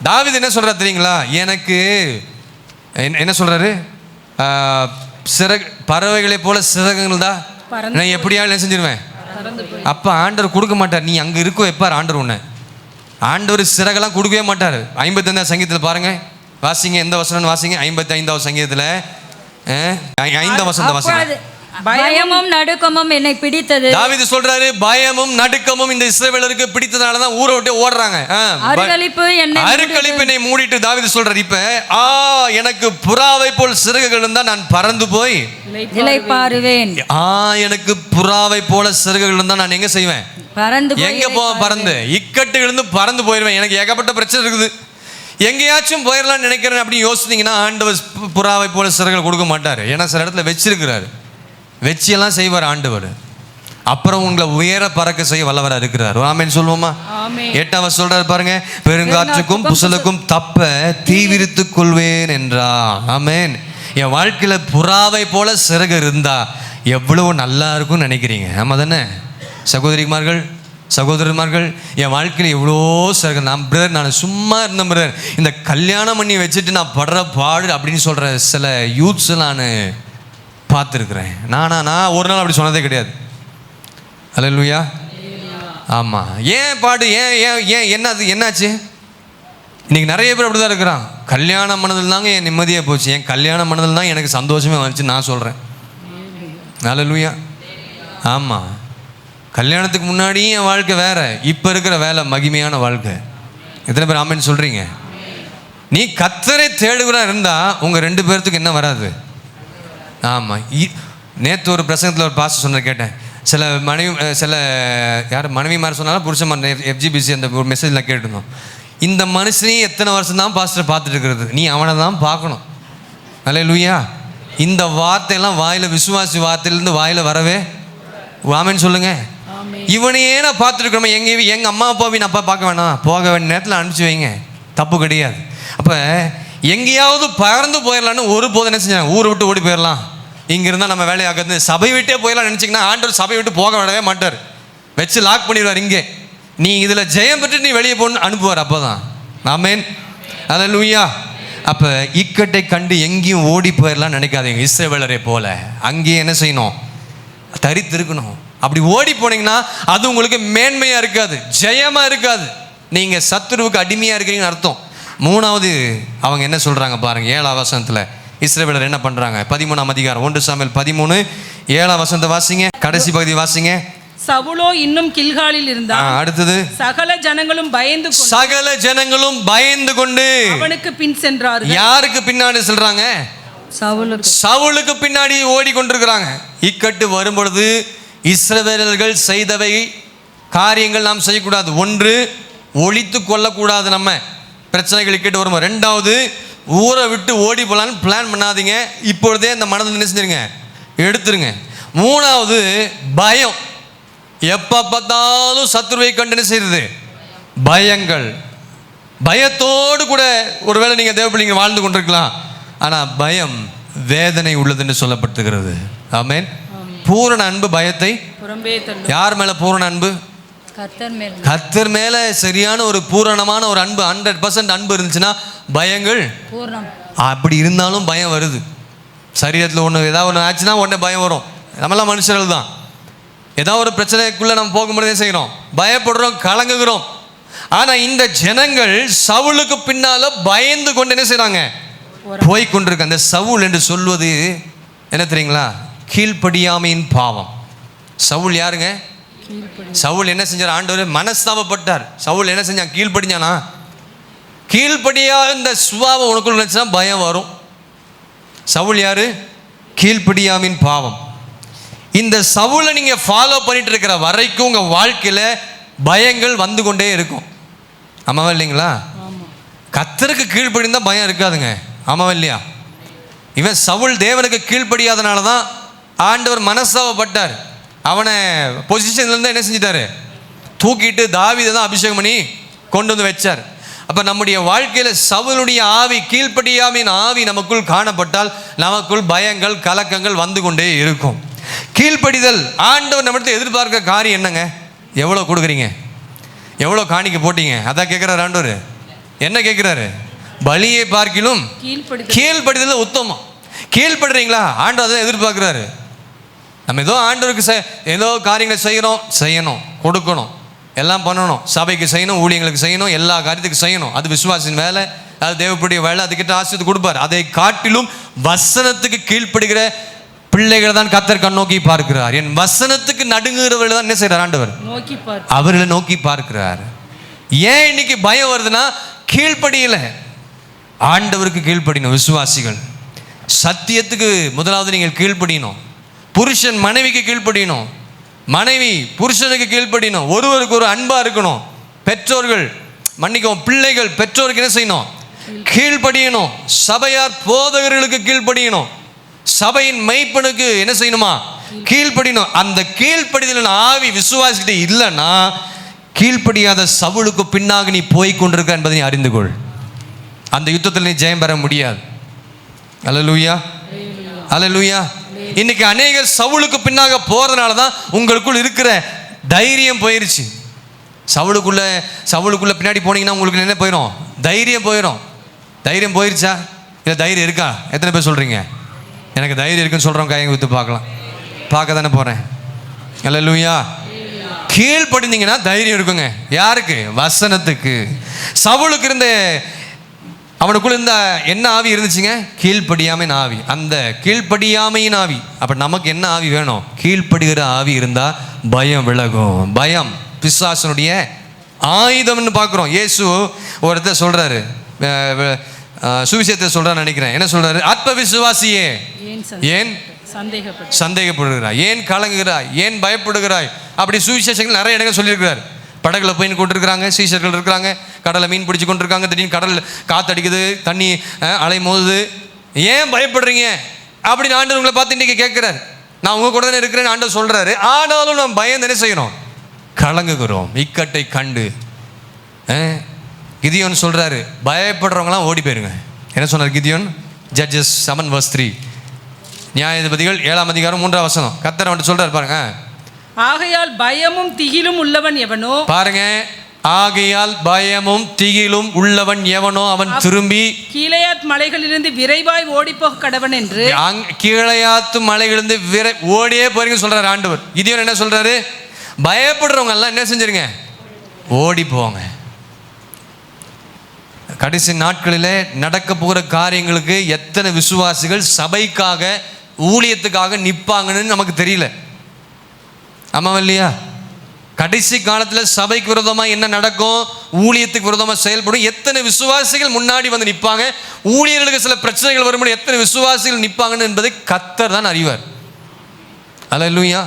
தாவீது என்ன சொல்கிறார் தெரியுங்களா? எனக்கு என்ன சொல்கிறாரு? சிறகு பறவைகளை போல சிறகுகள் தான், நான் எப்படியாவது என்ன செஞ்சிருவேன். அப்போ ஆண்டவர் கொடுக்க மாட்டார். நீ அங்கே இருக்க வைப்பார் ஆண்டவர் உன்னை. ஆண்டவர் சிறகெல்லாம் கொடுக்கவே மாட்டார். 55ஆம் சங்கீதத்தில் பாருங்க, வாசிங்க. எந்த வசனம் வாசிங்க? 55ஆம் சங்கீதத்தில் 5ஆம் வசனத்தை வாசிங்க. பயமும் நடுக்கமும் என்னை பிடித்தது. தாவீது சொல்றாரு, பயமும் நடுக்கமும் இந்த இஸ்ரவேலருக்கு பிடித்ததால தான் ஊரை விட்டு ஓடுறாங்க. அருக்களிப்பு என்னை மூடிட்டு தாவீது சொல்றாரு, இப்ப எனக்கு புறாவை போல் சிறகுகள் இருந்தா நான் பறந்து போய் இளைப்பாறுவேன். எனக்கு புறாவை போல சிறகுகள் இருந்தா நான் எங்க செய்வேன்? எங்க போவேன்? பறந்து இக்கட்டுகள் இருந்து பறந்து போயிருவேன். எனக்கு ஏகப்பட்ட பிரச்சனை இருக்குது, எங்கேயாச்சும் போயிடலாம்னு நினைக்கிறேன் அப்படின்னு யோசித்தீங்கன்னா ஆண்டவர் புறாவை போல சிறகுகள் கொடுக்க மாட்டார். ஏன்னா சில இடத்துல வச்சிருக்கிறாரு, வச்சியெல்லாம் செய்வார் ஆண்டவர். அப்புறம் உங்களை உயர பறக்க செய்ய வல்லவராக இருக்கிறார். ஆமென் சொல்லுவோமா? 8வது சொல்றாரு பாருங்க, பெருங்காற்றுக்கும் புசலுக்கும் தப்ப தீவிரித்துக் கொள்வேன் என்றார். ஆமென். என் வாழ்க்கையில புறாவை போல சிறகு இருந்தா எவ்வளவு நல்லா இருக்கும்னு நினைக்கிறீங்க? ஆமா தானே சகோதரிமார்கள், சகோதரன்மார்கள்? என் வாழ்க்கையில் எவ்வளோ சிறகு. நான் சும்மா இருந்தேன் பிரதர், இந்த கல்யாணம் பண்ணி வச்சுட்டு நான் படுற பாடு அப்படின்னு சொல்ற சில யூத்ஸ் நான் பார்த்துருக்குறேன். நான் ஒரு நாள் அப்படி சொன்னதே கிடையாது. அல்லேலூயா. ஆமாம். ஏன் பாடு? ஏன் என்னாச்சு? இன்னைக்கு நிறைய பேர் அப்படி தான் இருக்கிறான். கல்யாணம் பண்ணதில் தாங்க என் நிம்மதியாக போச்சு, என் கல்யாணம் பண்ணதில் தான் எனக்கு சந்தோஷமே வந்துச்சு நான் சொல்கிறேன். அல்லேலூயா. ஆமாம். கல்யாணத்துக்கு முன்னாடியும் என் வாழ்க்கை வேற, இப்போ இருக்கிற வேலை மகிமையான வாழ்க்கை. எத்தனை பேர் ஆமென் சொல்கிறீங்க? நீ கர்த்தரை தேடுகிறா இருந்தால் உங்கள் 2 பேர்த்துக்கு என்ன வராது? ஆமாம். நேற்று ஒரு பிரசங்கத்தில் ஒரு பாஸ்டர் சொன்னதை கேட்டேன். சில மனைவி மாதிரி சொன்னாலும் புருஷன் FGBC அந்த ஒரு மெசேஜில் கேட்டுருந்தோம். இந்த மனுஷனையும் எத்தனை வருஷம் தான் பாஸ்டர் பார்த்துட்டு இருக்கிறது, நீ அவனை தான் பார்க்கணும். அல்லேலூயா. இந்த வார்த்தையெல்லாம் வாயில், விசுவாசி வார்த்தையிலேருந்து வாயில் வரவே ஆமென் சொல்லுங்க. இவனையே நான் பார்த்துருக்கணுமா? எங்கள் அம்மா அப்பாவையும் அப்பா பார்க்க வேணாம், போக வேண்டிய நேரத்தில் அனுப்பிச்சி வைங்க, தப்பு கிடையாது. அப்போ எங்கேயாவது பறந்து போயிடலான்னு ஒரு போது என்ன செஞ்சாங்க? ஊரை விட்டு ஓடி போயிடலாம், இங்கே இருந்தால் நம்ம வேலையாகிறது, சபை விட்டே போயிடலாம் நினச்சிங்கன்னா ஆண்டவர் சபை விட்டு போக விடவே மாட்டார், வச்சு லாக் பண்ணிடுவார். இங்கே நீ இதில் ஜெயம் பெற்று நீ வெளியே போகணுன்னு அனுப்புவார். அப்போ தான் ஆமென். அல்லேலூயா. அப்போ இக்கட்டை கண்டு எங்கேயும் ஓடி போயிடலாம்னு நினைக்காதீங்க. இஸ்ரவேலரை போல அங்கேயே என்ன செய்யணும்? தரித்திருக்கணும். அப்படி ஓடி போனீங்கன்னா அது உங்களுக்கு மேன்மையாக இருக்காது, ஜெயமாக இருக்காது, நீங்கள் சத்துருவுக்கு அடிமையாக இருக்கிறீங்கன்னு அர்த்தம். 3வது அவங்க என்ன சொல்கிறாங்க பாருங்கள், 7ஆம் வசனத்தில் இஸ்ரவேலர் என்ன பண்ணுறாங்க? 13ஆம் அதிகாரம் 1 சாமுவேல் 13 7ஆம் வசனத்தை வாசிங்க, கடைசி பகுதி வாசிங்க. சவுலோ இன்னும் கில்காலில் இருந்தான். அடுத்தது, சகல ஜனங்களும் பயந்து கொண்டு அவனுக்கு பின் சென்றார்கள். யாருக்கு பின்னாடி செல்றாங்க? சவுலுக்கு பின்னாடி ஓடிக்கொண்டிருக்கிறாங்க. இக்கட்டு வரும்பொழுது இஸ்ரவேலர்கள் செய்தவை காரியங்கள் நாம் செய்யக்கூடாது. 1, ஒழித்து கொள்ளக்கூடாது. நம்ம பிரச்சனைகள் இக்கட்டு வரும். 2வது, ஊரை விட்டு ஓடி போகலான்னு பிளான் பண்ணாதீங்க, இப்பொழுதே அந்த மனதில் என்ன செஞ்சிருங்க? எடுத்துருங்க. 3வது, பயம். எப்போ பார்த்தாலும் சத்துருவை கண்டு என்ன செய்யுது? பயங்கள். பயத்தோடு கூட ஒருவேளை நீங்கள் தேவப்பிள்ளைங்க வாழ்ந்து கொண்டிருக்கலாம், ஆனால் பயம் வேதனை உள்ளதுன்னு சொல்லப்பட்டிருக்கிறது. ஆமென். பூரண அன்பு பயத்தை யார் மேலே? பூரண அன்பு கர்த்தர் மேலே. சரியான ஒரு பூரணமான ஒரு அன்பு, 100% அன்பு இருந்துச்சுன்னா பயங்கள் அப்படி இருந்தாலும் பயம் வருது. சரீரத்தில் ஏதாவது ஒன்று ஆச்சுன்னா உடனே பயம் வரும். நம்மளாம் மனுஷர்கள் தான். ஏதாவது ஒரு பிரச்சனைக்குள்ளே நம்ம போகும்போதே செய்கிறோம், பயப்படுறோம், கலங்குகிறோம். ஆனால் இந்த ஜனங்கள் சவுலுக்கு பின்னால் பயந்து கொண்டு என்ன செய்கிறாங்க? போய்கொண்டிருக்க. அந்த சவுல் என்று சொல்வது என்ன தெரியுங்களா? கீழ்ப்படியாமையின் பாவம். சவுல் யாருங்க? சவுல் என்ன செஞ்சார்? ஆண்டவர் மனஸ்தாபப்பட்டார். சவுல் என்ன செஞ்சான்? கீழ்ப்படிஞ்சானா? கீழ்ப்படியா இந்த சுபாவம் உனக்குள்ள நினைச்சுன்னா பயம் வரும். சவுல் யாரு? கீழ்ப்படியாமையின் பாவம். இந்த சவுலை நீங்கள் ஃபாலோ பண்ணிட்டு இருக்கிற வரைக்கும் உங்கள் வாழ்க்கையில் பயங்கள் வந்து கொண்டே இருக்கும். ஆமாவா இல்லைங்களா? கர்த்தருக்கு கீழ்ப்படிந்தால் பயம் இருக்காதுங்க. ஆமாவா இல்லையா? இவன் சவுல் தேவனுக்கு கீழ்ப்படியாதனால தான் ஆண்டவர் மனஸ்தாபப்பட்டார். அவனை பொசிஷன்லேருந்து என்ன செஞ்சிட்டாரு? தூக்கிட்டு தாவீதை தான் அபிஷேகம் பண்ணி கொண்டு வந்து வச்சார். அப்போ நம்முடைய வாழ்க்கையில் சவுலுடைய ஆவி, கீழ்ப்படியாமையின் ஆவி நமக்குள் காணப்பட்டால் நமக்குள் பயங்கள், கலக்கங்கள் வந்து கொண்டே இருக்கும். கீழ்ப்படிதல். ஆண்டவர் நம்மகிட்ட எதிர்பார்க்க காரியம் என்னங்க? எவ்வளோ கொடுக்குறீங்க? எவ்வளோ காணிக்க போட்டீங்க? அதான் கேட்குறாரு ஆண்டவர். என்ன கேட்குறாரு? பலியை பார்க்கிலும் கீழ்ப்படிதல் உத்தமம். கீழ்ப்படுறீங்களா? ஆண்டவர் அதை எதிர்பார்க்குறாரு. நம்ம ஏதோ ஆண்டவருக்கு ஏதோ காரியங்களை செய்யணும், கொடுக்கணும், எல்லாம் பண்ணணும், சபைக்கு செய்யணும், ஊழியங்களுக்கு செய்யணும், எல்லா காரியத்துக்கு செய்யணும். அது விசுவாசின் வேலை, அது தேவனுடைய வேலை, அதுக்கிட்ட ஆசீர்வாதம் கொடுப்பார். அதை காட்டிலும் வசனத்துக்கு கீழ்ப்படுகிற பிள்ளைகளை தான் கர்த்தர் கண் நோக்கி பார்க்கிறார். என் வசனத்துக்கு நடுங்குகிறவர்கள் தான் என்ன செய்யறார் ஆண்டவர்? நோக்கி பார். அவர்களை நோக்கி பார்க்கிறார். ஏன் இன்னைக்கு பயம் வருதுன்னா கீழ்ப்படியல. ஆண்டவருக்கு கீழ்ப்படியணும். விசுவாசிகள் சத்தியத்துக்கு முதலாவது நீங்கள் கீழ்ப்படியணும். புருஷன் மனைவிக்கு கீழ்ப்படியணும், மனைவி புருஷனுக்கு கீழ்ப்படியணும், ஒருவருக்கு ஒரு அன்பா இருக்கணும். பெற்றோர்கள் மன்னிக்கவும், பிள்ளைகள் பெற்றோருக்கு என்ன செய்யணும்? கீழ்ப்படியணும். சபையார் போதகர்களுக்கு கீழ்ப்படியணும். சபையின் மெய்ப்பனுக்கு என்ன செய்யணுமா? கீழ்ப்படியணும். அந்த கீழ்ப்படிதலின் ஆவி விசுவாசிக்கிட்ட இல்லைன்னா கீழ்ப்படியாத சவுலுக்கு பின்னாக நீ போய் கொண்டிருக்க என்பதை நீ அறிந்து கொள். அந்த யுத்தத்தில் நீ ஜெயம் பெற முடியாது. அல்லேலூயா, அல்லேலூயா. இன்னைக்கு அநேகர் சவுலுக்கு பின்னாக போறதுனால தான் உங்களுக்குள் இருக்கிற தைரியம் போயிருச்சு. சவுலுக்குள்ள பின்னாடி போனீங்கன்னா உங்களுக்கு என்ன போயிடும்? தைரியம் போயிடும். தைரியம் போயிருச்சா? இல்லை தைரியம் இருக்கா? எத்தனை பேர் சொல்றீங்க எனக்கு தைரியம் இருக்குன்னு? சொல்றோம், கையை வித்து பார்க்கலாம். பார்க்க தானே போறேன். அல்லேலூயா. கீழ்ப்படிந்தீங்கன்னா தைரியம் இருக்குங்க. யாருக்கு? வசனத்துக்கு. சவுலுக்கு இருந்த அவனுக்குள்ள இருந்த என்ன ஆவி இருந்துச்சுங்க? கீழ்ப்படியாமை ஆவி. அந்த கீழ்ப்படியாமையின் ஆவி. அப்ப நமக்கு என்ன ஆவி வேணும்? கீழ்ப்படுகிற ஆவி இருந்தா பயம் விலகும். பயம் பிசாசனுடைய ஆயுதம்னு பார்க்குறோம். இயேசு ஒரு இடத்துல சொல்றாரு, சுவிசேஷத்தை சொல்றான்னு நினைக்கிறேன். என்ன சொல்றாரு? அற்ப விசுவாசியே, ஏன் சந்தேகப்படுகிறாய்? ஏன் கலங்குகிறாய்? ஏன் பயப்படுகிறாய்? அப்படி சுவிசேஷங்கள் நிறைய இடங்கள் சொல்லியிருக்கிறார். படகுல போய் கொண்டிருக்கிறாங்க, சீஷர்கள் இருக்கிறாங்க, கடலை மீன் பிடிச்சி கொண்டிருக்காங்க. திடீர்னு கடல் காத்தடிக்குது, தண்ணி அலை மோதுது. ஏன் பயப்படுறீங்க அப்படின்னு ஆண்டவர் உங்களை பார்த்து இன்னைக்கு கேட்கிறார். நான் உங்க கூட தானே இருக்கிறேன்னு ஆண்டவர் சொல்றாரு. ஆனாலும் நம்ம பயந்து என்ன செய்யணும்? கலங்குகிறோம். இக்கட்டை கண்டு கிதியோன் சொல்றாரு, பயப்படுறவங்களாம் ஓடி போயிருங்க. என்ன சொன்னார் கிதியோன்? ஜட்ஜஸ் 7:3, நியாயாதிபதிகள் 7ஆம் அதிகாரம் 3ஆம் வசனம். கர்த்தர் அவன்கிட்ட சொல்றாரு பாருங்க. ஆகையால் பயமும் திகிலும் உள்ளவன் எவனோ, பாருங்க, ஆகையால் பயமும் திகிலும் உள்ளவன் எவனோ அவன் திரும்பி கீலேயாத் மலைகளிலிருந்து விரைவாய் ஓடிப்போக கடவன் என்று. கீலேயாத்து மலைகளிலிருந்து ஓடியே போறீங்க சொல்றாரு ஆண்டவர். கிதியோன் என்ன சொல்றாரு? பயப்படுறவங்க எல்லாம் என்ன செஞ்சிருங்க? ஓடி போங்க. கடைசி நாட்களிலே நடக்க போகிற காரியங்களுக்கு எத்தனை விசுவாசிகள் சபைக்காக ஊழியத்துக்காக நிற்பாங்கன்னு நமக்கு தெரியல. ஆமாம் இல்லையா? கடைசி காலத்தில் சபைக்கு விரோதமாக என்ன நடக்கும், ஊழியத்துக்கு விரோதமாக செயல்படும் எத்தனை விசுவாசிகள் முன்னாடி வந்து நிற்பாங்க, ஊழியர்களுக்கு சில பிரச்சனைகள் வரும்போது எத்தனை விசுவாசிகள் நிற்பாங்கன்னு என்பதை கர்த்தர் தான் அறிவார். அல்லேலூயா.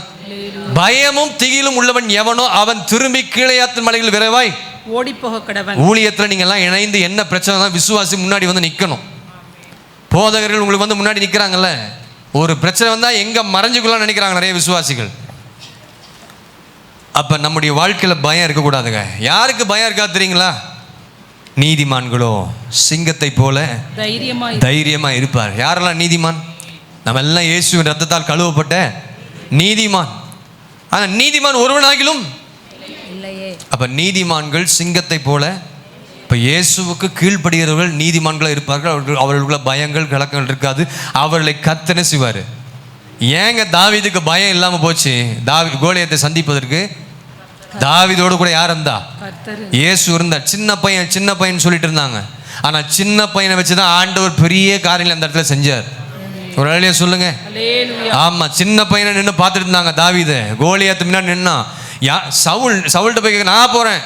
பயமும் திகிலும் உள்ளவன் எவனோ அவன் திரும்பி கீலேயாத்து மலைகள் விரைவாய் ஓடி போக கடவன். ஊழியத்தில் நீங்க எல்லாம் இணைந்து என்ன பிரச்சனை தான் விசுவாசி முன்னாடி வந்து நிற்கணும். போதகர்கள் உங்களுக்கு வந்து முன்னாடி நிற்கிறாங்கல்ல, ஒரு பிரச்சனை வந்தா எங்க மறைஞ்சுக்கலாம் நினைக்கிறாங்க நிறைய விசுவாசிகள். அப்ப நம்முடைய வாழ்க்கையில பயம் இருக்கக்கூடாதுங்க. யாருக்கு பயம் இருக்கா தெரியுங்களா? நீதிமான்களோ சிங்கத்தை போல தைரியமா இருப்பார். யாரெல்லாம் நீதிமான்? நம்ம எல்லாம் இயேசுவின் ரத்தத்தால் கழுவப்பட்ட நீதிமான். ஆனா நீதிமான் ஒருவனாகிலும் இல்லையே. அப்ப நீதிமான்கள் சிங்கத்தை போல. இப்ப இயேசுவுக்கு கீழ்ப்படுகிறவர்கள் நீதிமான்களா இருப்பார்கள். அவர்களுக்குள்ள பயங்கள் கலக்கங்கள் இருக்காது. அவர்களை கர்த்தர் செய்வாரு. ஏங்க தாவீதுக்கு பயம் இல்லாம போச்சு? கோலியத்தை சந்திப்பதற்கு தாவீதோடு கூட யார் இருந்தா? இயேசு இருந்தார். சின்ன பையன் சொல்லிட்டு இருந்தாங்க. ஆனா சின்ன பையனை வச்சுதான் ஆண்டவர் பெரிய காரியங்கள் அந்த இடத்துல செஞ்சார். ஒரு வேலையை சொல்லுங்க. ஆமா, சின்ன பையனை நின்று பார்த்துட்டு இருந்தாங்க. தாவீத கோலியாத்து முன்னாடி நின்னா சவுல்கிட்ட போய் நான் போறேன்,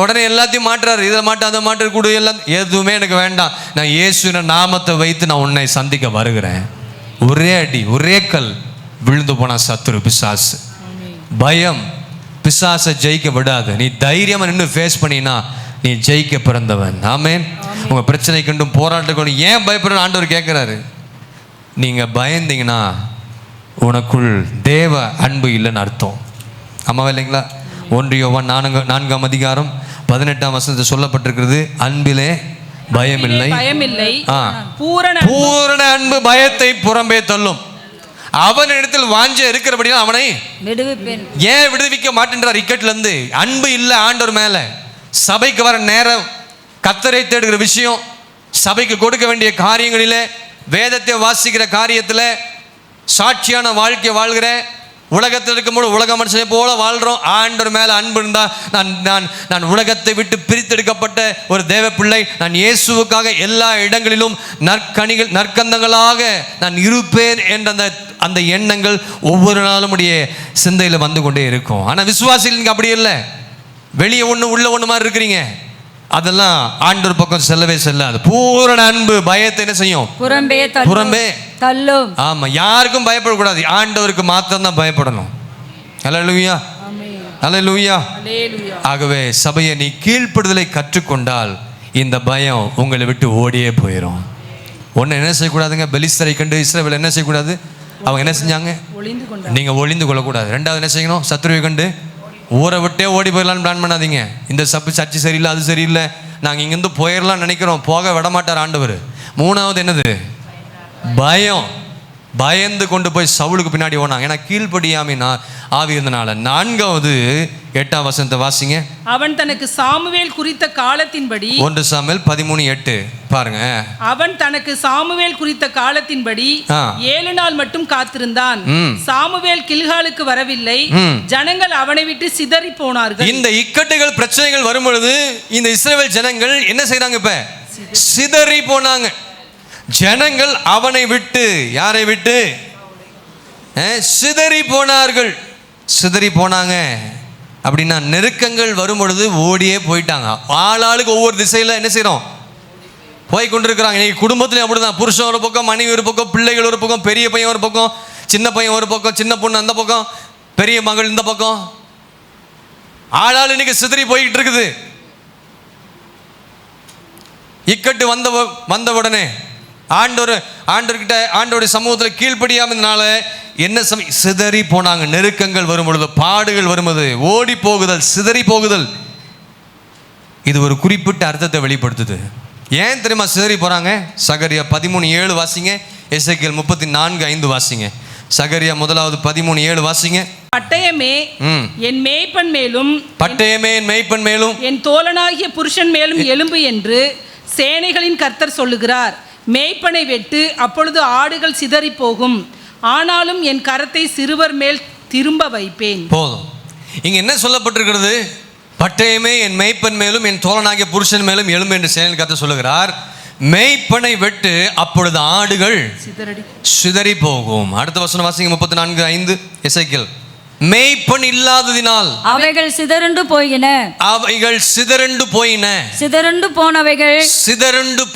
உடனே எல்லாத்தையும் மாட்டுறாரு. இதை மாட்டு அதை மாட்டு கூடு எல்லாம் எதுவுமே எனக்கு வேண்டாம், நான் இயேசுவின் நாமத்தை வைத்து நான் உன்னை சந்திக்க வருகிறேன். ஒரே அடி ஒரே கல் விழுந்து போனா சத்துரு பிசாசு. பயம் பிசாசை ஜெயிக்க விடாது. நீ தைரியமா நின்று ஃபேஸ் பண்ணினா நீ ஜெயிக்க பிறந்தவன். ஆமென். உங்க பிரச்சனை கண்டும் போராட்டம் ஏன் பயப்படுற ஆண்டவர் கேட்கிறாரு. நீங்க பயந்தீங்கன்னா உனக்குள் தேவ அன்பு இல்லைன்னு அர்த்தம். ஆமாவா இல்லைங்களா? 1 யோவான் 4ஆம் அதிகாரம் 18ஆம் வசனத்தில் சொல்லப்பட்டிருக்கிறது, அன்பிலே பயமில்லை, பூரண அன்பு பயத்தை புறம்பே தள்ளும். அவனிடத்தில் வாஞ்ச இருக்கிறபடியால் அவனை விடுவிப்பேன். ஏன் விடுவிக்க மாட்டேன்றார் இக்கட்டுல இருந்து? அன்பு இல்லை ஆண்டவர் மேல. சபைக்கு வர நேரம், கர்த்தரை தேடுகிற விஷயம், சபைக்கு கொடுக்க வேண்டிய காரியங்களிலே, வேதத்தை வாசிக்கிற காரியத்தில், சாட்சியான வாழ்க்கை வாழ்கிற, உலகத்தில் இருக்கும்போது உலக மனுஷனை போல வாழ்கிறோம். ஆண்டவர் மேலே அன்பு இருந்தா நான் உலகத்தை விட்டு பிரித்தெடுக்கப்பட்ட ஒரு தேவ பிள்ளை, நான் இயேசுவுக்காக எல்லா இடங்களிலும் நற்கந்தங்களாக நான் இருப்பேன் என்ற அந்த அந்த எண்ணங்கள் ஒவ்வொரு நாளும் உடைய சிந்தையில் வந்து கொண்டே இருக்கும். ஆனால் விசுவாசிகளுக்கு அப்படி இல்லை. வெளியே ஒன்று உள்ள ஒன்று மாதிரி இருக்கிறீங்க. அதெல்லாம் ஆண்டவர் பக்கம் செல்லவே செல்லாது. பூரண அன்பு பயத்தை என்ன செய்யும்? புறம்பே தள்ளும். ஆமா, யாருக்கும் பயப்படக்கூடாது, ஆண்டவருக்கு மாத்திரம் தான் பயப்படணும். அல்லேலூயா, அல்லேலூயா. ஆகவே சபையை நீ கீழ்ப்படுதலை கற்றுக்கொண்டால் இந்த பயம் உங்களை விட்டு ஓடியே போயிடும். ஒன்று என்ன செய்யக்கூடாதுங்க, பெலிஸ்தரை கண்டு இஸ்ரவேல் என்ன செய்யக்கூடாது? அவங்க என்ன செஞ்சாங்க? நீங்கள் ஒளிந்து கொள்ளக்கூடாது. ரெண்டாவது என்ன செய்யணும்? சத்துருவை கண்டு ஊரை விட்டே ஓடி போயிடலான்னு பிளான் பண்ணாதீங்க. இந்த சர்ச்சு சரியில்லை, அது சரியில்லை, நாங்கள் இங்கேருந்து போயிடலாம்னு நினைக்கிறோம், போக விட மாட்டார் ஆண்டவர். மூணாவது என்னது? பயம். பயந்து கொண்டு போய் சவுலுக்கு பின்னாடி ஓனாங்க, ஏன்னா கீழ்ப்படியாமை ஆவி இருந்தனால. நான்காவது 8ஆம் வசனத்தை வாசிங்க. அவன் தனக்கு சாமுவேல் குறித்த காலத்தின்படி 1 சாமுவேல் 13:8 பாருங்க. அவன் தனக்கு சாமுவேல் குறித்த காலத்தின்படி 7 நாள் மட்டும் காத்திருந்தான். சாமுவேல் கில்காலுக்கு வரவில்லை. ஜனங்கள் அவனை விட்டு சிதறி போனார்கள். இந்த இக்கட்டுகள் பிரச்சனைகள் வரும் பொழுது இந்த இஸ்ரவேல் ஜனங்கள் என்ன செய்றாங்க? இப்ப சிதறி போனாங்க. ஜனங்கள் அவனை விட்டு, யாரை விட்டு? சிதறி போனார்கள். சிதறி போனாங்க அப்படின்னா நெருக்கங்கள் வரும் பொழுது ஓடியே போயிட்டாங்க. ஆளாளுக்கு ஒவ்வொரு திசையில் என்ன செய்கிறோம்? போய் கொண்டிருக்கிறாங்க. இன்னைக்கு குடும்பத்துலையும் அப்படிதான். புருஷன் ஒரு பக்கம், மனைவி ஒரு பக்கம், பிள்ளைகள் ஒரு பக்கம், பெரிய பையன் ஒரு பக்கம், சின்ன பையன் ஒரு பக்கம், சின்ன பொண்ணு அந்த பக்கம், பெரிய மகள் இந்த பக்கம். ஆளாள் இன்னைக்கு சிதறி போய்கிட்டு இருக்குது. இக்கட்டு வந்த உடனே ஆண்டவர்கிட்ட ஆண்டவருடைய சமூகத்தில் கீழ்ப்படியாமனால என்ன சிதறி போனாங்க. நெருக்கங்கள் வரும் பொழுது, பாடுகள் வரும்போது ஓடி போகுதல், சிதறி போகுதல். இது ஒரு குறிப்பிட்ட அர்த்தத்தை வெளிப்படுத்துது. ஏன் தெரியுமா சிதறி போறாங்க? சகரியா 13:7 வாசிங்க. எசேக்கியேல் 34:5 வாசிங்க. சகரியா 13:7 வாசிங்க. பட்டயமே என் மேய்ப்பன் மேலும், பட்டயமே என் மேய்ப்பன் மேலும், என் தோழனாகிய புருஷன் மேலும் எழும்பு என்று சேனைகளின் கர்த்தர் சொல்லுகிறார். மேய்ப்பனை வெட்டு, அப்பொழுது ஆடுகள் சிதறி போகும். ஆனாலும் என் கரத்தை சிறுவர் மேல் திரும்ப வைப்பேன். போதும். இங்க என்ன சொல்லப்பட்டிருக்கிறது? பட்டயமே என் மேய்ப்பன் மேலும் என் தோழனாகிய புருஷன் மேலும் எழும்பு என்று சேனைகளின் கர்த்தர் சொல்லுகிறார். மேய்ப்பனை வெட்டு, அப்பொழுது ஆடுகள் சிதறி போகும். அடுத்த வசனம் வாசிங்க. 34:5 எசேக்கியேல். மேய்ப்பன் இல்லாததினால் அவைகள் சிதறண்டு போயின. அவைகள் சிதறண்டு போயின. சிதறண்டு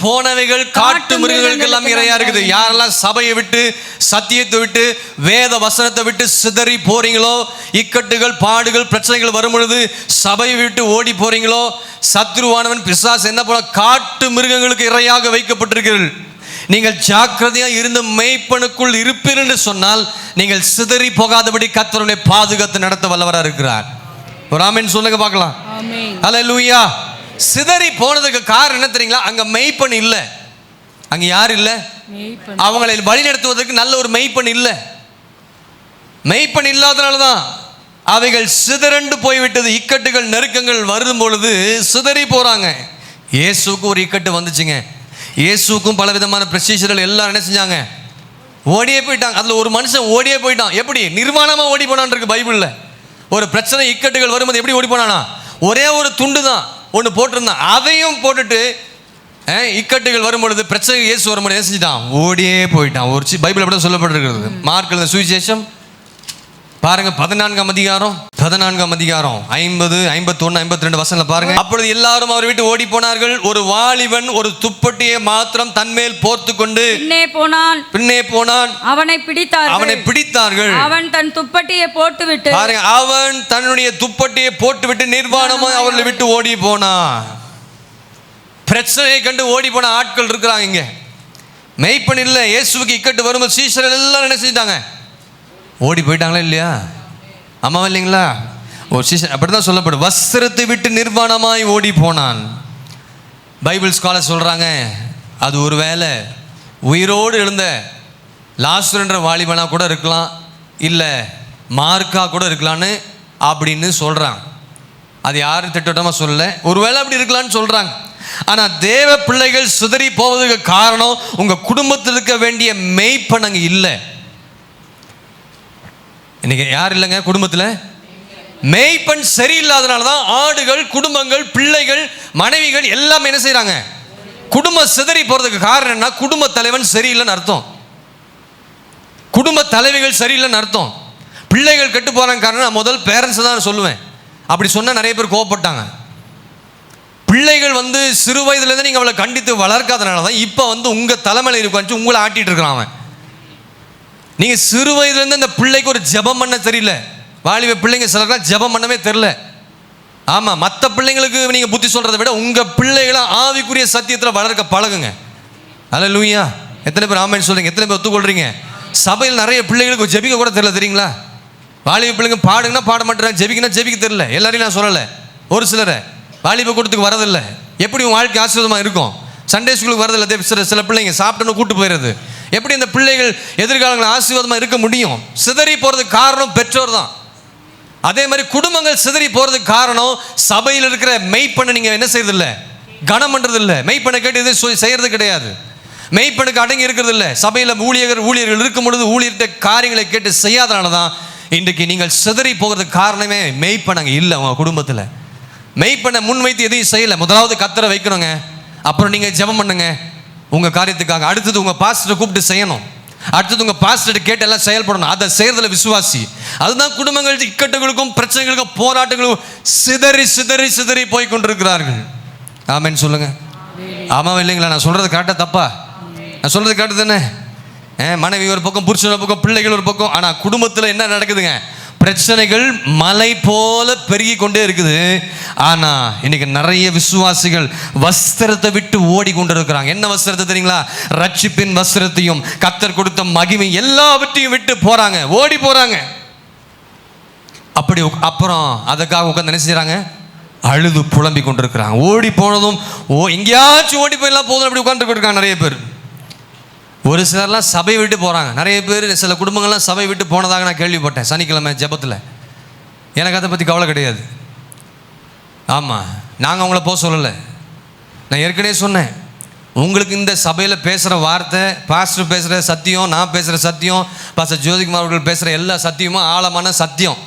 போனவைகள் காட்டு மிருகங்களுக்கு எல்லாம் இரையா இருக்குது. யாரெல்லாம் சபையை விட்டு, சத்தியத்தை விட்டு, வேத வசனத்தை விட்டு சிதறி போறீங்களோ, இக்கட்டுகள், பாடுகள், பிரச்சனைகள் வரும் பொழுது சபையை விட்டு ஓடி போறீங்களோ, சத்ருவானவன் பிசாசு என்ன போல காட்டு மிருகங்களுக்கு இரையாக வைக்கப்பட்டிருக்கிறீர்கள். நீங்கள் ஜாக்கிரதையா இருந்து மேய்ப்பனுக்குள் இருப்பீர் என்று சொன்னால் நீங்கள் சிதறி போகாதபடி கர்த்தருடைய பாதுகாத்து நடத்த வல்லவராக இருக்கிறார். ஒரு ஆமென் சொல்லுங்க பார்க்கலாம். அல்லேலூயா. சிதறி போனதுக்கு காரணம் என்ன தெரியுங்களா? அங்க மேய்ப்பன் இல்லை. அங்க யார் இல்லை? அவங்களை வழி நடத்துவதற்கு நல்ல ஒரு மேய்ப்பன் இல்லை. மேய்ப்பன் இல்லாதனால்தான் அவைகள் சிதறண்டு போய்விட்டது. இக்கட்டுகள், நெருக்கங்கள் வரும் பொழுது சிதறி போறாங்க. இயேசுக்கு ஒரு இக்கட்டு வந்துச்சுங்க. இயேசுக்கும் பல விதமான பிரச்சனைகள் எல்லாரும் என்ன செஞ்சாங்க? ஓடியே போயிட்டாங்க. அதில் ஒரு மனுஷன் ஓடியே போயிட்டான். எப்படி? நிர்வாணமாக ஓடி போனான் இருக்கு பைபிளில். ஒரு பிரச்சனை, இக்கட்டுகள் வரும்போது எப்படி ஓடி போனானா? ஒரே ஒரு துண்டு தான் ஒன்று போட்டிருந்தான். அதையும் போட்டுட்டு இக்கட்டுகள் வரும்பொழுது, பிரச்சனை இயேசு வரும்போது என்ன செஞ்சுட்டான்? ஓடியே போயிட்டான். ஒரு பைபிள் அப்படி சொல்லப்பட்டிருக்கிறது. மார்க் எழுதின சுவிசேஷம் பாருங்க, 14ஆம் அதிகாரம் 50, 51, 52 வசனங்களை பாருங்க. அப்பொழுது எல்லாரும் அவரை விட்டு ஓடி போனார்கள். ஒரு வாலிபன் ஒரு துப்பட்டியை மாத்திரம் தன்மேல் போர்த்து கொண்டு பின்னே போனான். அவனை பிடித்தார்கள். அவன் தன் துப்பட்டியை போட்டுவிட்டு, பாருங்க, அவன் தன்னுடைய துப்பட்டியை போட்டுவிட்டு நிர்வாணமாக அவர்களை விட்டு ஓடி போனான். பிரச்சனையை கண்டு ஓடி போன ஆட்கள் இருக்கிறாங்க இங்க. மெய்ப்பன் இல்லை. இயேசுவுக்கு இக்கட்டு வரும்போது சீஷர்கள் எல்லாரும் என்ன செஞ்சிட்டாங்க? ஓடி போயிட்டாங்களா இல்லையா? ஆமாவா இல்லைங்களா? ஒரு சீசன் அப்படிதான் சொல்லப்படும். வஸ்திரத்தை விட்டு நிர்வாணமாய் ஓடி போனான். பைபிள் ஸ்காலர் சொல்றாங்க, அது ஒரு வேளை உயிரோடு எழுந்த லாசருன்ற வாலிபனா கூட இருக்கலாம், இல்லை மார்க்கா கூட இருக்கலான்னு அப்படின்னு சொல்றாங்க. அது யாரும் திட்டவட்டமாக சொல்லலை, ஒருவேளை அப்படி இருக்கலான்னு சொல்றாங்க. ஆனால் தேவ பிள்ளைகள் சிதறி போவதற்கு காரணம் உங்க குடும்பத்தில் இருக்க வேண்டிய மெய்ப்பன் அங்கே இல்லை. இன்னைக்கு யார் இல்லைங்க குடும்பத்தில்? மேய்ப்பன் சரியில்லாதனால தான் ஆடுகள், குடும்பங்கள், பிள்ளைகள், மனைவிகள் எல்லாம் என்ன செய்யறாங்க? குடும்பம் சிதறி போறதுக்கு காரணம் என்ன? குடும்ப தலைவன் சரியில்லைன்னு அர்த்தம். குடும்ப தலைவிகள் சரியில்லைன்னு அர்த்தம். பிள்ளைகள் கெட்டு போகிறாங்க காரணம் நான் முதல் பேரண்ட்ஸ் தான் சொல்லுவேன். அப்படி சொன்னால் நிறைய பேர் கோவப்பட்டாங்க. பிள்ளைகள் சிறு வயதுலேருந்து நீங்கள் அவளை கண்டித்து வளர்க்காதனால தான் இப்போ உங்கள் தலைமையில் உட்காந்து உங்களை ஆட்டிகிட்டு இருக்கிறான் அவன். நீங்கள் சிறு வயதுலேருந்து அந்த பிள்ளைக்கு ஒரு ஜெபம் பண்ண தெரியல. வாலிப பிள்ளைங்க சிலர்லாம் ஜெபம் பண்ணவே தெரில. ஆமாம், மற்ற பிள்ளைங்களுக்கு நீங்கள் புத்தி சொல்கிறத விட உங்கள் பிள்ளைகளை ஆவிக்குரிய சத்தியத்தில் வளர்க்க பழகுங்க. அல்லேலூயா. எத்தனை பேர் ஆமென் சொல்கிறீங்க? எத்தனை பேர் ஒத்துக்கொள்கிறீங்க? சபையில் நிறைய பிள்ளைகளுக்கு ஜெபிக்க கூட தெரியல, தெரியுங்களா? வாலிப பிள்ளைங்க பாடுங்கன்னா பாட மாட்டேறாங்க, ஜெபிக்கணும் ஜெபிக்க தெரியல. எல்லாரையும் நான் சொல்லலை, ஒரு சிலரை வாலிப கூட்டத்துக்கு வரதில்லை. எப்படி உன் வாழ்க்கை ஆசீர்வாதமாக இருக்கும்? சண்டே ஸ்கூலுக்கு வரதில்லை. சில பிள்ளைங்க சாப்பிட்டோன்னு கூட்டு போயிடுறது. எப்படி அந்த பிள்ளைகள் எதிர்காலங்கள் ஆசீர்வாதமாக இருக்க முடியும்? சிதறி போகிறதுக்கு காரணம் பெற்றோர் தான். அதே மாதிரி குடும்பங்கள் சிதறி போகிறதுக்கு காரணம் சபையில் இருக்கிற மெய்ப்பண்ணை நீங்கள் என்ன செய்யறதில்லை, கனம் பண்ணுறதில்லை. மெய்ப்பண்ணை கேட்டு எதுவும் செய்கிறது கிடையாது. மெய்ப்பனுக்கு அடங்கி இருக்கிறது இல்லை. சபையில் ஊழியர்கள் இருக்கும் பொழுது ஊழியர்கிட்ட காரியங்களை கேட்டு செய்யாதனால தான் இன்றைக்கு நீங்கள் சிதறி போகிறதுக்கு காரணமே மெய்ப்பனங்க இல்லை. உங்கள் குடும்பத்தில் மெய்ப்பனை முன்வைத்து எதையும் செய்யலை. முதலாவது கர்த்தரை வைக்கணுங்க, அப்புறம் நீங்கள் ஜெபம் பண்ணுங்க உங்கள் காரியத்துக்காக. அடுத்தது உங்கள் பாஸ்டரை கூப்பிட்டு செய்யணும். அடுத்தது உங்கள் பாஸ்டர் கேட்டு எல்லாம் செயல்படணும். அதை செய்யறதுல விசுவாசி. அதுதான் குடும்பங்கள் இக்கட்டுகளுக்கும் பிரச்சனைகளுக்கும் போராட்டங்களுக்கும் சிதறி சிதறி சிதறி போய் கொண்டிருக்கிறார்கள். ஆமென் சொல்லுங்க. ஆமாம் இல்லைங்களா? நான் சொல்றது கரெக்டாக தப்பா? நான் சொல்றது கரெக்டு தானே? மனைவி ஒரு பக்கம், புருஷன் ஒரு பக்கம், பிள்ளைகள் ஒரு பக்கம். ஆனால் குடும்பத்தில் என்ன நடக்குதுங்க? பிரச்சனைகள் மலை போல பெருகி கொண்டே இருக்குது. ஆனால் இன்னைக்கு நிறைய விசுவாசிகள் வஸ்திரத்தை விட்டு ஓடி கொண்டு இருக்கிறாங்க. என்ன வஸ்திரத்தை தெரியுங்களா? ரட்சிப்பின் வஸ்திரத்தையும் கர்த்தர் கொடுத்த மகிமை எல்லாவற்றையும் விட்டு போறாங்க, ஓடி போறாங்க. அப்படி அப்புறம் அதுக்காக உட்காந்து என்ன செய்யறாங்க? அழுது புலம்பி கொண்டிருக்கிறாங்க. ஓடி போனதும் எங்கேயாச்சும் ஓடி போயெல்லாம் போதும் அப்படி உட்காந்துட்டு இருக்காங்க நிறைய பேர். ஒரு சிலர்லாம் சபை விட்டு போகிறாங்க. நிறைய பேர், சில குடும்பங்கள்லாம் சபை விட்டு போனதாக நான் கேள்விப்பட்டேன் சனிக்கிழமை ஜெபத்தில். எனக்கு அதை பற்றி கவலை கிடையாது. ஆமாம், நாங்கள் அவங்கள போக சொல்லலை. நான் ஏற்கனவே சொன்னேன், உங்களுக்கு இந்த சபையில் பேசுகிற வார்த்தை, பாஸ்டர் பேசுகிற சத்தியம், நான் பேசுகிற சத்தியம், பாஸ்டர் ஜோதிகுமார் அவர்கள் பேசுகிற எல்லா சத்தியமும் ஆழமான சத்தியம்.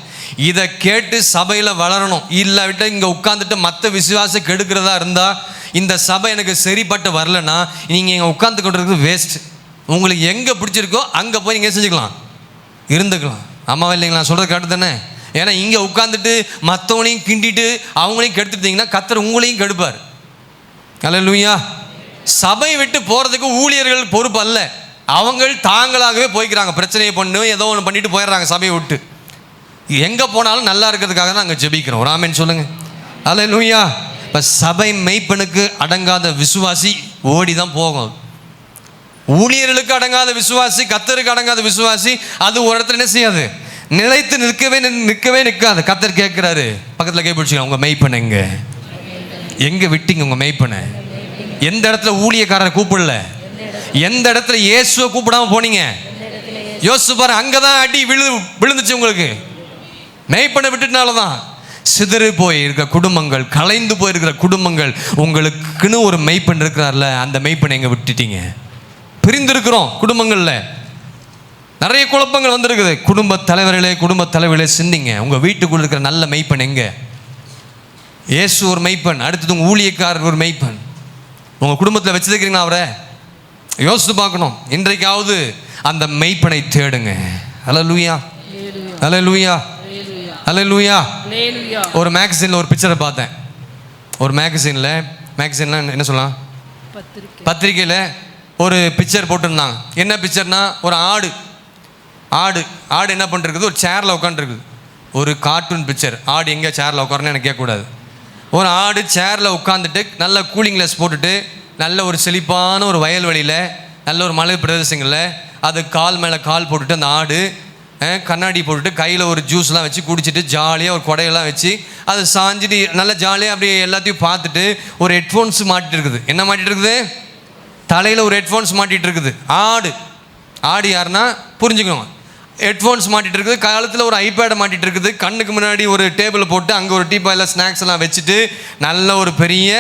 இதை கேட்டு சபையில் வளரணும். இல்லாவிட்ட இங்கே உட்காந்துட்டு மற்ற விசுவாசம் கெடுக்கிறதா இருந்தால், இந்த சபை எனக்கு சரிப்பட்டு வரலன்னா நீங்கள் இங்கே உட்காந்து கொண்டு இருக்கிறது வேஸ்ட். உங்களுக்கு எங்கே பிடிச்சிருக்கோ அங்கே போய் நீங்கள் செஞ்சுக்கலாம், இருந்துக்கலாம். ஆமாவா இல்லைங்களா? சொல்கிறது கரெக்டு தானே? ஏன்னா இங்கே உட்காந்துட்டு மற்றவங்களையும் கிண்டிட்டு அவங்களையும் கெடுத்துட்டீங்கன்னா கர்த்தர் உங்களையும் கெடுப்பார். அல்லேலூயா. சபை விட்டு போகிறதுக்கு ஊழியர்கள் பொறுப்பு அல்ல. அவங்க தாங்களாகவே போய்க்கிறாங்க. பிரச்சனையை பண்ணு ஏதோ ஒன்று பண்ணிட்டு போயிடுறாங்க சபையை விட்டு. எங்கே போனாலும் நல்லா இருக்கிறதுக்காக தான் நாங்கள் ஜெபிக்கிறோம். ஒரு ஆமென் சொல்லுங்கள். அல்லேலூயா. இப்போ சபை மெய்ப்பனுக்கு அடங்காத விசுவாசி ஓடி தான் போகும். ஊழியர்களுக்கு அடங்காத விசுவாசி, கர்த்தருக்கு அடங்காத விசுவாசி, அது ஒரு இடத்துல என்ன செய்யாது, நிலைத்து நிற்கவே நிற்காது. கர்த்தர் கேட்குறாரு, பக்கத்தில் கை பிடிச்சிக்கலாம், உங்கள் மெய்ப்பனை எங்கே விட்டீங்க? உங்கள் மெய்ப்பனை எந்த இடத்துல ஊழியக்காரரை கூப்பிடல, எந்த இடத்துல இயேசுவை கூப்பிடாம போனீங்க? யோசிச்சு பாரு. அங்கே தான் அடி விழுந்துச்சு உங்களுக்கு. மெய்ப்பனை விட்டுனால தான் சிதறி போயிருக்கிற குடும்பங்கள், கலைந்து போயிருக்கிற குடும்பங்கள். உங்களுக்குன்னு ஒரு மெய்ப்பன் இருக்கிறார்ல, அந்த மெய்ப்பனை எங்கே விட்டுட்டீங்க? பிரிந்திருக்கிறோம் குடும்பங்களில். நிறைய குழப்பங்கள் வந்திருக்குது. குடும்ப தலைவர்களே சிந்திங்க. உங்கள் வீட்டுக்குள்ள இருக்கிற நல்ல மெய்ப்பன் எங்கே? இயேசு ஒரு மெய்ப்பன். அடுத்தது உங்கள் ஊழியக்காரர் ஒரு மெய்ப்பன். உங்கள் குடும்பத்தில் வச்சிருக்கிறீங்களா அவரை? யோசித்து பார்க்கணும். இன்றைக்காவது அந்த மெய்ப்பனை தேடுங்க. அல்லேலூயா, அல்லேலூயா, அல்லேலூயா. ஒரு மேகசினில் ஒரு பிக்சரை பார்த்தேன். ஒரு மேகசினில் என்ன சொல்லலாம், பத்திரிக்கையில் ஒரு பிக்சர் போட்டிருந்தாங்க. என்ன பிக்சர்னா, ஒரு ஆடு என்ன பண்ணிருக்குது, ஒரு சேரில் உட்காந்துருக்குது. ஒரு கார்ட்டூன் பிக்சர். ஆடு எங்கே சேரில் உட்காரன்னு எனக்கு கேட்கக்கூடாது. ஒரு ஆடு சேரில் உட்காந்துட்டு நல்ல கூலிங் கிளாஸ் போட்டுட்டு நல்ல ஒரு செழிப்பான ஒரு வயல்வெளியில் நல்ல ஒரு மலை பிரதேசங்களில் அது கால் மேலே கால் போட்டுட்டு அந்த ஆடு கண்ணாடி போட்டுட்டு கையில் ஒரு ஜூஸ்லாம் வச்சு குடிச்சிட்டு ஜாலியாக ஒரு கொடையெல்லாம் வச்சு அது சாஞ்சிட்டு நல்லா ஜாலியாக அப்படியே எல்லாத்தையும் பார்த்துட்டு ஒரு ஹெட்ஃபோன்ஸ் மாட்டிட்டு இருக்குது. என்ன மாட்டிட்டு இருக்குது? தலையில் ஒரு ஹெட்ஃபோன்ஸ் மாட்டிகிட்டு இருக்குது. ஆடு யாருன்னா புரிஞ்சுக்கணும். ஹெட்ஃபோன்ஸ் மாட்டிகிட்டு இருக்குது, காலத்தில் ஒரு ஐபேடை மாட்டிகிட்டு இருக்குது, கண்ணுக்கு முன்னாடி ஒரு டேபிள் போட்டு அங்கே ஒரு டீப்பாயில் ஸ்நாக்ஸ் எல்லாம் வச்சுட்டு நல்ல ஒரு பெரிய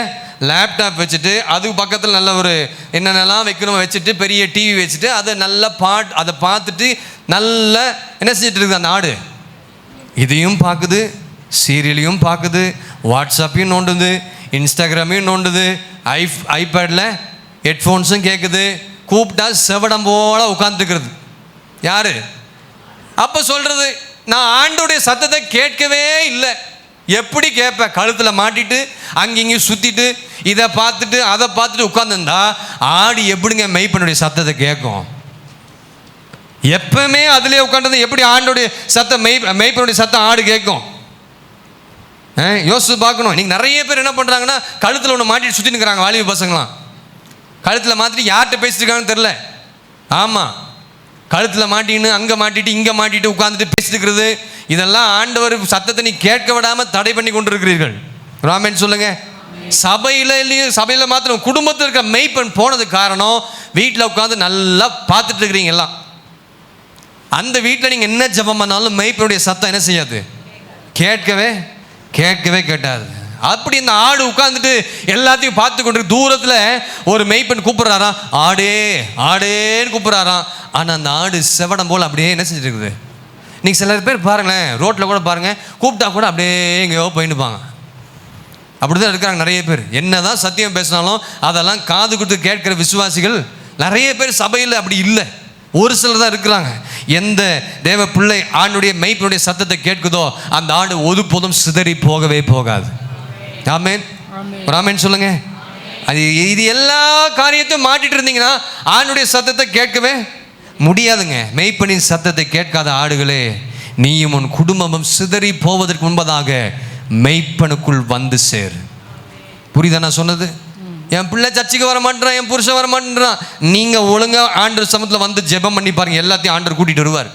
லேப்டாப் வச்சுட்டு அதுக்கு பக்கத்தில் நல்ல ஒரு என்னென்னலாம் வைக்கணுமோ வச்சுட்டு பெரிய டிவி வச்சுட்டு அதை நல்லா அதை பார்த்துட்டு நல்லா என்ன செஞ்சுட்டு இருக்குது அந்த ஆடு. இதையும் பார்க்குது, சீரியலையும் பார்க்குது, வாட்ஸ்அப்பையும் நோண்டுது, இன்ஸ்டாகிராமையும் நோண்டுது, ஐபேடில் ஹெட்ஃபோன்ஸும் கேட்குது, கூப்பிட்டா செவடம் போல உட்காந்துருக்கிறது. யாரு? அப்போ சொல்றது, நான் ஆண்டோடைய சத்தத்தை கேட்கவே இல்லை. எப்படி கேட்பேன்? கழுத்தில் மாட்டிட்டு அங்கேயும் சுற்றிட்டு இதை பார்த்துட்டு அதை பார்த்துட்டு உட்காந்துருந்தா ஆடு எப்படிங்க மெய்ப்பனுடைய சத்தத்தை கேட்கும்? எப்பவுமே அதிலே உட்காந்து எப்படி ஆண்டோடைய சத்தம் மெய்ப்பனுடைய சத்தம் ஆடு கேட்கும்? யோசிச்சு பார்க்கணும். இன்னைக்கு நிறைய பேர் என்ன பண்ணுறாங்கன்னா, கழுத்தில் ஒன்று மாட்டிட்டு சுற்றிட்டு இருக்கிறாங்க. வாலிப பசங்களாம் கழுத்தில் மாட்டிட்டு யார்கிட்ட பேசிட்டு இருக்காங்கன்னு தெரில. ஆமாம், கழுத்தில் மாட்டின்னு அங்கே மாட்டிட்டு இங்கே மாட்டிட்டு உட்காந்துட்டு பேசிட்டு இருக்கிறது, இதெல்லாம் ஆண்டவர் சத்தத்தை நீ கேட்க விடாமல் தடை பண்ணி கொண்டு இருக்கிறீர்கள். ராமன் சொல்லுங்க. சபையில் மாத்திரம் குடும்பத்தில் இருக்க மெய்ப்பெண் போனதுக்கு காரணம், வீட்டில் உட்காந்து நல்லா பார்த்துட்டு இருக்கிறீங்க எல்லாம். அந்த வீட்டில் நீங்கள் என்ன ஜெபம் பண்ணாலும் மெய்ப்பனுடைய சத்தம் என்ன செய்யாது? கேட்கவே கேட்டாது. அப்படி இந்த ஆடு உட்கார்ந்துட்டு எல்லாத்தையும் பார்த்து கொண்டு தூரத்தில் ஒரு மெய்ப்பெண் கூப்பிட்றாராம், ஆடே ஆடேன்னு கூப்பிட்றாராம். ஆனால் அந்த ஆடு செவடம் போல் அப்படியே என்ன செஞ்சுட்டு இருக்குது. நீங்கள் சில பேர் பாருங்களேன், ரோட்டில் கூட பாருங்கள், கூப்பிட்டா கூட அப்படியே எங்கேயோ போயிட்டுப்பாங்க. அப்படி தான் இருக்கிறாங்க நிறைய பேர். என்ன தான் சத்தியம் பேசினாலும் அதெல்லாம் காது கொடுத்து கேட்கிற விசுவாசிகள் நிறைய பேர் சபையில் அப்படி இல்லை. ஒரு சிலர் தான் இருக்கிறாங்க. எந்த தேவ பிள்ளை ஆண்டுடைய மெய்ப்பனுடைய சத்தத்தை கேட்குதோ அந்த ஆடு ஒருபோதும் சிதறி போகவே போகாது. ஆமென், ஆமென் சொல்லுங்க. அது இது எல்லா காரியத்தையும் மாட்டிட்டு இருந்தீங்கன்னா ஆண்டுடைய சத்தத்தை கேட்கவே முடியாதுங்க. மெய்ப்பனின் சத்தத்தை கேட்காத ஆடுகளே, நீயும் உன் குடும்பமும் சிதறி போவதற்கு முன்பதாக மெய்ப்பனுக்குள் வந்து சேர். புரியுதா நான் சொன்னது? என் பிள்ளை சர்ச்சைக்கு வர மாட்டேறான், என் புருஷன் வர மாட்டேறான். நீங்கள் ஒழுங்காக ஆண்டவர் சமூகத்தில் வந்து ஜெபம் பண்ணி பாருங்கள், எல்லாத்தையும் ஆண்டவர் கூட்டிகிட்டு வருவார்.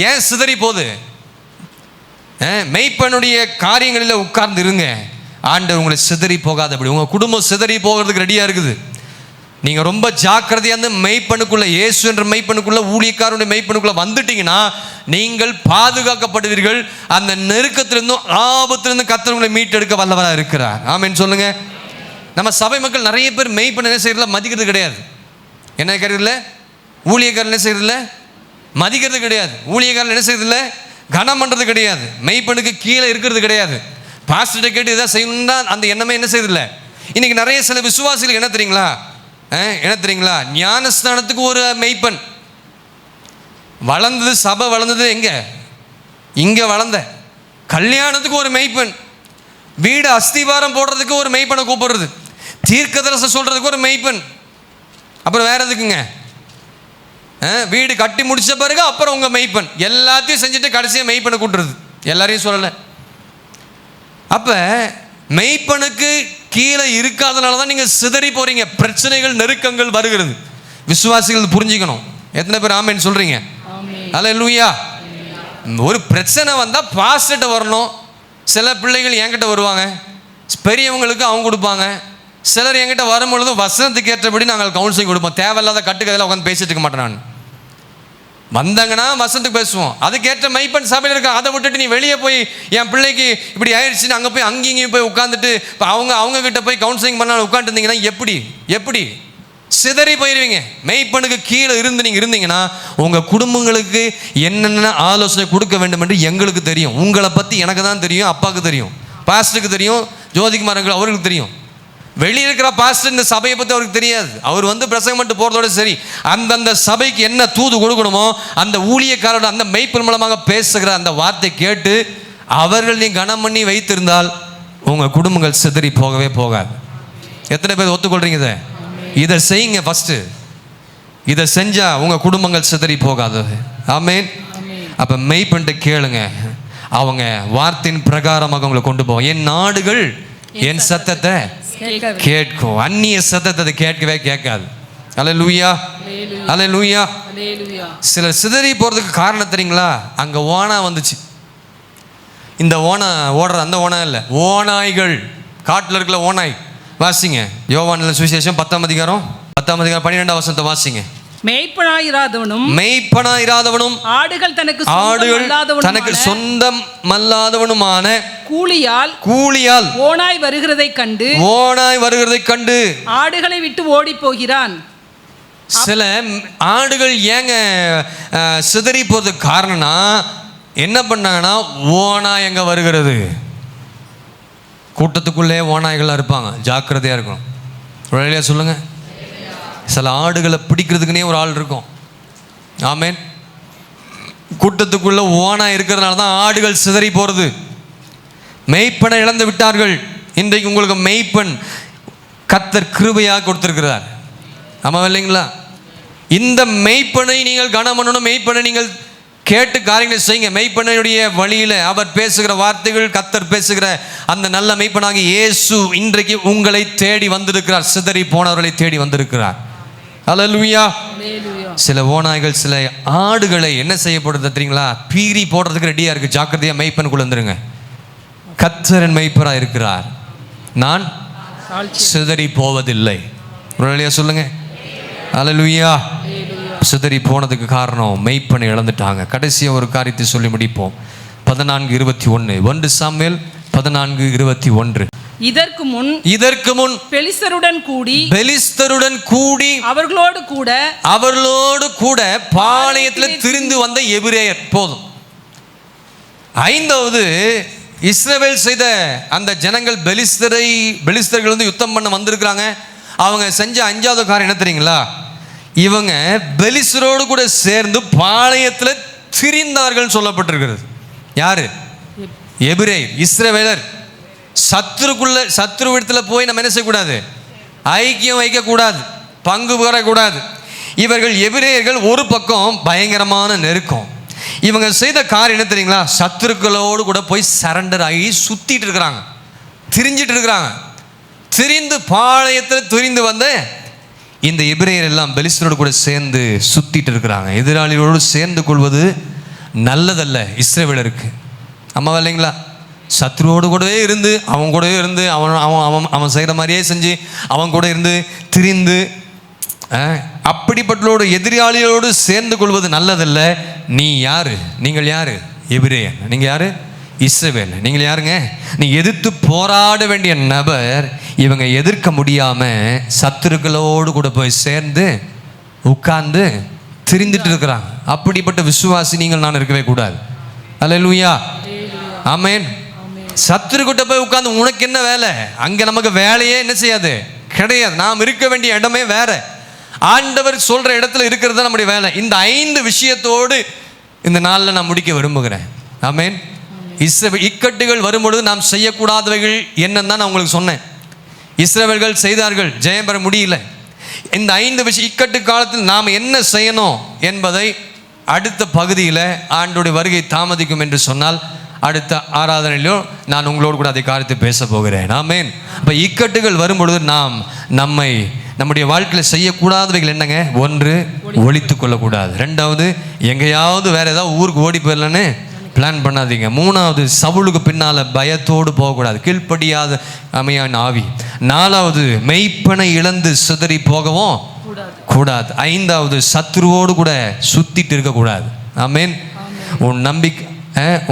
ஏன் சிதறி போகுது? மெய்ப்பனுடைய காரியங்களில் உட்கார்ந்து இருங்க, ஆண்டவர் உங்களை சிதறி போகாது. அப்படி உங்கள் குடும்பம் சிதறி போகிறதுக்கு ரெடியாக இருக்குது. நீங்கள் ரொம்ப ஜாக்கிரதையாக இருந்து மெய்ப்பனுக்குள்ளே, இயேசு என்ற மெய்ப்பனுக்குள்ளே, ஊழியக்காரனுடைய மெய்ப்பனுக்குள்ளே வந்துட்டீங்கன்னா நீங்கள் பாதுகாக்கப்படுவீர்கள். அந்த நெருக்கத்திலிருந்தும் ஆபத்திலிருந்து கர்த்தர் உங்களை மீட்டெடுக்க வல்லவராக இருக்கிறார். ஆமென் சொல்லுங்க. நம்ம சபை மக்கள் நிறைய பேர் மெய்ப்பன் என்ன செய்யறதில்ல, மதிக்கிறது கிடையாது. என்ன கேட்கறதில்ல? ஊழியக்காரன் என்ன செய்யறதில்ல, மதிக்கிறது கிடையாது. ஊழியக்காரன் என்ன செய்யறதில்ல, கனம் பண்ணுறது கிடையாது. மெய்ப்பனுக்கு கீழே இருக்கிறது கிடையாது. பாஸ்டர்கிட்ட கேட்டு இதான் செய்யணும்னா அந்த எண்ணமே என்ன செய்யறதில்ல. இன்னைக்கு நிறைய சில விசுவாசிகள் என்ன தெரியுங்களா, ஞானஸ்தானத்துக்கு ஒரு மெய்ப்பன் வளர்ந்தது, சபை வளர்ந்தது இங்கே வளர்ந்த, கல்யாணத்துக்கு ஒரு மெய்ப்பன், வீடு அஸ்திவாரம் போடுறதுக்கு ஒரு மெய்ப்பனை கூப்பிடுறது, தீர்க்கதரிசனம் சொல்றதுக்கு ஒரு மெய்ப்பன், அப்புறம் வேற எதுக்குங்க? வீடு கட்டி முடிச்ச பிறகு அப்புறம் உங்க மெய்ப்பன் எல்லாத்தையும் செஞ்சுட்டு கடைசியாக மெய்ப்பனை கூட்டுறது. எல்லாரையும் சொல்லலை. அப்ப மெய்ப்பனுக்கு கீழே இருக்காதனால தான் நீங்க சிதறி போறீங்க. பிரச்சனைகள், நெருக்கங்கள் வருகிறது. விசுவாசிகள் புரிஞ்சுக்கணும். எத்தனை பேர் ஆமென் சொல்றீங்க? அல்லேலூயா. ஒரு பிரச்சனை வந்தா பாஸ்டர்ட்ட வரணும். சில பிள்ளைகள் என்கிட்ட வருவாங்க, பெரியவங்களுக்கு அவங்க கொடுப்பாங்க. சிலர் என்கிட்ட வரும்பொழுது வசனத்துக்கு ஏற்றபடி நாங்கள் கவுன்சிலிங் கொடுப்போம். தேவையில்லாத கட்டுக்கதையில் உட்காந்து பேசிட்டு இருக்க மாட்டேன். நான் வந்தாங்கன்னா வசனத்துக்கு பேசுவோம். அதுக்கேற்ற மெய்ப்பன் சபையில் இருக்க. அதை விட்டுட்டு நீ வெளியே போய் என் பிள்ளைக்கு இப்படி ஆயிடுச்சுன்னு அங்கே போய் அங்கேயும் போய் உட்காந்துட்டு இப்போ அவங்க கிட்ட போய் கவுன்சிலிங் பண்ணாலும் உட்காந்துருந்தீங்கன்னா எப்படி சிதறி போயிடுவீங்க. மெய்ப்பனுக்கு கீழே இருந்தீங்கன்னா உங்கள் குடும்பங்களுக்கு என்னென்ன ஆலோசனை கொடுக்க வேண்டும் என்று எங்களுக்கு தெரியும். உங்களை பற்றி எனக்கு தான் தெரியும், அப்பாவுக்கு தெரியும், பாஸ்டருக்கு தெரியும், ஜோதிகுமார் அவருக்கு தெரியும். வெளியே இருக்கிற பாஸ்டர் இந்த சபையை பற்றி அவருக்கு தெரியாது. அவர் வந்து பிரசங்கம் பண்ணிட்டு போகிறதோட சரி, அந்தந்த சபைக்கு என்ன தூது கொடுக்கணுமோ அந்த ஊழியக்காரோட அந்த மெய்ப்பன் மூலமாக பேசுகிற அந்த வார்த்தை கேட்டு அவர்கள் நீ கனம் பண்ணி வைத்திருந்தால் உங்கள் குடும்பங்கள் சிதறி போகவே போகாது. எத்தனை பேர் ஒத்துக்கொள்றீங்க? இதை செய்யுங்க. ஃபஸ்ட்டு இதை செஞ்சால் உங்கள் குடும்பங்கள் சிதறி போகாது. ஆமென். அப்போ மெய்ப்பன்ட்டு கேளுங்க, அவங்க வார்த்தையின் பிரகாரமாக உங்களை கொண்டு போவோம். என் நாடுகள் என் சத்தத்தை கேட்கும், அந்நிய சத்தத்தை கேட்கவே கேட்காது. அல்லேலூயா, அல்லேலூயா. சிலர் சிதறி போகிறதுக்கு காரணம் தெரியுங்களா? அங்கே ஓனா வந்துச்சு. இந்த ஓனா ஓடுற அந்த ஓனா இல்லை, ஓநாய்கள். காட்டில் இருக்கிற ஓநாய். வாசிங்க யோவான் சுவிசேஷம் 10ஆம் அதிகாரம் 12ஆம் வசனத்தை வாசிங்க. மெய்ப்பனாயிராதவனும் ஆடுகள் தனக்கு சொந்தமல்லாதவனுமான கூலியால் ஓனாய் வருகிறதை கண்டு ஆடுகளை விட்டு ஓடி போகிறான். சில ஆடுகள் ஏங்க சிதறி போறதுக்கு காரணம்னா என்ன பண்ணாங்கன்னா, ஓனாய் எங்க வருகிறது. கூட்டத்துக்குள்ளே ஓநாய்களாக இருப்பாங்க, ஜாக்கிரதையாக இருக்கணும். உடனடியாக சொல்லுங்கள். சில ஆடுகளை பிடிக்கிறதுக்குனே ஒரு ஆள் இருக்கும். ஆமென். கூட்டத்துக்குள்ள ஓனா இருக்கிறதுனால தான் ஆடுகள் சிதறி போகிறது. மெய்ப்பனை இழந்து விட்டார்கள். இன்றைக்கு உங்களுக்கு மெய்ப்பன் கர்த்தர் கிருபையாக கொடுத்திருக்கிறார். ஆமாம் இல்லைங்களா? இந்த மெய்ப்பனை நீங்கள் கனம் பண்ணணும். மெய்ப்பனை நீங்கள் கேட்டு காரியங்களை செய்யுங்க. மெய்ப்பனுடைய வழியில் அவர் பேசுகிற வார்த்தைகள், கர்த்தர் பேசுகிற அந்த நல்ல மெய்ப்பனாகி இயேசு இன்றைக்கு உங்களை தேடி வந்திருக்கிறார். சிதறி போனவர்களை தேடி வந்திருக்கிறார். அல்லேலூயா. சில ஓநாய்கள் சில ஆடுகளை என்ன செய்யப்படுது தெரியுங்களா? பீறி போடுறதுக்கு ரெடியாக இருக்குது. ஜாக்கிரதையாக மெய்ப்பனுக்குள்ள வந்துருங்க. கர்த்தரின் மெய்ப்பராக இருக்கிறார். நான் சிதறி போவதில்லை. ஒரு வழியா சொல்லுங்க. அல்லேலூயா. சிதறி போனதுக்கு காரணம் மெய்ப்பனை இழந்துட்டாங்க. கடைசியாக ஒரு காரியத்தை சொல்லி முடிப்போம். 14:21 1 சாமுவேல் 14:21. இதற்கு முன் பெலிஸ்தருடன் கூடி அவர்களோடு கூட பாளையத்தில் திரிந்து வந்த எபிரேயர். போதும். ஐந்தாவது, இஸ்ரவேல் செய்த அந்த ஜனங்கள் பெலிஸ்தர்கள் வந்து யுத்தம் பண்ண வந்திருக்கிறாங்க. அவங்க செஞ்ச 5வது காரியம் என்ன தெரியுங்களா? இவங்க பெலிஸ்தரோடு கூட சேர்ந்து பாளையத்தில் திரிந்தார்கள் சொல்லப்பட்டிருக்கிறது. யாரு? எபிரேயர், இஸ்ரவேலர். சத்ருவிடத்தில் போய் நம்ம என்ன செய்யக்கூடாது? ஐக்கியம் வைக்கக்கூடாது, பங்கு பெறக்கூடாது. இவர்கள் எபிரேயர்கள் ஒரு பக்கம் பயங்கரமான நெருக்கம். இவங்க செய்த காரியம் என்ன தெரியுங்களா? சத்துருக்களோடு கூட போய் சரண்டர் ஆகி சுத்திட்டு இருக்கிறாங்க, திரிஞ்சிட்டு இருக்கிறாங்க. திரிந்து பாளையத்தில் திரிந்து வந்த இந்த எபிரேயர் எல்லாம் பெலிஸ்தரோடு கூட சேர்ந்து சுத்திட்டு இருக்கிறாங்க. எதிராளிகளோடு சேர்ந்து கொள்வது நல்லதல்ல இஸ்ரவேலருக்கு. ஆமாவா இல்லைங்களா? சத்ருவோடு கூடவே இருந்து அவன் கூடவே இருந்து அவன் செய்கிற மாதிரியே செஞ்சு அவன் கூட இருந்து திரிந்து அப்படிப்பட்டோடு எதிராளிகளோடு சேர்ந்து கொள்வது நல்லதல்ல. நீ யாரு? நீங்கள் யாரு? எபிரேயன். நீங்கள் யாரு? இஸ்ரவேல். நீங்கள் யாருங்க? நீ எதிர்த்து போராட வேண்டிய நபர். இவங்க எதிர்க்க முடியாமல் சத்துருக்களோடு கூட போய் சேர்ந்து உட்கார்ந்து திரிந்துட்டு இருக்கிறாங்க. அப்படிப்பட்ட விசுவாசி நீங்கள் நான் இருக்கவே கூடாது. அல்லேலூயா. ஆமென். சத்துருக்கிட்ட போய் உட்கார்ந்து உனக்கு என்ன வேலை? அங்கே நமக்கு வேலையே என்ன செய்யாது, கிடையாது. நாம் இருக்க வேண்டிய இடமே வேற. ஆண்டவர் சொல்ற இடத்துல இருக்கிறது தான் நம்முடைய வேலை. இந்த 5 விஷயத்தோடு இந்த நாளில் நான் முடிக்க விரும்புகிறேன். ஆமென். இக்கட்டுகள் வரும்பொழுது நாம் செய்யக்கூடாதவைகள் என்னன்னு தான் நான் உங்களுக்கு சொன்னேன். இஸ்ரவேல்கள் செய்தார்கள், ஜெயம் பெற முடியல. இந்த 5 விஷயம் இக்கட்டு காலத்தில் நாம் என்ன செய்யணும் என்பதை அடுத்த பகுதியில் ஆண்டோடைய வருகை தாமதிக்கும் என்று சொன்னால் அடுத்த ஆராதனையிலோ நான் உங்களோடு கூட அதை காரியத்தை பேச போகிறேன். ஆமென். அப்போ இக்கட்டுகள் வரும்பொழுது நாம் நம்முடைய வாழ்க்கையில் செய்யக்கூடாதவைகள் என்னங்க? 1, ஒழித்து கொள்ளக்கூடாது. 2வது, எங்கேயாவது வேற ஏதாவது ஊருக்கு ஓடி போயிடலன்னு பிளான் பண்ணாதீங்க. 3வது, சவுளுக்கு பின்னால் பயத்தோடு போகக்கூடாது, கீழ்ப்படியாத அமையான ஆவி. 4வது, மெய்ப்பனை இழந்து சிதறி போகவும் கூடாது. 5வது, சத்ருவோடு கூட சுத்திட்டு இருக்கக்கூடாது. ஆமென்.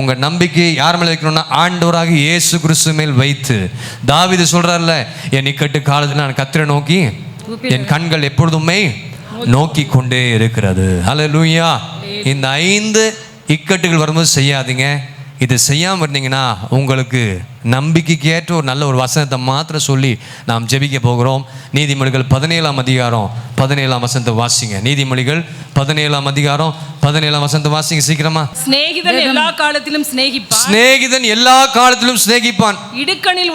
உங்கள் நம்பிக்கை யார் மேலே வைக்கணும்னா ஆண்டவராக இயேசு கிறிஸ்து மேல் வைத்து. தாவீது சொல்றாருல, என் இக்கட்டு காலத்தில் நான் கர்த்தரை நோக்கி என் கண்கள் எப்பொழுதுமே நோக்கி கொண்டே இருக்கிறது. அல்லேலூயா. இந்த 5 இக்கட்டுகள் வரும்போது செய்யாதீங்க. இது செய்யாமல் இருந்தீங்கன்னா உங்களுக்கு நம்பிக்கைக்கு ஏற்ற ஒரு நல்ல ஒரு வசனத்தை மாத்திரம் சொல்லி நாம் ஜெபிக்க போகிறோம். நீதிமொழிகள் 17ஆம் அதிகாரம் 17ஆம் வசனத்தை வாசிங்க. நீதிமொழிகள் 17ஆம் அதிகாரம் 17ஆம் வசனத்தை வாசிங்க சீக்கிரமா. சிநேகிதன் எல்லா காலத்திலும் சிநேகிப்பான். சிநேகிதன் எல்லா காலத்திலும் சிநேகிப்பான். இடுக்கணில்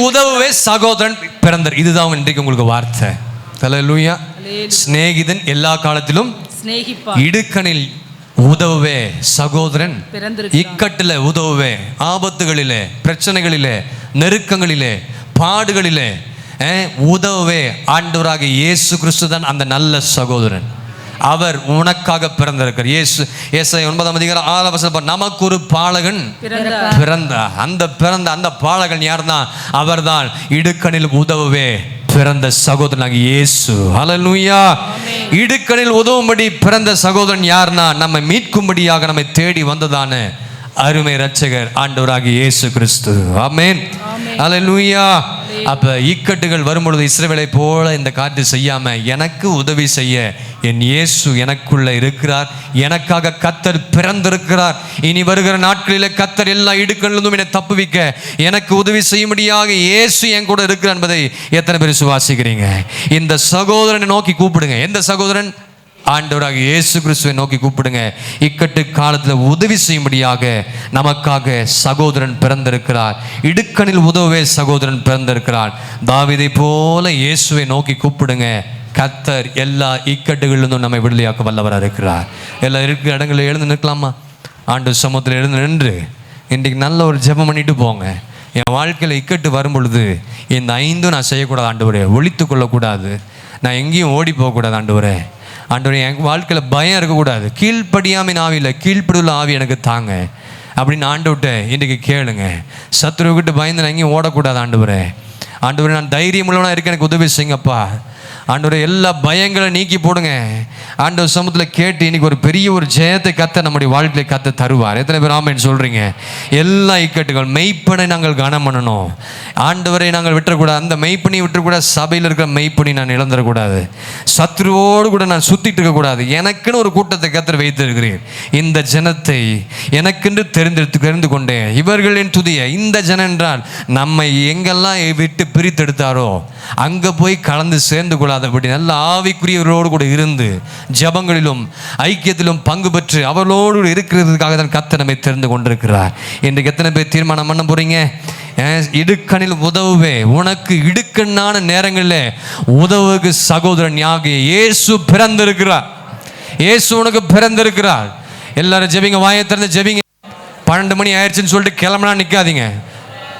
உதவவே சகோதரன் பிறந்தார். இதுதான் இன்றைக்கு உங்களுக்கு வார்த்தை. அல்லேலூயா. சிநேகிதன் எல்லா காலத்திலும் சிநேகிப்பான். இடுக்கணில் உதவுவே சகோதரன் இக்கட்டில் உதவுவே, ஆபத்துகளிலே, பிரச்சனைகளிலே, நெருக்கங்களிலே, பாடுகளிலே உதவுவே ஆண்டவராக இயேசு கிறிஸ்து தான் அந்த நல்ல சகோதரன். அவர் உனக்காக பிறந்திருக்கிறார். ஏசாயா 9ஆம் அதிகாரம் 6ஆம் வசனம், நமக்கு ஒரு பாலகன் பிறந்தார். அந்த பாலகன் யார்தான்? அவர்தான் இடுக்கணில் உதவுவே பிறந்த சகோதரனாக இயேசு. ஹல்லேலூயா. இடுக்கணில் உதவும்படி பிறந்த சகோதரன் யார்னா நம்மை மீட்கும்படியாக நம்மை தேடி வந்ததான அருமை இரட்சகர் ஆண்டவராகிய இயேசு கிறிஸ்து. ஆமென். ஹல்லேலூயா. அப்ப இக்கட்டுகள் வரும்பொழுது இஸ்ரவேலை போல இந்த காரியத்தை செய்யாம எனக்கு உதவி செய்ய என் இயேசு எனக்குள்ள இருக்கிறார், எனக்காக கர்த்தர் பிறந்திருக்கிறார். இனி வருகிற நாட்களில் கர்த்தர் எல்லா இடுக்கணிலிருந்தும் என்னை தப்புவிக்க எனக்கு உதவி செய்யும்படியாக இயேசு என் கூட இருக்கிறார் என்பதை எத்தனை பேர் விசுவாசிக்கிறீங்க? இந்த சகோதரனை நோக்கி கூப்பிடுங்க. எந்த சகோதரன்? ஆண்டவராக இயேசு கிறிஸ்துவை நோக்கி கூப்பிடுங்க. இக்கட்டு காலத்தில் உதவி செய்யும்படியாக நமக்காக சகோதரன் பிறந்திருக்கிறார். இடுக்கணில் உதவவே சகோதரன் பிறந்திருக்கிறார். தாவீதை போல இயேசுவை நோக்கி கூப்பிடுங்க. கர்த்தர் எல்லா இக்கட்டுகளிலிருந்தும் நம்மை விடுதலையாக்க வல்லவராக இருக்கிறார். எல்லா இருக்கிற இடங்களில் எழுந்து நிற்கலாமா? ஆண்டு சமூகத்தில் எழுந்து நின்று இன்றைக்கு நல்ல ஒரு ஜெபம் பண்ணிட்டு போங்க. என் வாழ்க்கையில் இக்கட்டு வரும் பொழுது இந்த 5 நான் செய்யக்கூடாது ஆண்டவரே. ஒழித்து கொள்ளக்கூடாது, நான் எங்கேயும் ஓடி போகக்கூடாது ஆண்டவரே. ஆண்டவரே, என் வாழ்க்கையில் பயம் இருக்கக்கூடாது. கீழ்ப்படியாமல் ஆவியில் கீழ்ப்படுதல் ஆவி எனக்கு தாங்க அப்படின்னு ஆண்டவர்கிட்ட இன்றைக்கு கேளுங்க. சத்துருவுக்கிட்ட பயந்து நான் எங்கேயும் ஓடக்கூடாது ஆண்டவரே. ஆண்டவரே, நான் தைரியம் உள்ளவனா இருக்க எனக்கு உதவி செய்யுங்கப்பா. ஆண்டவரே, எல்லா பயங்களை நீக்கி போடுங்க. ஆண்டவர் சமூகத்தில் கேட்டு இன்னைக்கு ஒரு பெரிய ஒரு ஜெயத்தை கத்த நம்முடைய வாழ்க்கையை கத்த தருவார். எத்தனை பேர் ஆமென் சொல்கிறீங்க? எல்லா இக்கட்டுகள் மெய்ப்பனை நாங்கள் கனம் பண்ணணும். ஆண்டவரை நாங்கள் விட்டுறக்கூடாது. அந்த மெய்ப்பனி விட்டுறக்கூடாது. சபையில் இருக்கிற மெய்ப்பனி நான் இழந்துடக்கூடாது. சத்ருவோடு கூட நான் சுற்றிட்டு இருக்கக்கூடாது. எனக்குன்னு ஒரு கூட்டத்தை கத்தர் வைத்திருக்கிறேன். இந்த ஜனத்தை எனக்கென்று தெரிந்து கொண்டேன். இவர்களின் துதிய இந்த ஜனம் என்றால் நம்மை எங்கெல்லாம் விட்டு பிரித்தெடுத்தாரோ அங்கே போய் கலந்து சேர்ந்து கொள்ளாதபடி நல்ல ஆவிக்குரியவர்களோடு கூட இருந்து ஜபங்களிலும் ஐக்கியத்திலும் பங்கு பெற்று அவர்களோடு இருக்கிறதுக்காக தான் கர்த்தர் நம்மை தெரிந்து கொண்டிருக்கிறார். இன்றைக்கு எத்தனை பேர் தீர்மானம் பண்ண போறீங்க? இடுக்கணில் உதவுவே. உனக்கு இடுக்கண்ணான நேரங்களில் உதவுக்கு சகோதரன் யாகிய இயேசு பிறந்திருக்கிறார். இயேசு உனக்கு பிறந்திருக்கிறார். எல்லாரும் ஜெபிங்க, வாயை திறந்து ஜெபிங்க. 12 மணி ஆயிடுச்சுன்னு சொல்லிட்டு கிளம்புனா நிற்காதீங்க.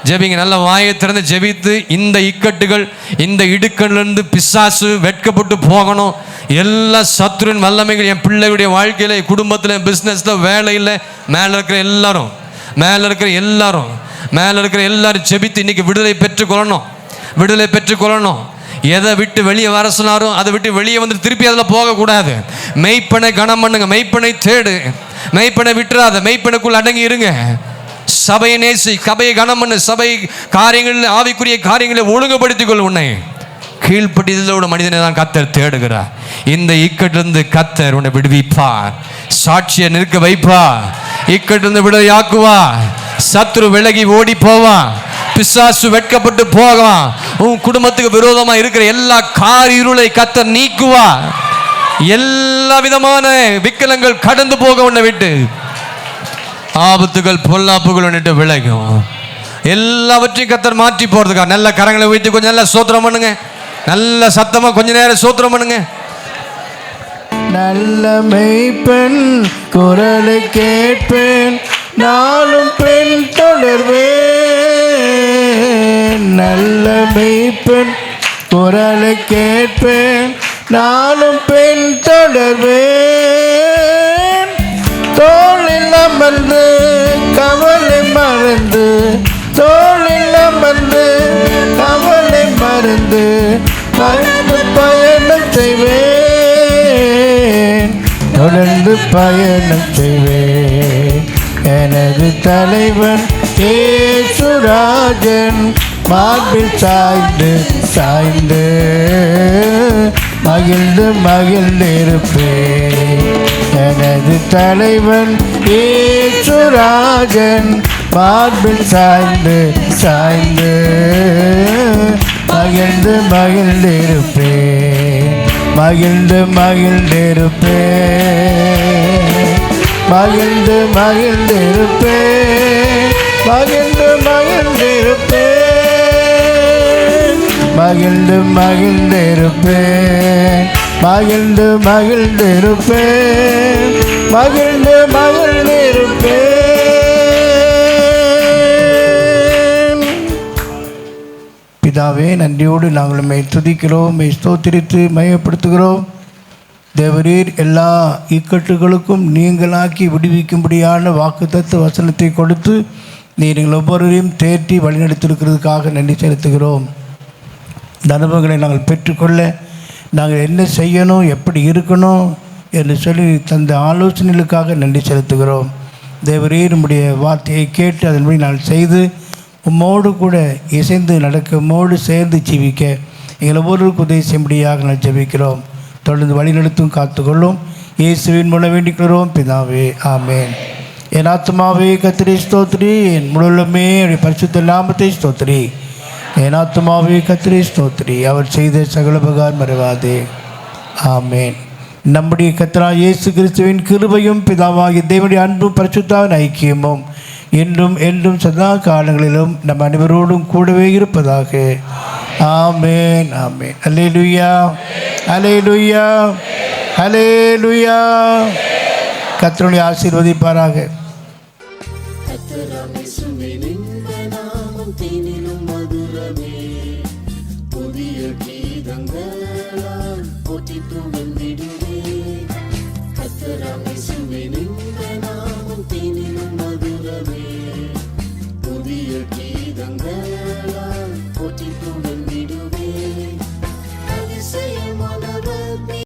ஜெபிங்க, நல்ல வாயை திறந்து ஜெபித்து இந்த இக்கட்டுகள் இந்த இடுக்கணிலிருந்து பிசாசு வெட்கப்பட்டு போகணும். எல்லா சத்துருவின் வல்லமைகள் என் பிள்ளைகளுடைய வாழ்க்கையில், குடும்பத்தில், பிஸ்னஸில், வேலையில் மேலே இருக்கிற எல்லாரும் ஜெபித்து இன்னைக்கு விடுதலை பெற்றுக்கொள்ளணும். எதை விட்டு வெளியே வர சொன்னாரோ அதை விட்டு வெளியே வந்து திருப்பி அதில் போகக்கூடாது. மெய்ப்பனை கனம் பண்ணுங்க, மெய்ப்பனை தேடு, மெய்ப்பனை விட்டுறாத, மெய்ப்பனுக்குள் அடங்கி இருங்க. சபையை நேசி, சபையை கனம் பண்ணு, சபை காரியங்களில் ஆவிக்குரிய காரியங்களை ஒழுங்குபடுத்திக் கொள். உன்னை கீழ்ப்படிதலோட மனிதனை தான் கர்த்தர் தேடுகிறார். இந்த இக்கட்டிலிருந்து கர்த்தர் உன்னை விடுவிப்பார். சாட்சியை நிற்க வைப்பார். இக்கட்டிலிருந்து விடுதலையாக்குவார். சத்ரு விலகி ஓடி போவான். பிசாசு வெட்கப்பட்டு போவான். உன் குடும்பத்துக்கு விரோதமாக இருக்கிற எல்லா காரிருளை கர்த்தர் நீக்குவார். எல்லா விதமான விக்கலங்கள் கடந்து போக உன்னை விட்டு ஆபத்துகள் பொல்லாப்புகள் வந்துட்டு விலகும். எல்லாவற்றையும் கர்த்தர் மாற்றி போறதுக்காக நல்ல கரங்களை வைத்து கொஞ்சம் நல்லா சோத்திரம் பண்ணுங்க. நல்ல சத்தமா கொஞ்ச நேரம் சோத்திரம் பண்ணுங்க. நல்ல மெய்ப்பெண் குரலை கேட்பேன், நாளும் பெண் தொடர்வேன். நல்ல மெய்ப்பெண் குரலை கேட்பேன், நாளும் பெண் தொடர்வேன். தோளில் அமர்ந்து கவலை மறந்து, தோளில் அமர்ந்து கவலை மறந்து பயணம் செய்வேன், தொடர்ந்து பயணம் செய்வேன். எனது தலைவன் இயேசுராஜன் மார்பில் சாய்ந்து சாய்ந்து மகிழ்ந்திருப்பேன். எனது தலைவன் இயேசுராஜன் மார்பில் சாய்ந்து சாய்ந்து மகிழ்ந்திருப்பேன். மகிழ்ந்திருப்பேன். மகிழ்ந்திருப்பேன். மகிழ்ந்திருப்பேன். மகிழ்ந்திருப்பேன். மகிழ்ந்திருப்பேன். பிதாவே, நன்றியோடு நாங்கள் உம்மை துதிக்கிறோம், உம்மை ஸ்தோத்திரித்து மையப்படுத்துகிறோம். தேவரீர் எல்லா இக்கட்டுகளுக்கும் நீங்களாக்கி விடுவிக்கும்படியான வாக்குத்தத்த வசனத்தை கொடுத்து நீர் எங்கள் ஒவ்வொருவரையும் தேற்றி வழிநடத்திருக்கிறதுக்காக நன்றி செலுத்துகிறோம். இந்த அனுபவங்களை நாங்கள் பெற்றுக்கொள்ள நாங்கள் என்ன செய்யணும், எப்படி இருக்கணும் என்று சொல்லி தந்த ஆலோசனைகளுக்காக நன்றி செலுத்துகிறோம். தேவரீர் நம்முடைய வார்த்தையை கேட்டு அதன்படி நாங்கள் செய்து உம்மோடு கூட இசைந்து நடக்க, உம்மோடு சேர்ந்து ஜீவிக்க எங்கள் ஒவ்வொருவருக்கு உதவி செய்யும்படியாக நாங்கள் ஜெபிக்கிறோம். தொடர்ந்து வழிநடத்தும் காத்துக்கொள்ளும். இயேசுவின் மூலம் வேண்டிக்கிறோம் பிதாவே, ஆமேன். என் ஆத்துமாவே கர்த்தரை ஸ்தோத்திரி, என் முழுமே பரிசுத்த நாமத்தை ஸ்தோத்திரி. என் ஆத்துமாவே கர்த்தரை ஸ்தோத்திரி, அவர் செய்த சகல உபகாரம் மறவாதே, ஆமேன். நம்முடைய கர்த்தராகிய இயேசு கிறிஸ்துவின் கிருபையும் பிதாவாகிய தேவனுடைய அன்பும் பரிசுத்தாவின் ஐக்கியமும் என்றும் என்றும் சதா காலங்களிலும் நம் அனைவரோடும் கூடவே இருப்பதாக. ஆமென் ஆமென். அல்லேலூயா அல்லேலூயா அல்லேலூயா. கர்த்தருடைய ஆசீர்வதிப்பாராக.